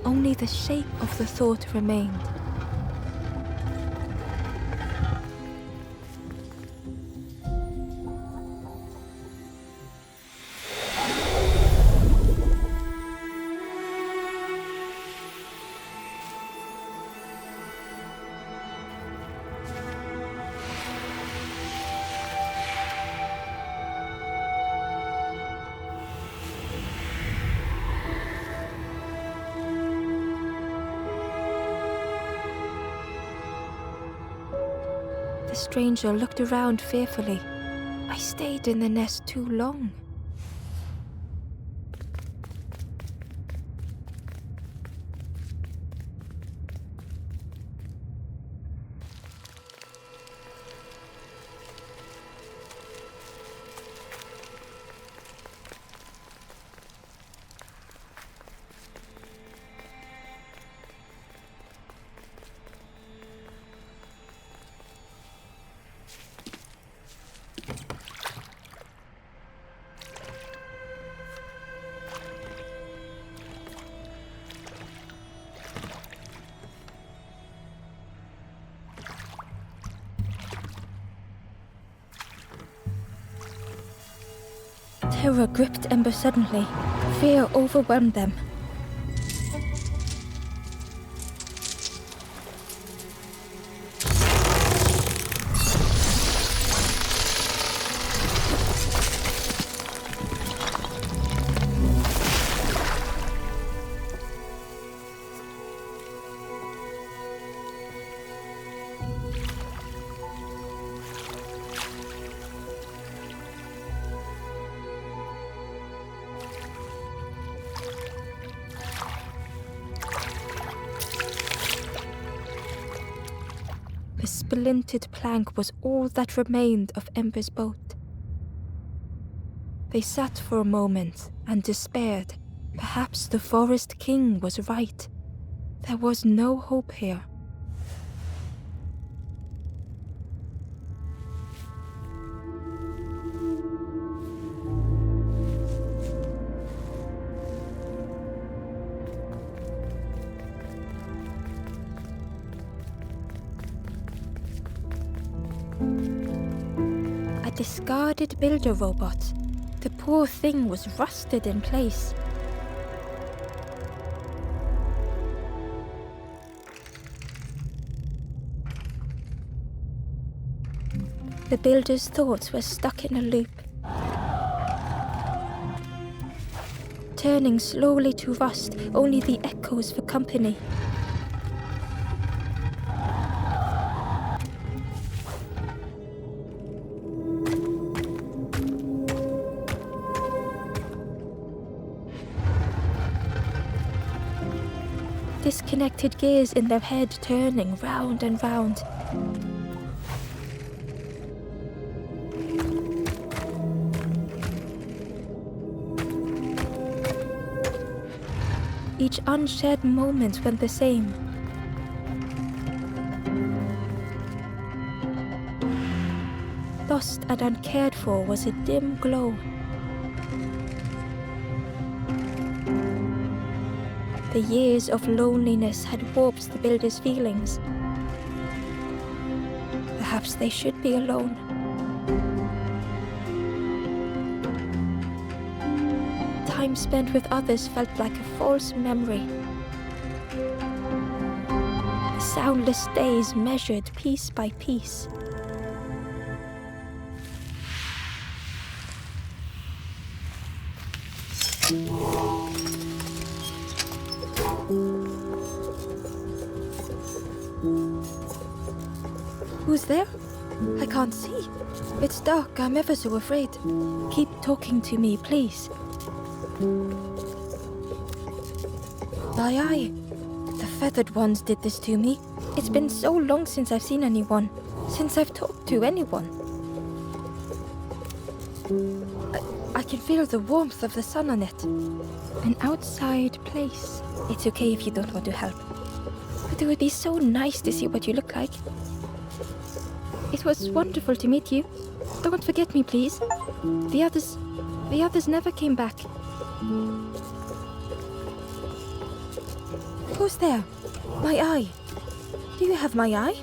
Only the shape of the thought remained. The stranger looked around fearfully. I stayed in the nest too long. Terror gripped Ember suddenly. Fear overwhelmed them. A splintered plank was all that remained of Ember's boat. They sat for a moment and despaired. Perhaps the Forest King was right. There was no hope here. A discarded builder robot. The poor thing was rusted in place. The builder's thoughts were stuck in a loop, turning slowly to rust, only the echoes for company. Disconnected gears in their head turning round and round. Each unshared moment went the same. Lost and uncared for was a dim glow. The years of loneliness had warped the builder's feelings. Perhaps they should be alone. Time spent with others felt like a false memory. The soundless days measured piece by piece. Who's there? I can't see. It's dark, I'm ever so afraid. Keep talking to me, please. My eye. The feathered ones did this to me. It's been so long since I've seen anyone. Since I've talked to anyone. I can feel the warmth of the sun on it. An outside place. It's okay if you don't want to help. But it would be so nice to see what you look like. It was wonderful to meet you. Don't forget me, please. The others never came back. Who's there? My eye. Do you have my eye?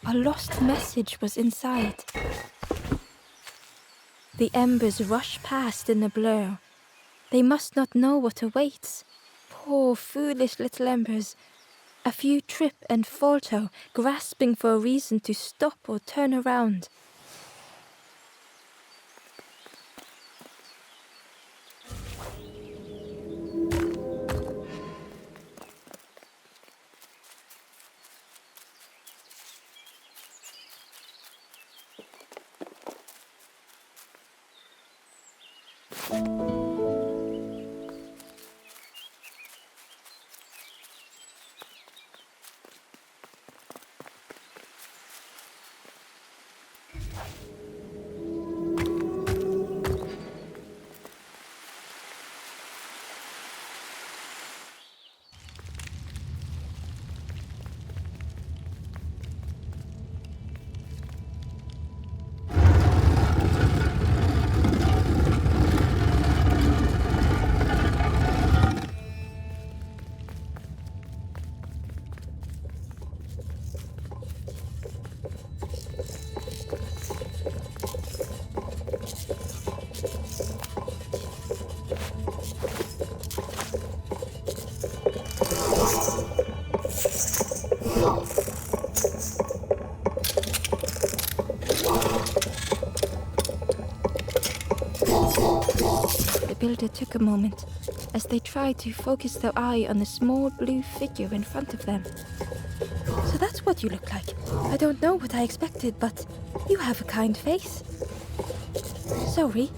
A lost message was inside. The embers rush past in a blur. They must not know what awaits. Poor, foolish little embers. A few trip and falter, grasping for a reason to stop or turn around. The builder took a moment as they tried to focus their eye on the small blue figure in front of them. So that's what you look like. I don't know what I expected, but you have a kind face. Sorry,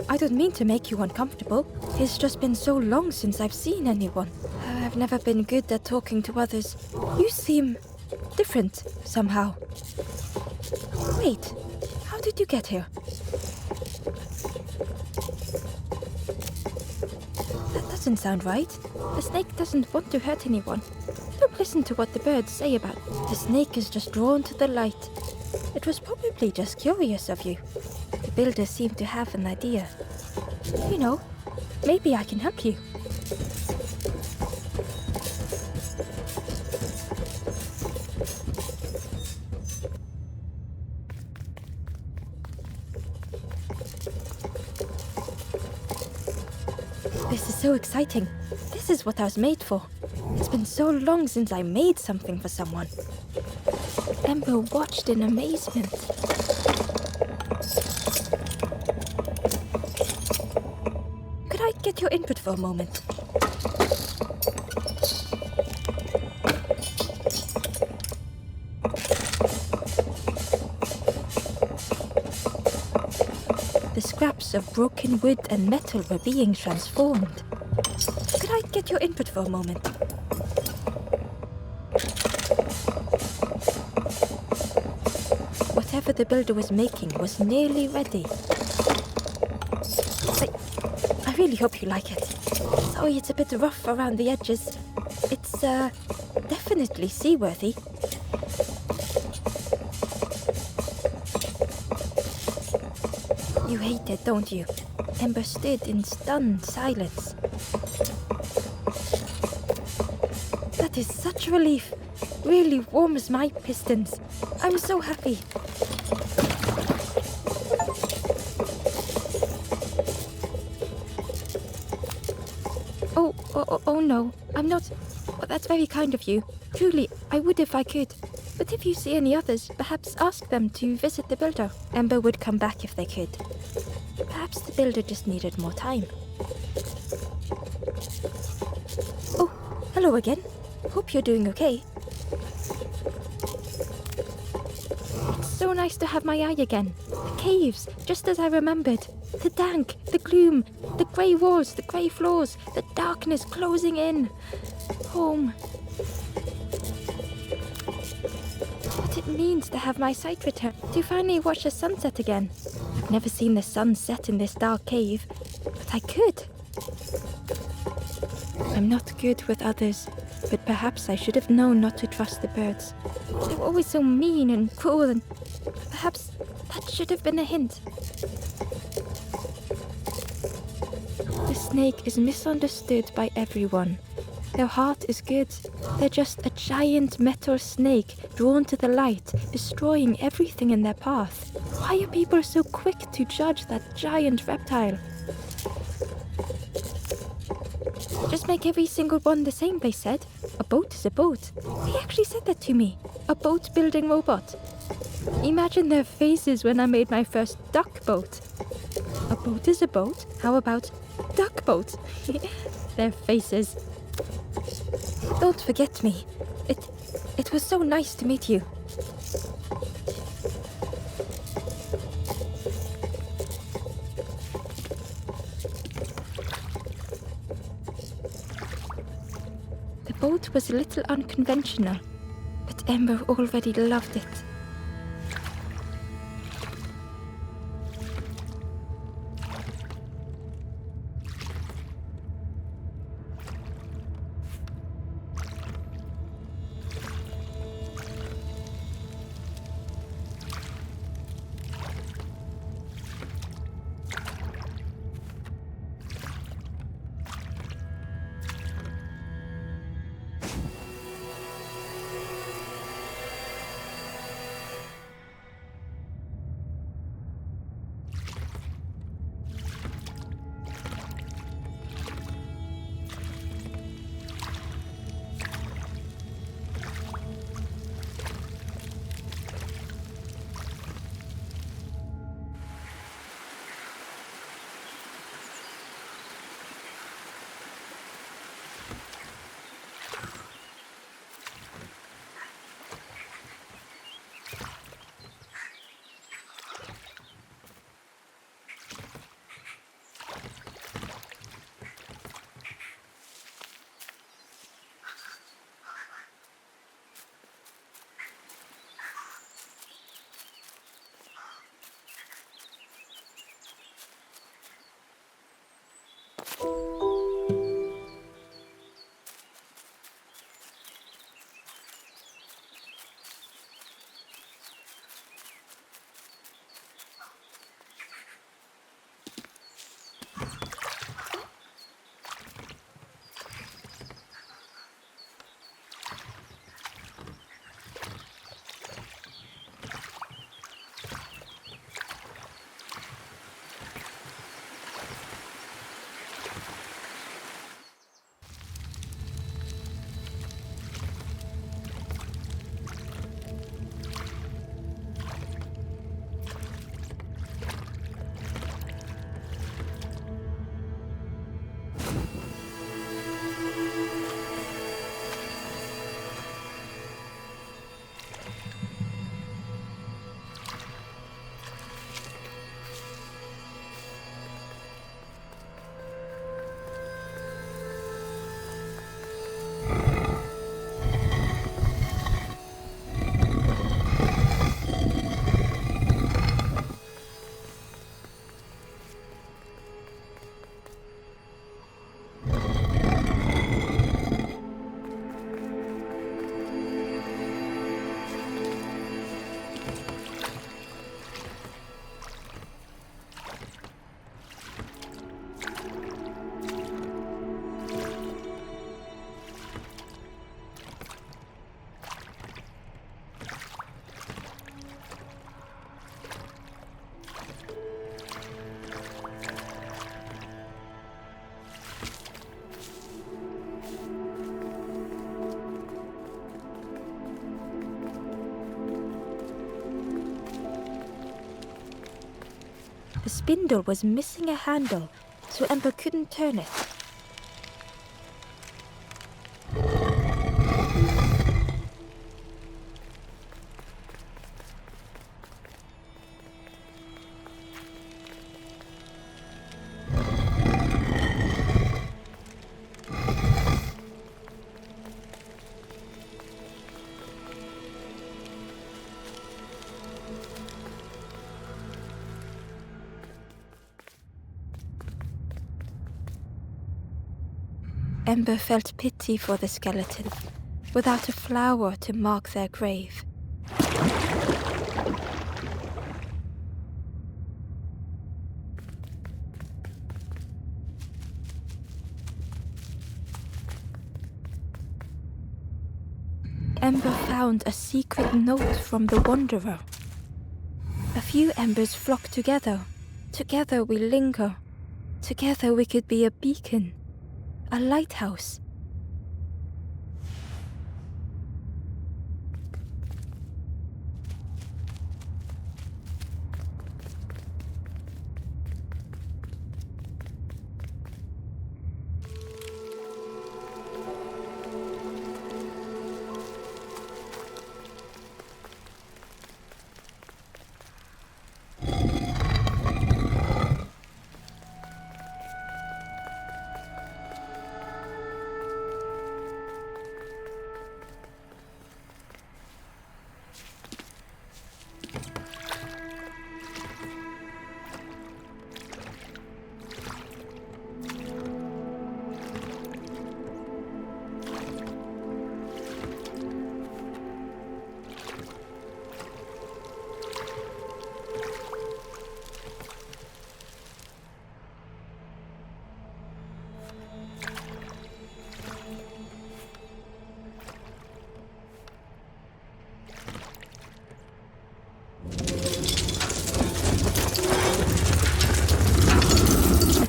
I don't mean to make you uncomfortable. It's just been so long since I've seen anyone. I've never been good at talking to others. You seem different somehow. Wait, how did you get here? That doesn't sound right. The snake doesn't want to hurt anyone. Don't listen to what the birds say about it. The snake is just drawn to the light. It was probably just curious of you. The builder seemed to have an idea. You know, maybe I can help you. This is so exciting. This is what I was made for. It's been so long since I made something for someone. Ember watched in amazement. Could I get your input for a moment? The scraps of broken wood and metal were being transformed. Could I get your input for a moment? Whatever the builder was making was nearly ready. I really hope you like it. Sorry it's a bit rough around the edges. It's, definitely seaworthy. You hate it, don't you? Ember stood in stunned silence. That is such a relief. Really warms my pistons. I'm so happy. Oh no, I'm not. Well, that's very kind of you. Truly, I would if I could. But if you see any others, perhaps ask them to visit the builder. Ember would come back if they could. Perhaps the builder just needed more time. Oh, hello again. Hope you're doing okay. It's so nice to have my eye again. The caves, just as I remembered. The dank, the gloom, the grey walls, the grey floors, the darkness closing in. Home. What it means to have my sight return, to finally watch the sunset again. I've never seen the sun set in this dark cave, but I could. I'm not good with others, but perhaps I should have known not to trust the birds. They were always so mean and cruel, and perhaps that should have been a hint. The snake is misunderstood by everyone. Their heart is good. They're just a giant metal snake drawn to the light, destroying everything in their path. Why are people so quick to judge that giant reptile? Just make every single one the same, they said. A boat is a boat. They actually said that to me. A boat building robot. Imagine their faces when I made my first duck boat. A boat is a boat. How about duck boat? Their faces. Don't forget me. It was so nice to meet you. The boat was a little unconventional, but Ember already loved it. The spindle was missing a handle, so Ember couldn't turn it. Ember felt pity for the skeleton, without a flower to mark their grave. Ember found a secret note from the Wanderer. A few embers flock together. Together we linger. Together we could be a beacon. A lighthouse.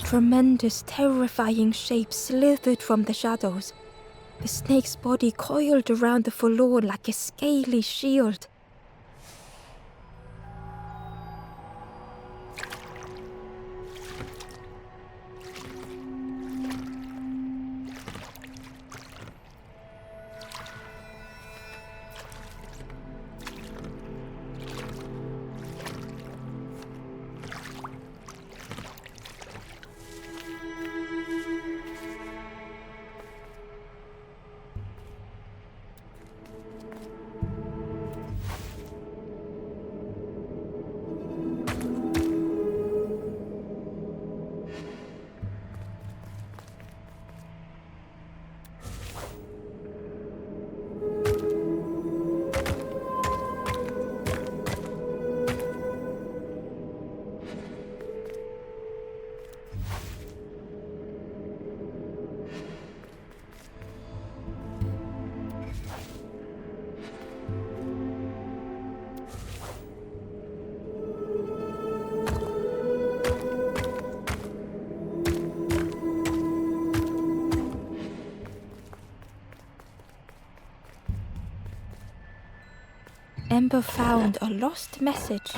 Tremendous, terrifying shape slithered from the shadows. The snake's body coiled around the forlorn like a scaly shield. Ember found a lost message.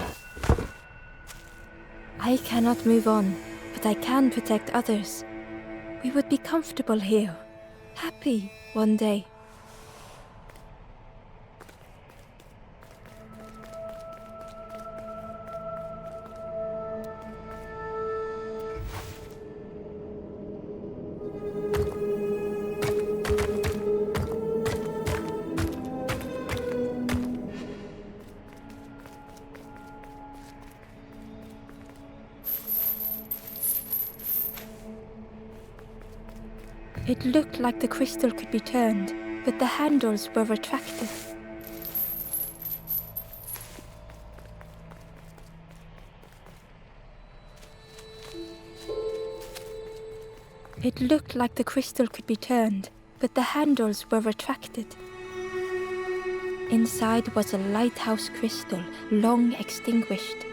I cannot move on, but I can protect others. We would be comfortable here, happy one day. It looked like the crystal could be turned, but the handles were retracted. It looked like the crystal could be turned, but the handles were retracted. Inside was a lighthouse crystal, long extinguished.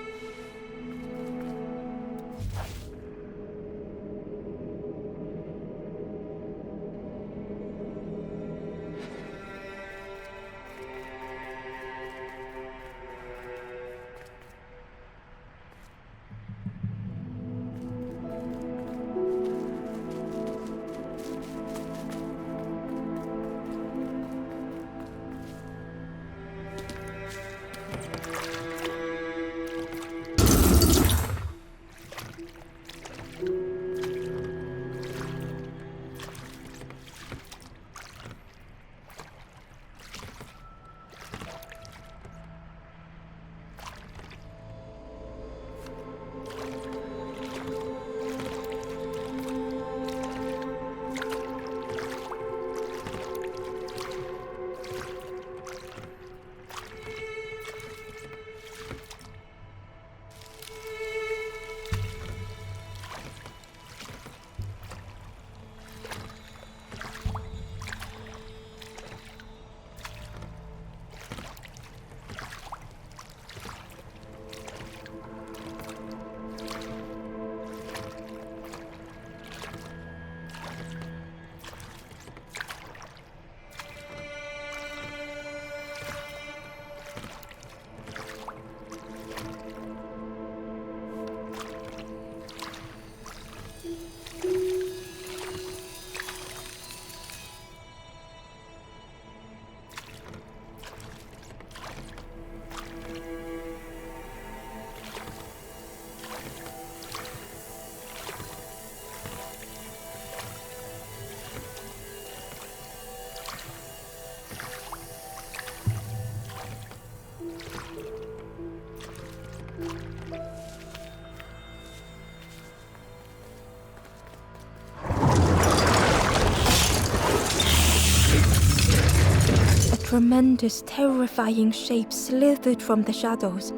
tremendous, terrifying shape slithered from the shadows.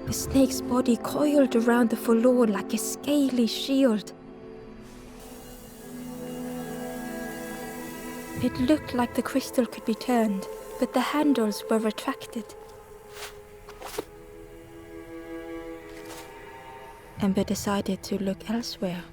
The snake's body coiled around the forlorn like a scaly shield. It looked like the crystal could be turned, but the handles were retracted. Ember decided to look elsewhere.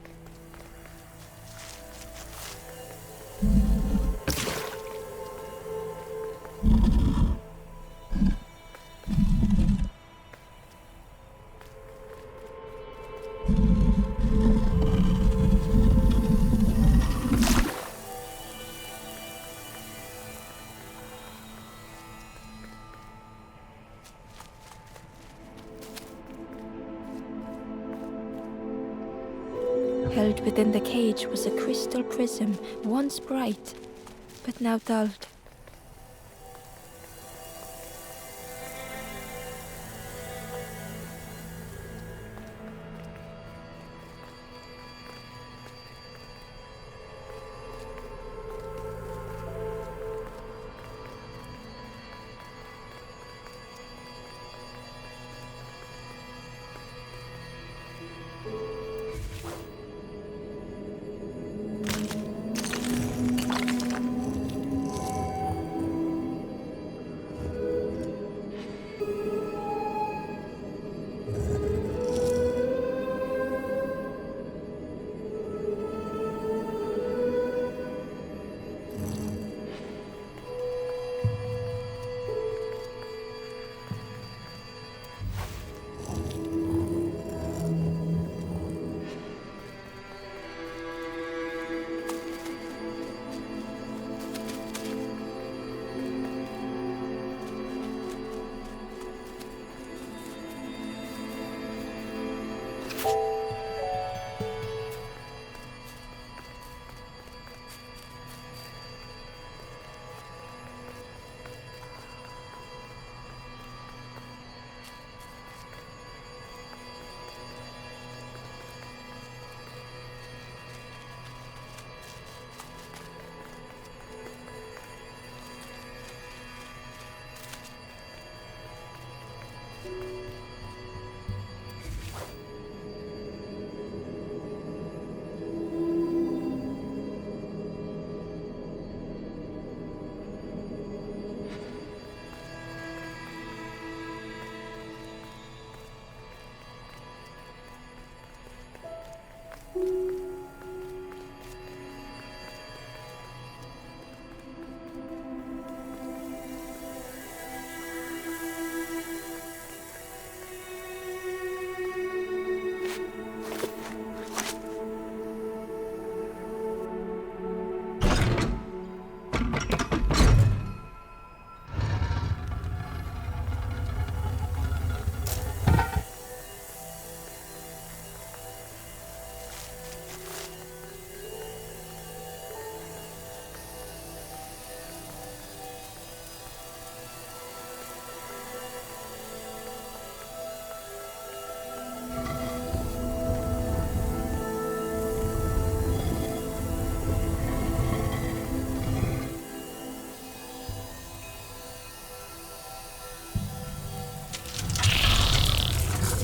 Held within the cage was a crystal prism, once bright, but now dulled.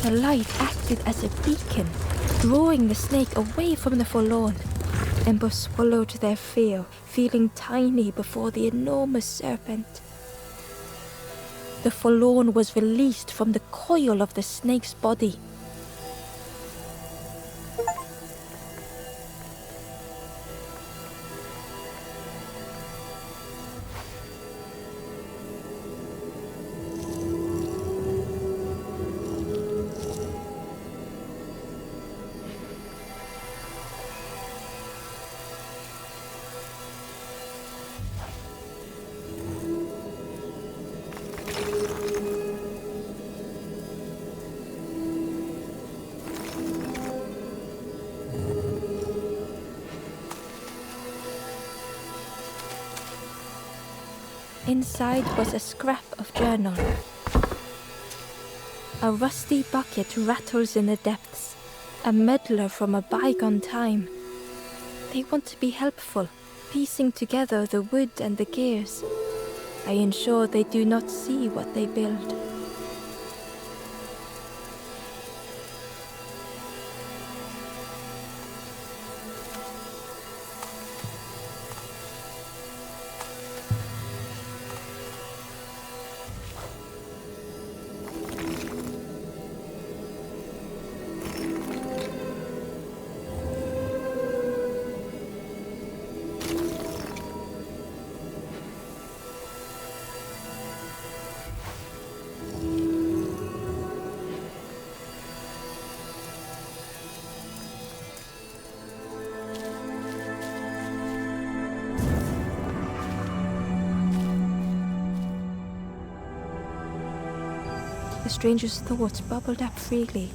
The light acted as a beacon, drawing the snake away from the forlorn. Ember swallowed their fear, feeling tiny before the enormous serpent. The forlorn was released from the coil of the snake's body. Inside was a scrap of journal. A rusty bucket rattles in the depths, a meddler from a bygone time. They want to be helpful, piecing together the wood and the gears. I ensure they do not see what they build. The stranger's thoughts bubbled up freely.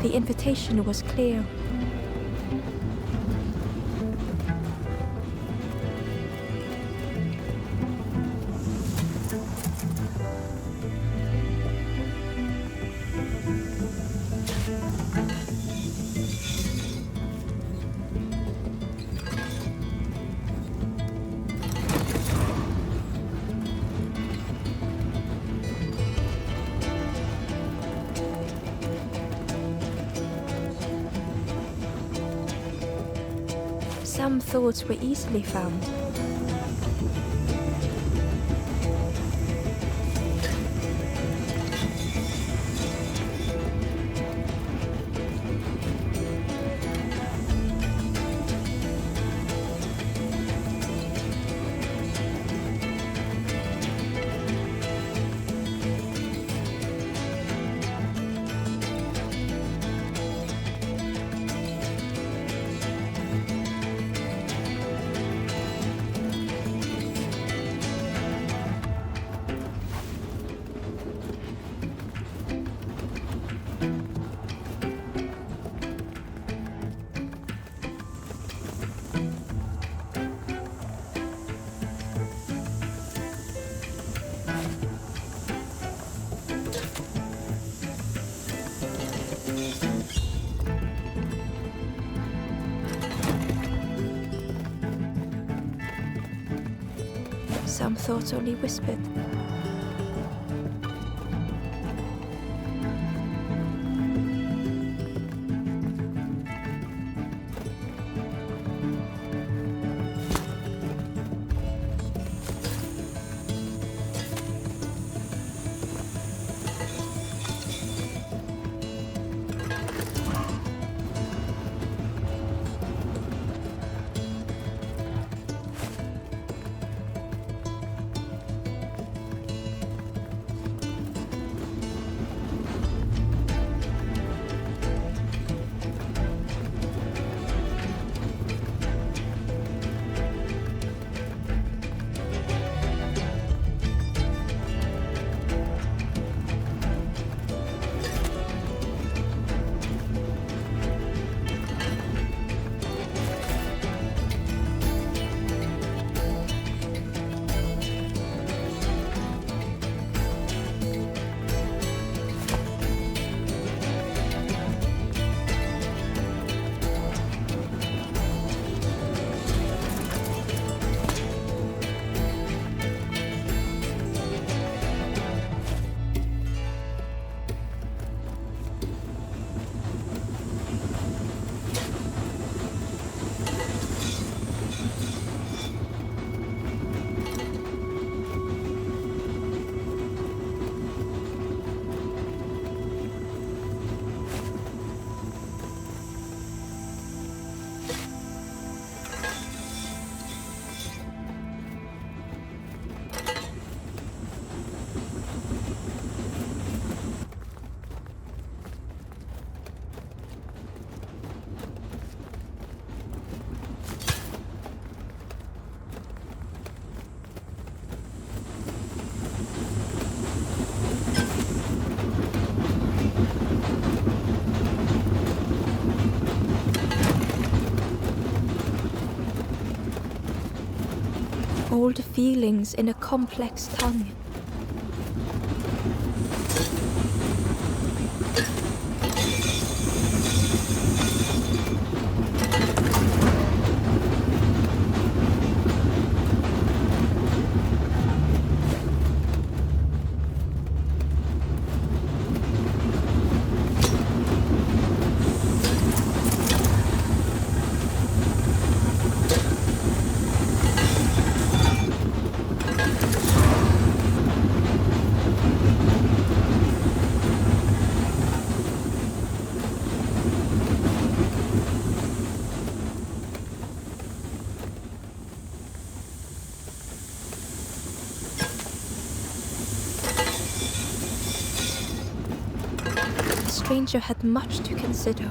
The invitation was clear. Some thoughts were easily found. Some thoughts only whispered. old feelings in a complex tongue. The stranger had much to consider.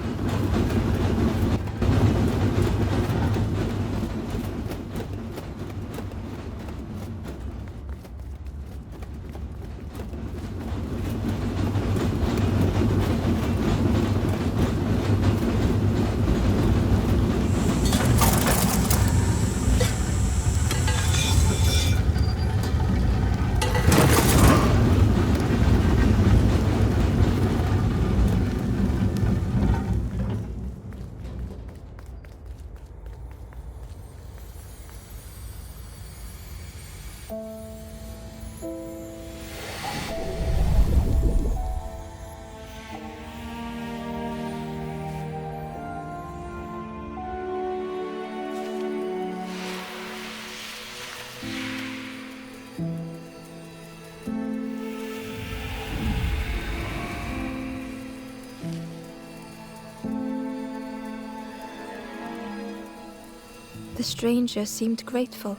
The stranger seemed grateful.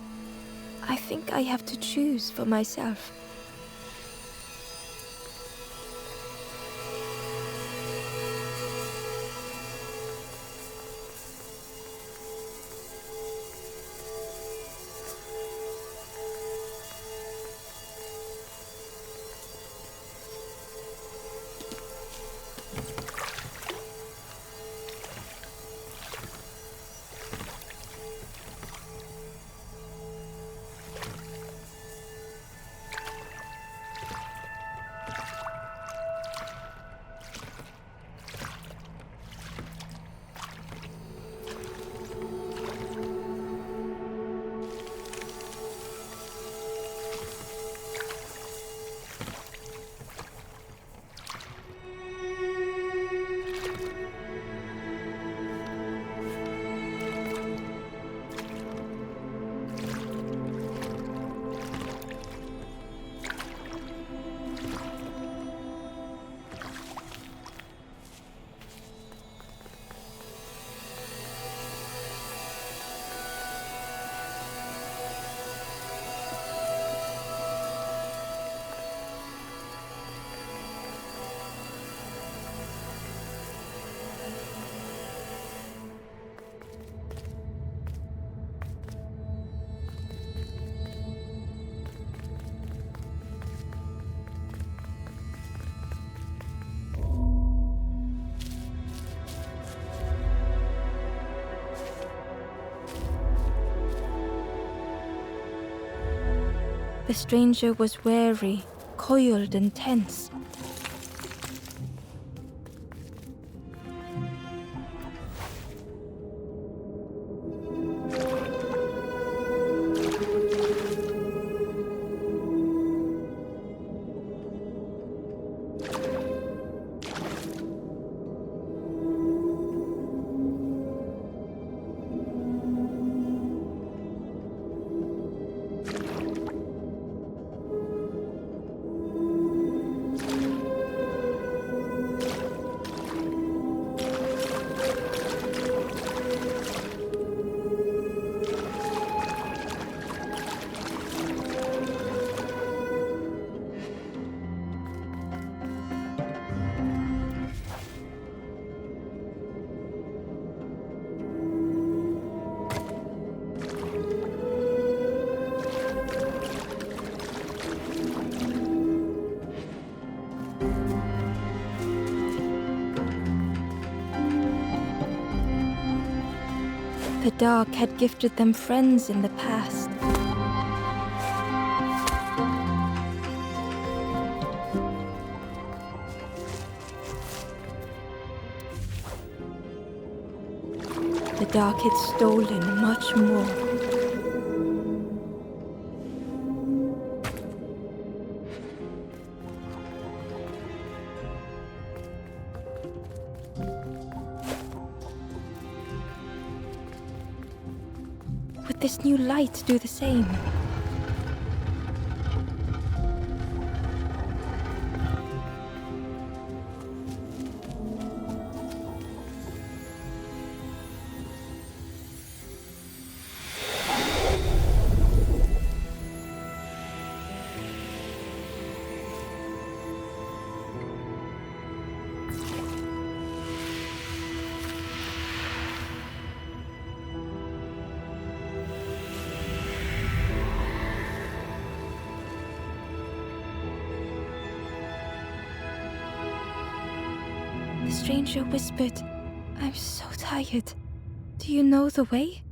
I think I have to choose for myself. The stranger was wary, coiled and tense. The dark had gifted them friends in the past. dark had stolen much more. Would this new light do the same? The stranger whispered, "I'm so tired. Do you know the way?"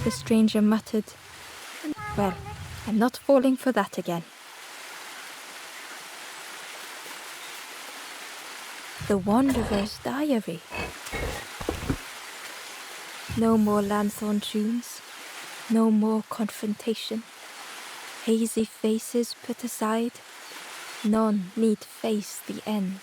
The stranger muttered, "Well, I'm not falling for that again." The Wanderer's Diary. No more lanthorn tunes, no more confrontation. Hazy faces put aside, none need face the end.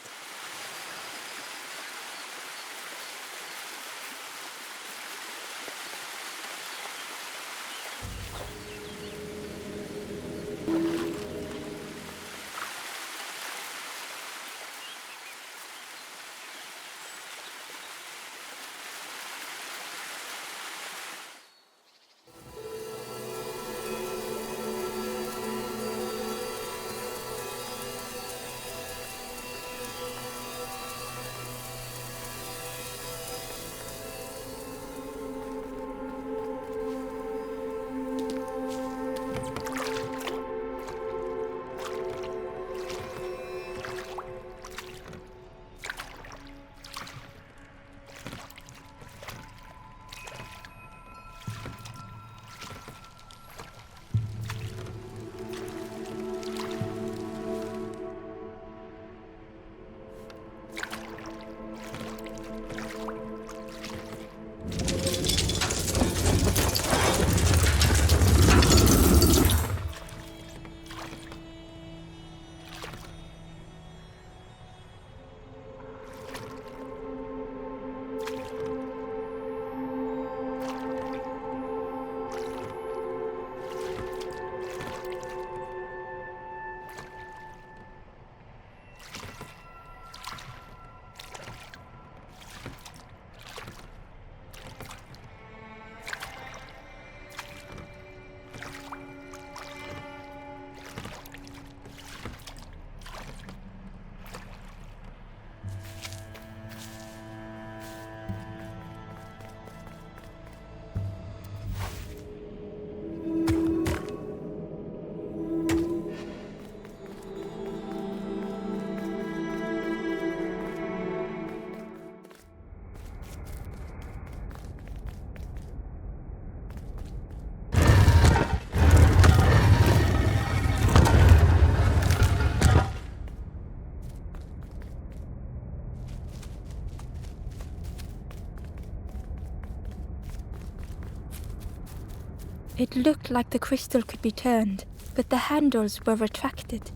It looked like the crystal could be turned, but the handles were retracted.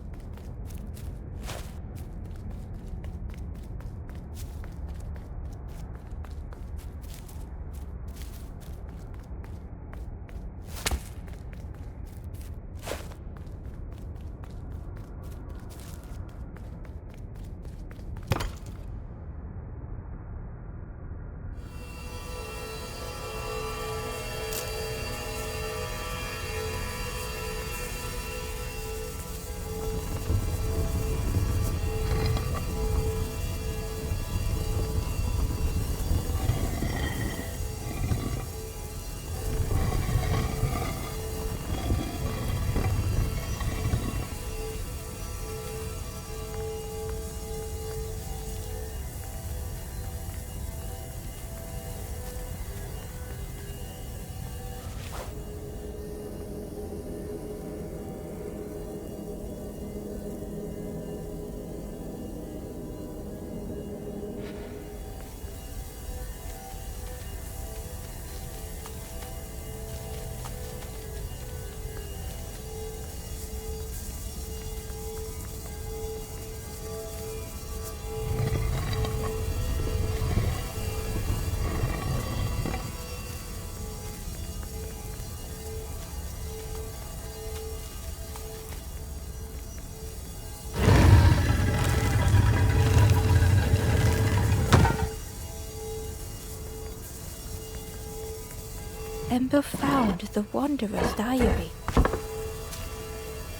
Ember found the Wanderer's diary.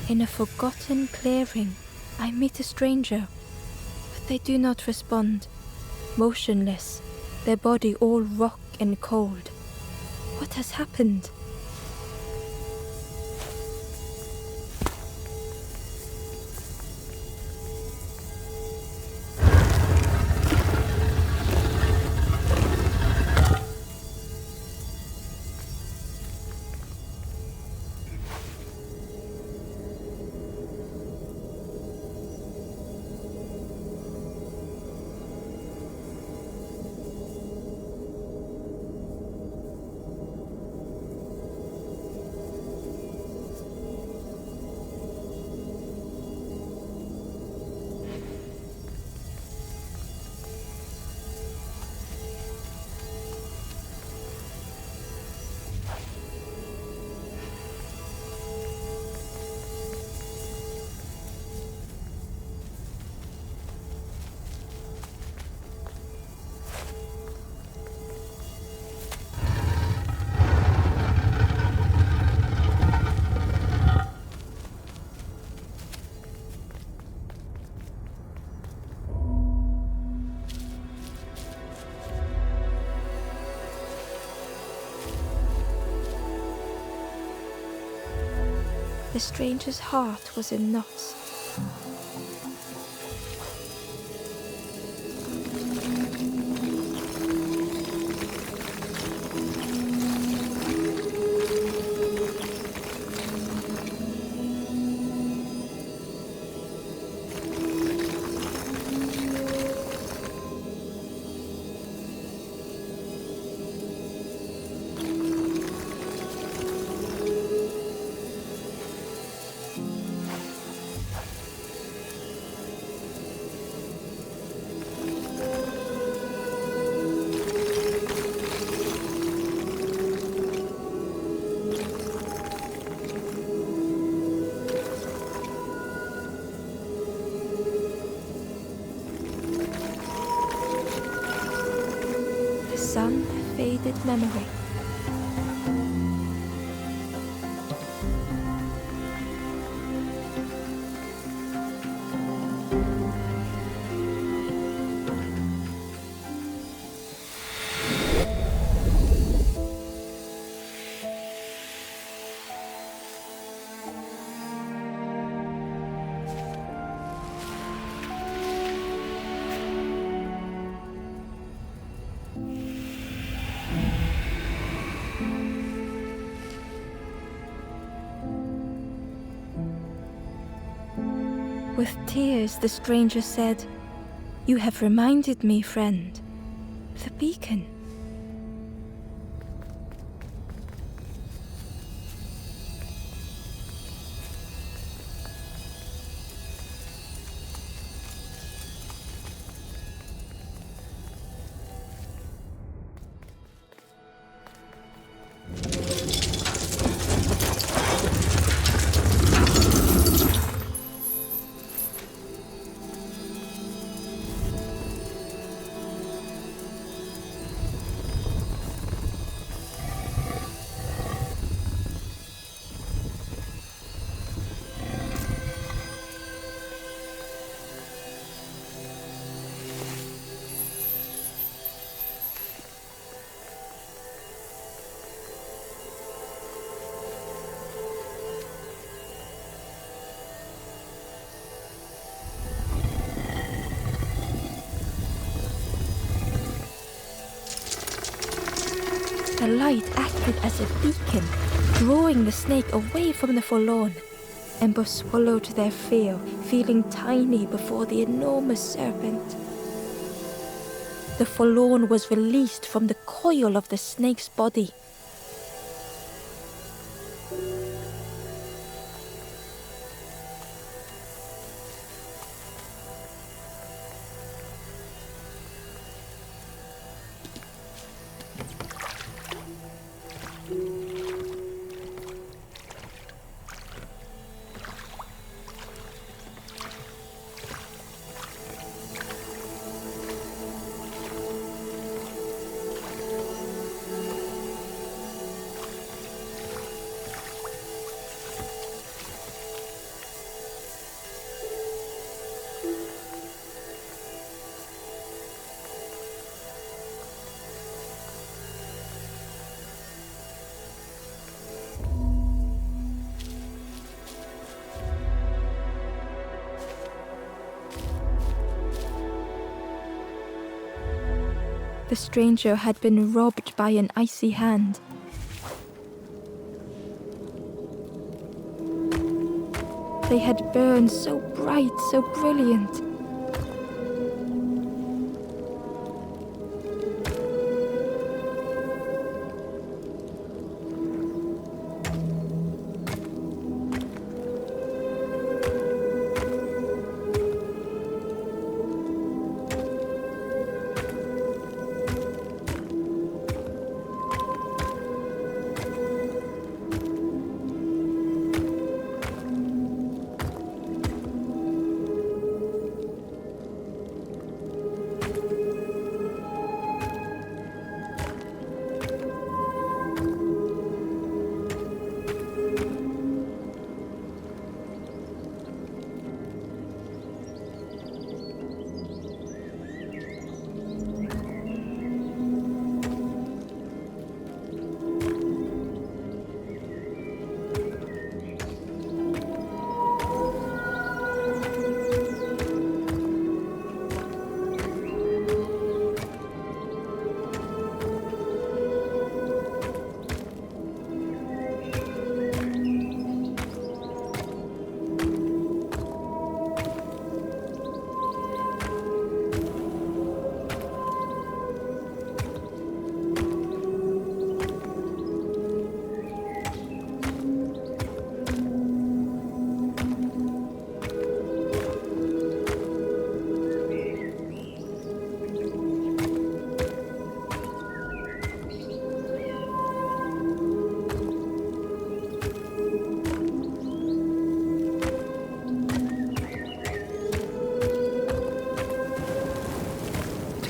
In a forgotten clearing, I meet a stranger, but they do not respond. Motionless, their body all rock and cold. What has happened? The stranger's heart was in knots. Some faded memory. With tears, the stranger said, "You have reminded me, friend. The beacon." The light acted as a beacon, drawing the snake away from the forlorn. Ember swallowed their fear, feeling tiny before the enormous serpent. The forlorn was released from the coil of the snake's body. The stranger had been robbed by an icy hand. They had burned so bright, so brilliant.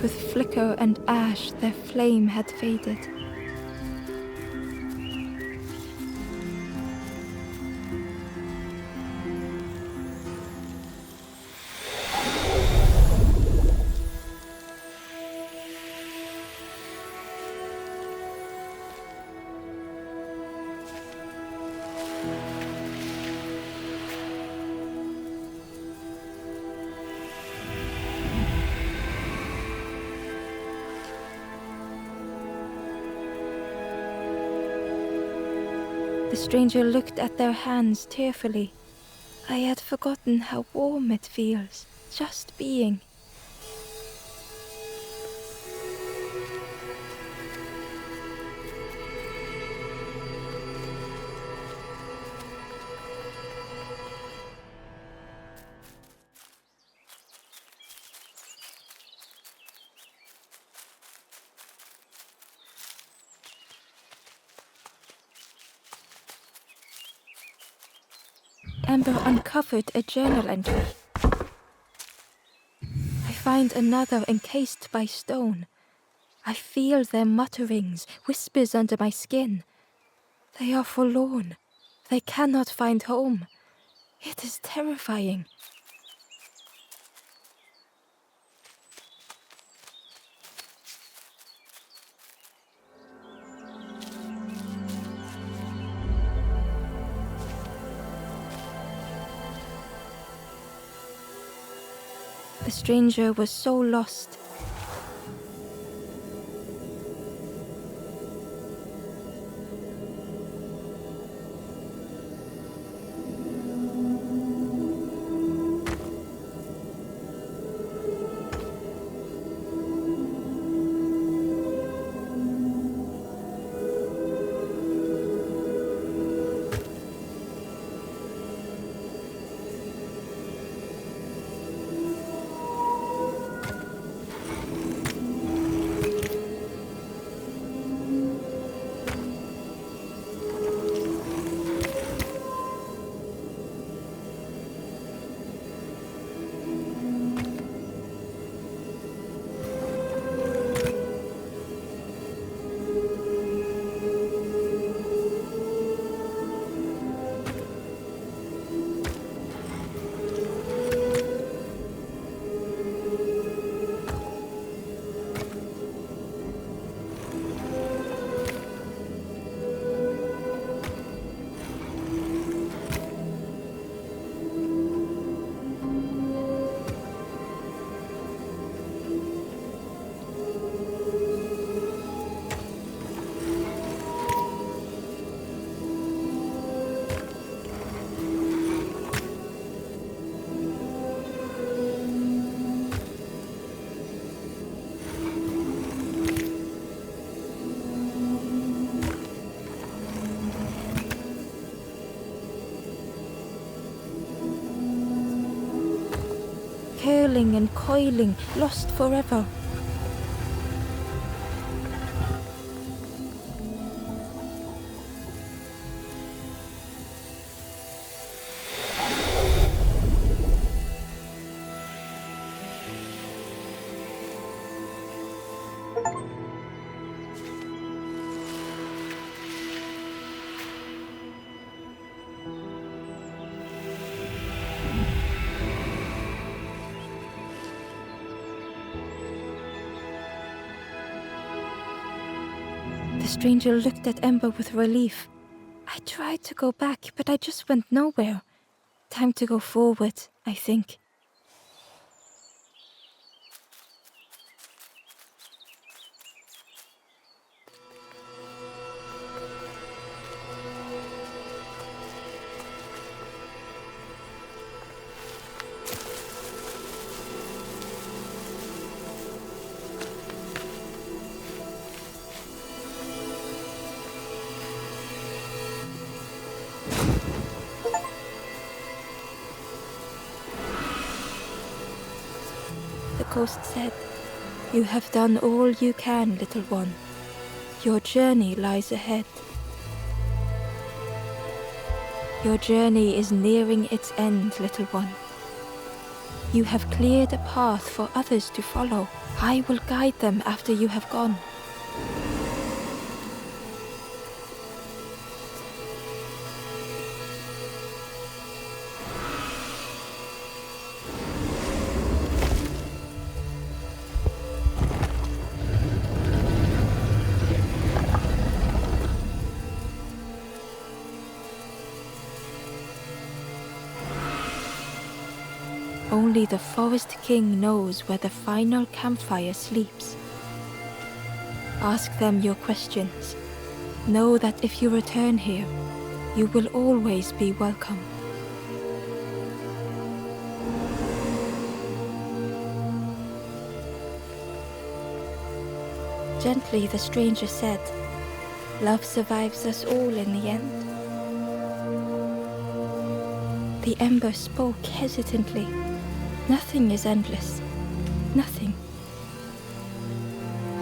With flicker and ash, their flame had faded. The stranger looked at their hands tearfully. I had forgotten how warm it feels, just being. Amber uncovered a journal entry. I find another encased by stone. I feel their mutterings, whispers under my skin. They are forlorn. They cannot find home. It is terrifying. The stranger was so lost. curling and coiling, lost forever. The stranger looked at Ember with relief. I tried to go back, but I just went nowhere. Time to go forward, I think. The ghost said, "You have done all you can, little one. Your journey lies ahead. Your journey is nearing its end, little one. You have cleared a path for others to follow. I will guide them after you have gone." Only the Forest King knows where the final campfire sleeps. Ask them your questions. Know that if you return here, you will always be welcome. Gently, the stranger said, "Love survives us all in the end." The ember spoke hesitantly. "Nothing is endless. Nothing."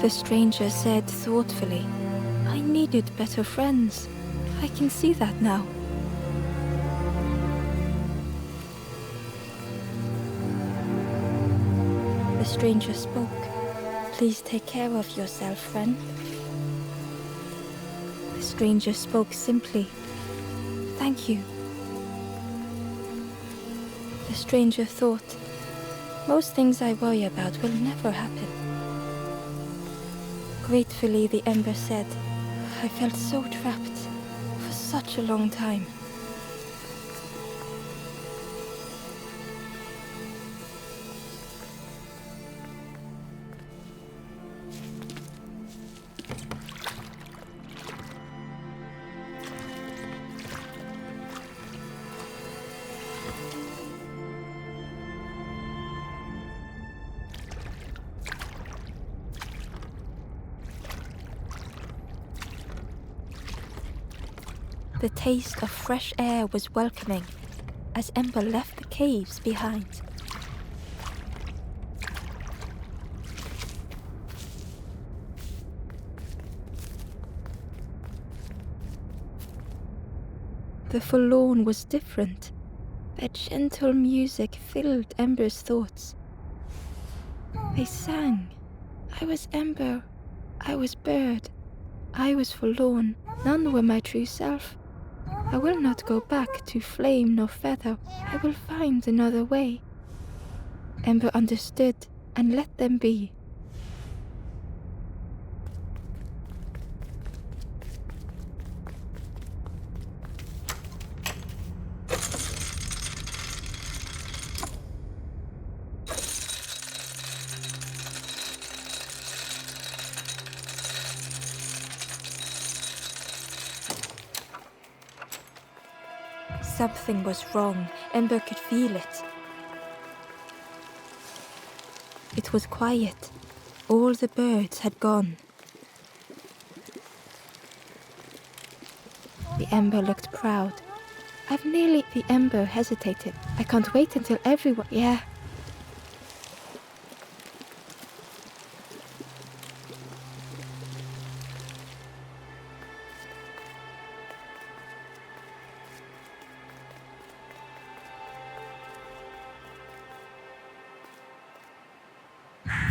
The stranger said thoughtfully, "I needed better friends. I can see that now." The stranger spoke. "Please take care of yourself, friend." The stranger spoke simply. "Thank you." The stranger thought, "Most things I worry about will never happen." Gratefully, the ember said, "I felt so trapped for such a long time." The taste of fresh air was welcoming as Ember left the caves behind. The forlorn was different. Their gentle music filled Ember's thoughts. They sang. I was Ember. I was bird. I was forlorn. None were my true self. I will not go back to flame nor feather. I will find another way. Ember understood and let them be. Something was wrong. Ember could feel it. It was quiet. All the birds had gone. The Ember looked proud. The Ember hesitated. I can't wait until everyone... Yeah.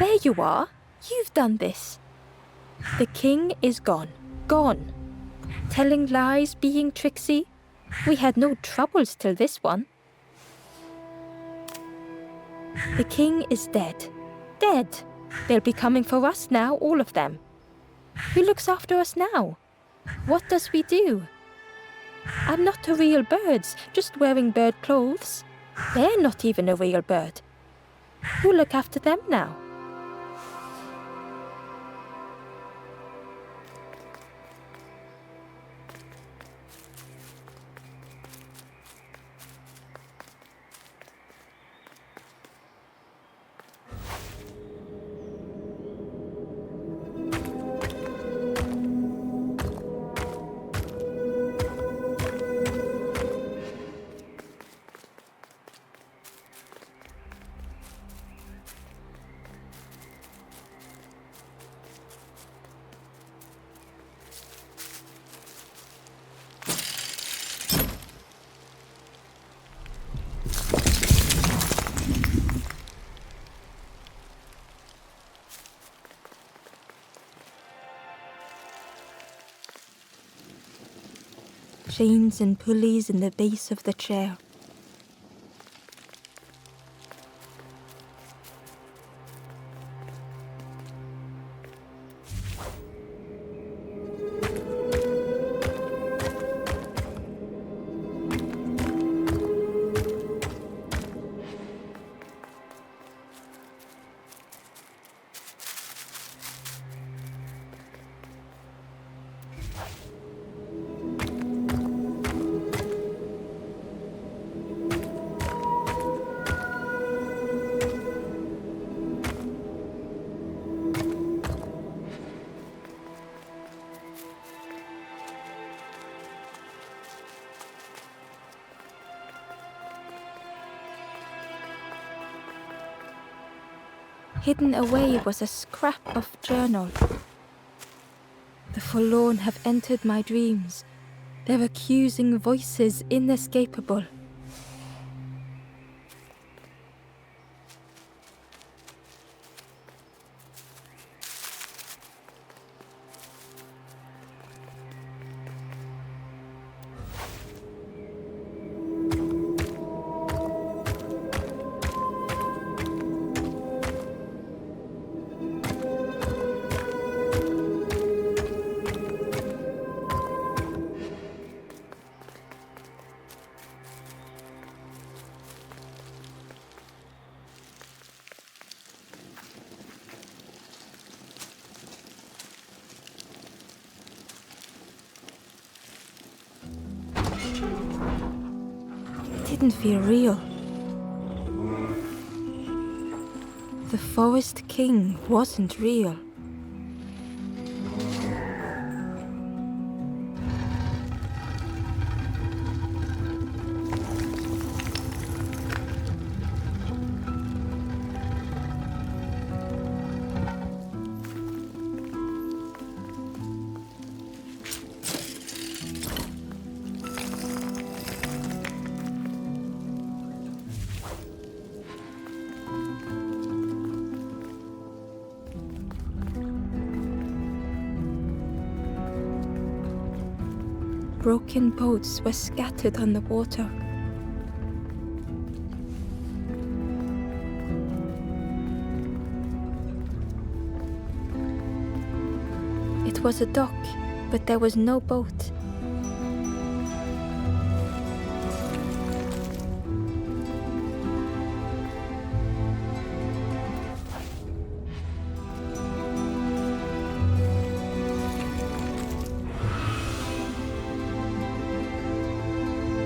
There you are. You've done this. The king is gone. Gone. Telling lies, being tricksy. We had no troubles till this one. The king is dead. Dead. They'll be coming for us now, all of them. Who looks after us now? What does we do? I'm not a real bird, just wearing bird clothes. They're not even a real bird. Who'll look after them now? Chains and pulleys in the base of the chair. Hidden away was a scrap of journal. The forlorn have entered my dreams, their accusing voices inescapable. Didn't feel real. The Forest King wasn't real. Broken boats were scattered on the water. It was a dock, but there was no boat.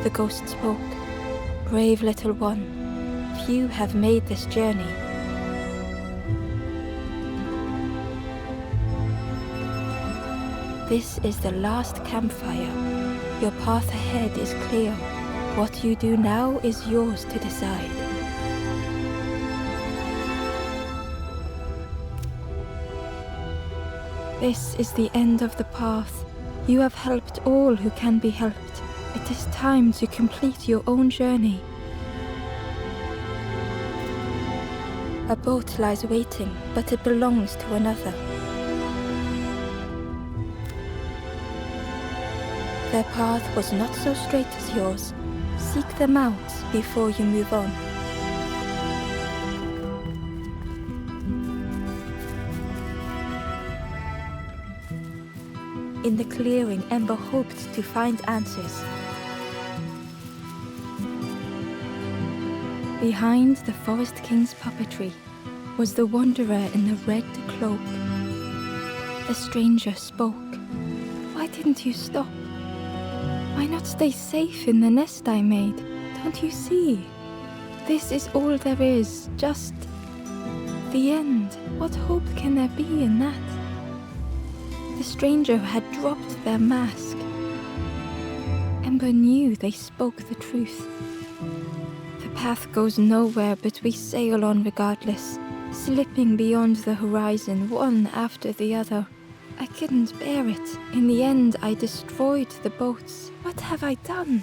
The ghost spoke. Brave little one, few have made this journey. This is the last campfire. Your path ahead is clear. What you do now is yours to decide. This is the end of the path. You have helped all who can be helped. It is time to complete your own journey. A boat lies waiting, but it belongs to another. Their path was not so straight as yours. Seek them out before you move on. In the clearing, Ember hoped to find answers. Behind the Forest King's puppetry was the wanderer in the red cloak. The stranger spoke. Why didn't you stop? Why not stay safe in the nest I made? Don't you see? This is all there is, just the end. What hope can there be in that? The stranger had dropped their mask. Ember knew they spoke the truth. The path goes nowhere, but we sail on regardless, slipping beyond the horizon, one after the other. I couldn't bear it. In the end, I destroyed the boats. What have I done?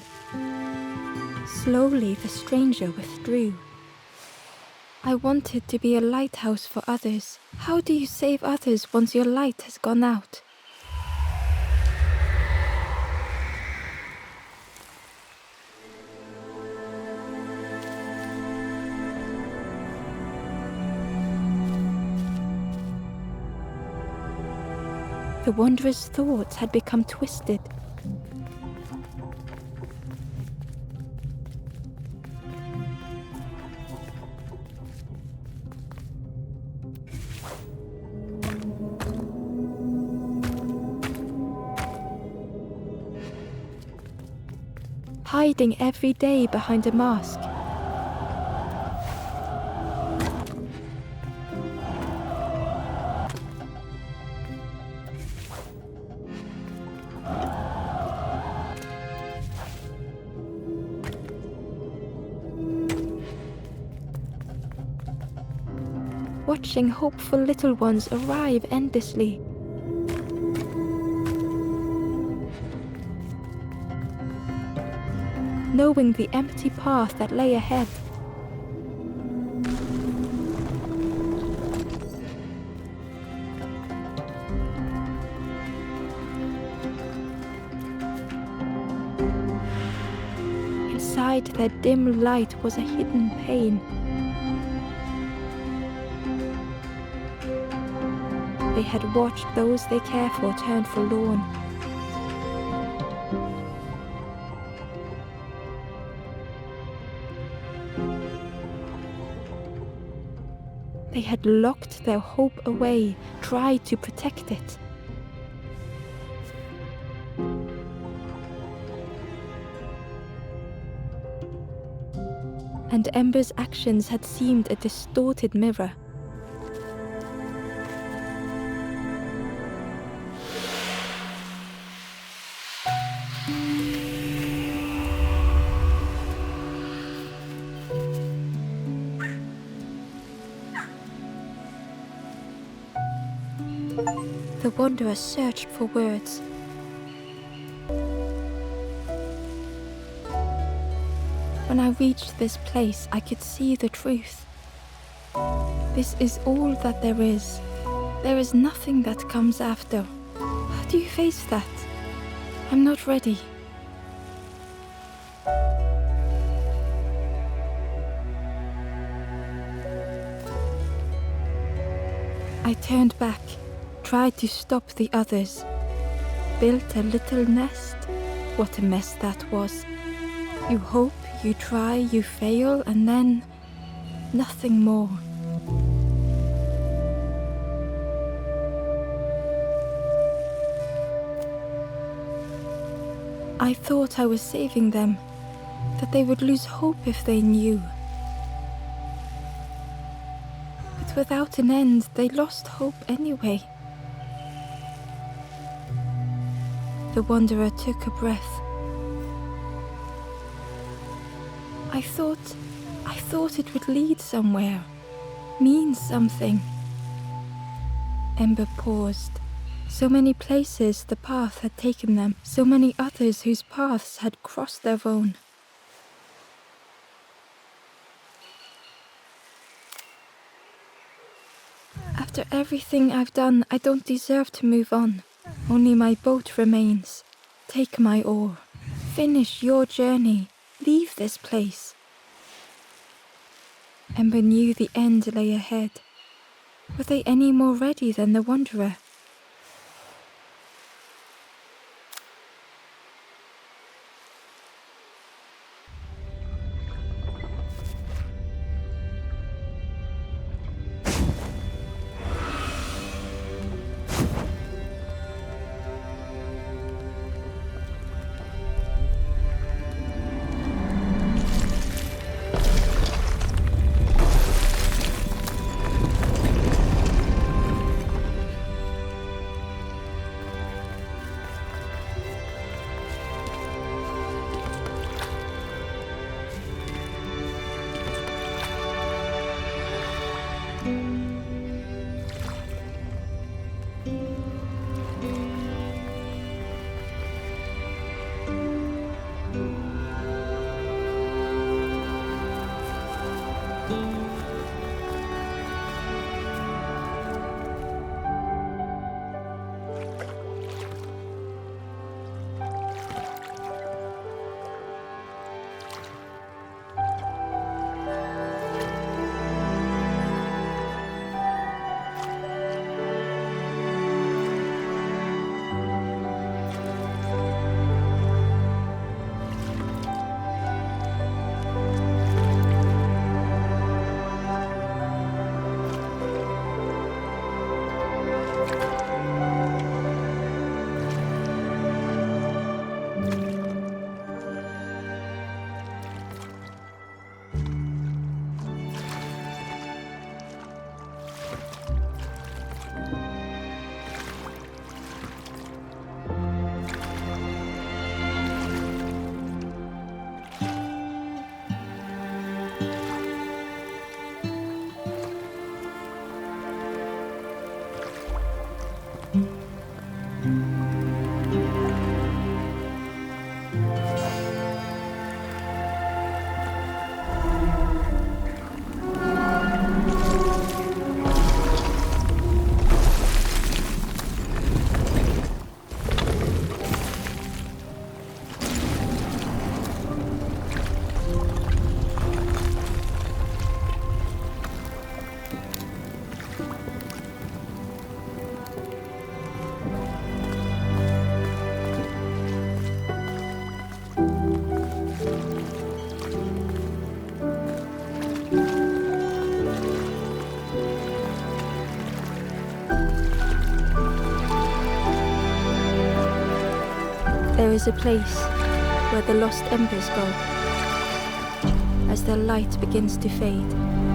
Slowly, the stranger withdrew. I wanted to be a lighthouse for others. How do you save others once your light has gone out? The wanderer's thoughts had become twisted. Hiding every day behind a mask. Watching hopeful little ones arrive endlessly. Knowing the empty path that lay ahead. Inside their dim light was a hidden pain. They had watched those they care for turn forlorn. They had locked their hope away, tried to protect it. And Ember's actions had seemed a distorted mirror. The wanderer searched for words. When I reached this place, I could see the truth. This is all that there is. There is nothing that comes after. How do you face that? I'm not ready. I turned back. Tried to stop the others. Built a little nest. What a mess that was. You hope, you try, you fail, and then nothing more. I thought I was saving them, that they would lose hope if they knew. But without an end, they lost hope anyway. The wanderer took a breath. I thought it would lead somewhere, mean something. Ember paused. So many places the path had taken them, so many others whose paths had crossed their own. After everything I've done, I don't deserve to move on. Only my boat remains. Take my oar. Finish your journey. Leave this place. Ember knew the end lay ahead. Were they any more ready than the Wanderer? There is a place where the lost embers go as their light begins to fade.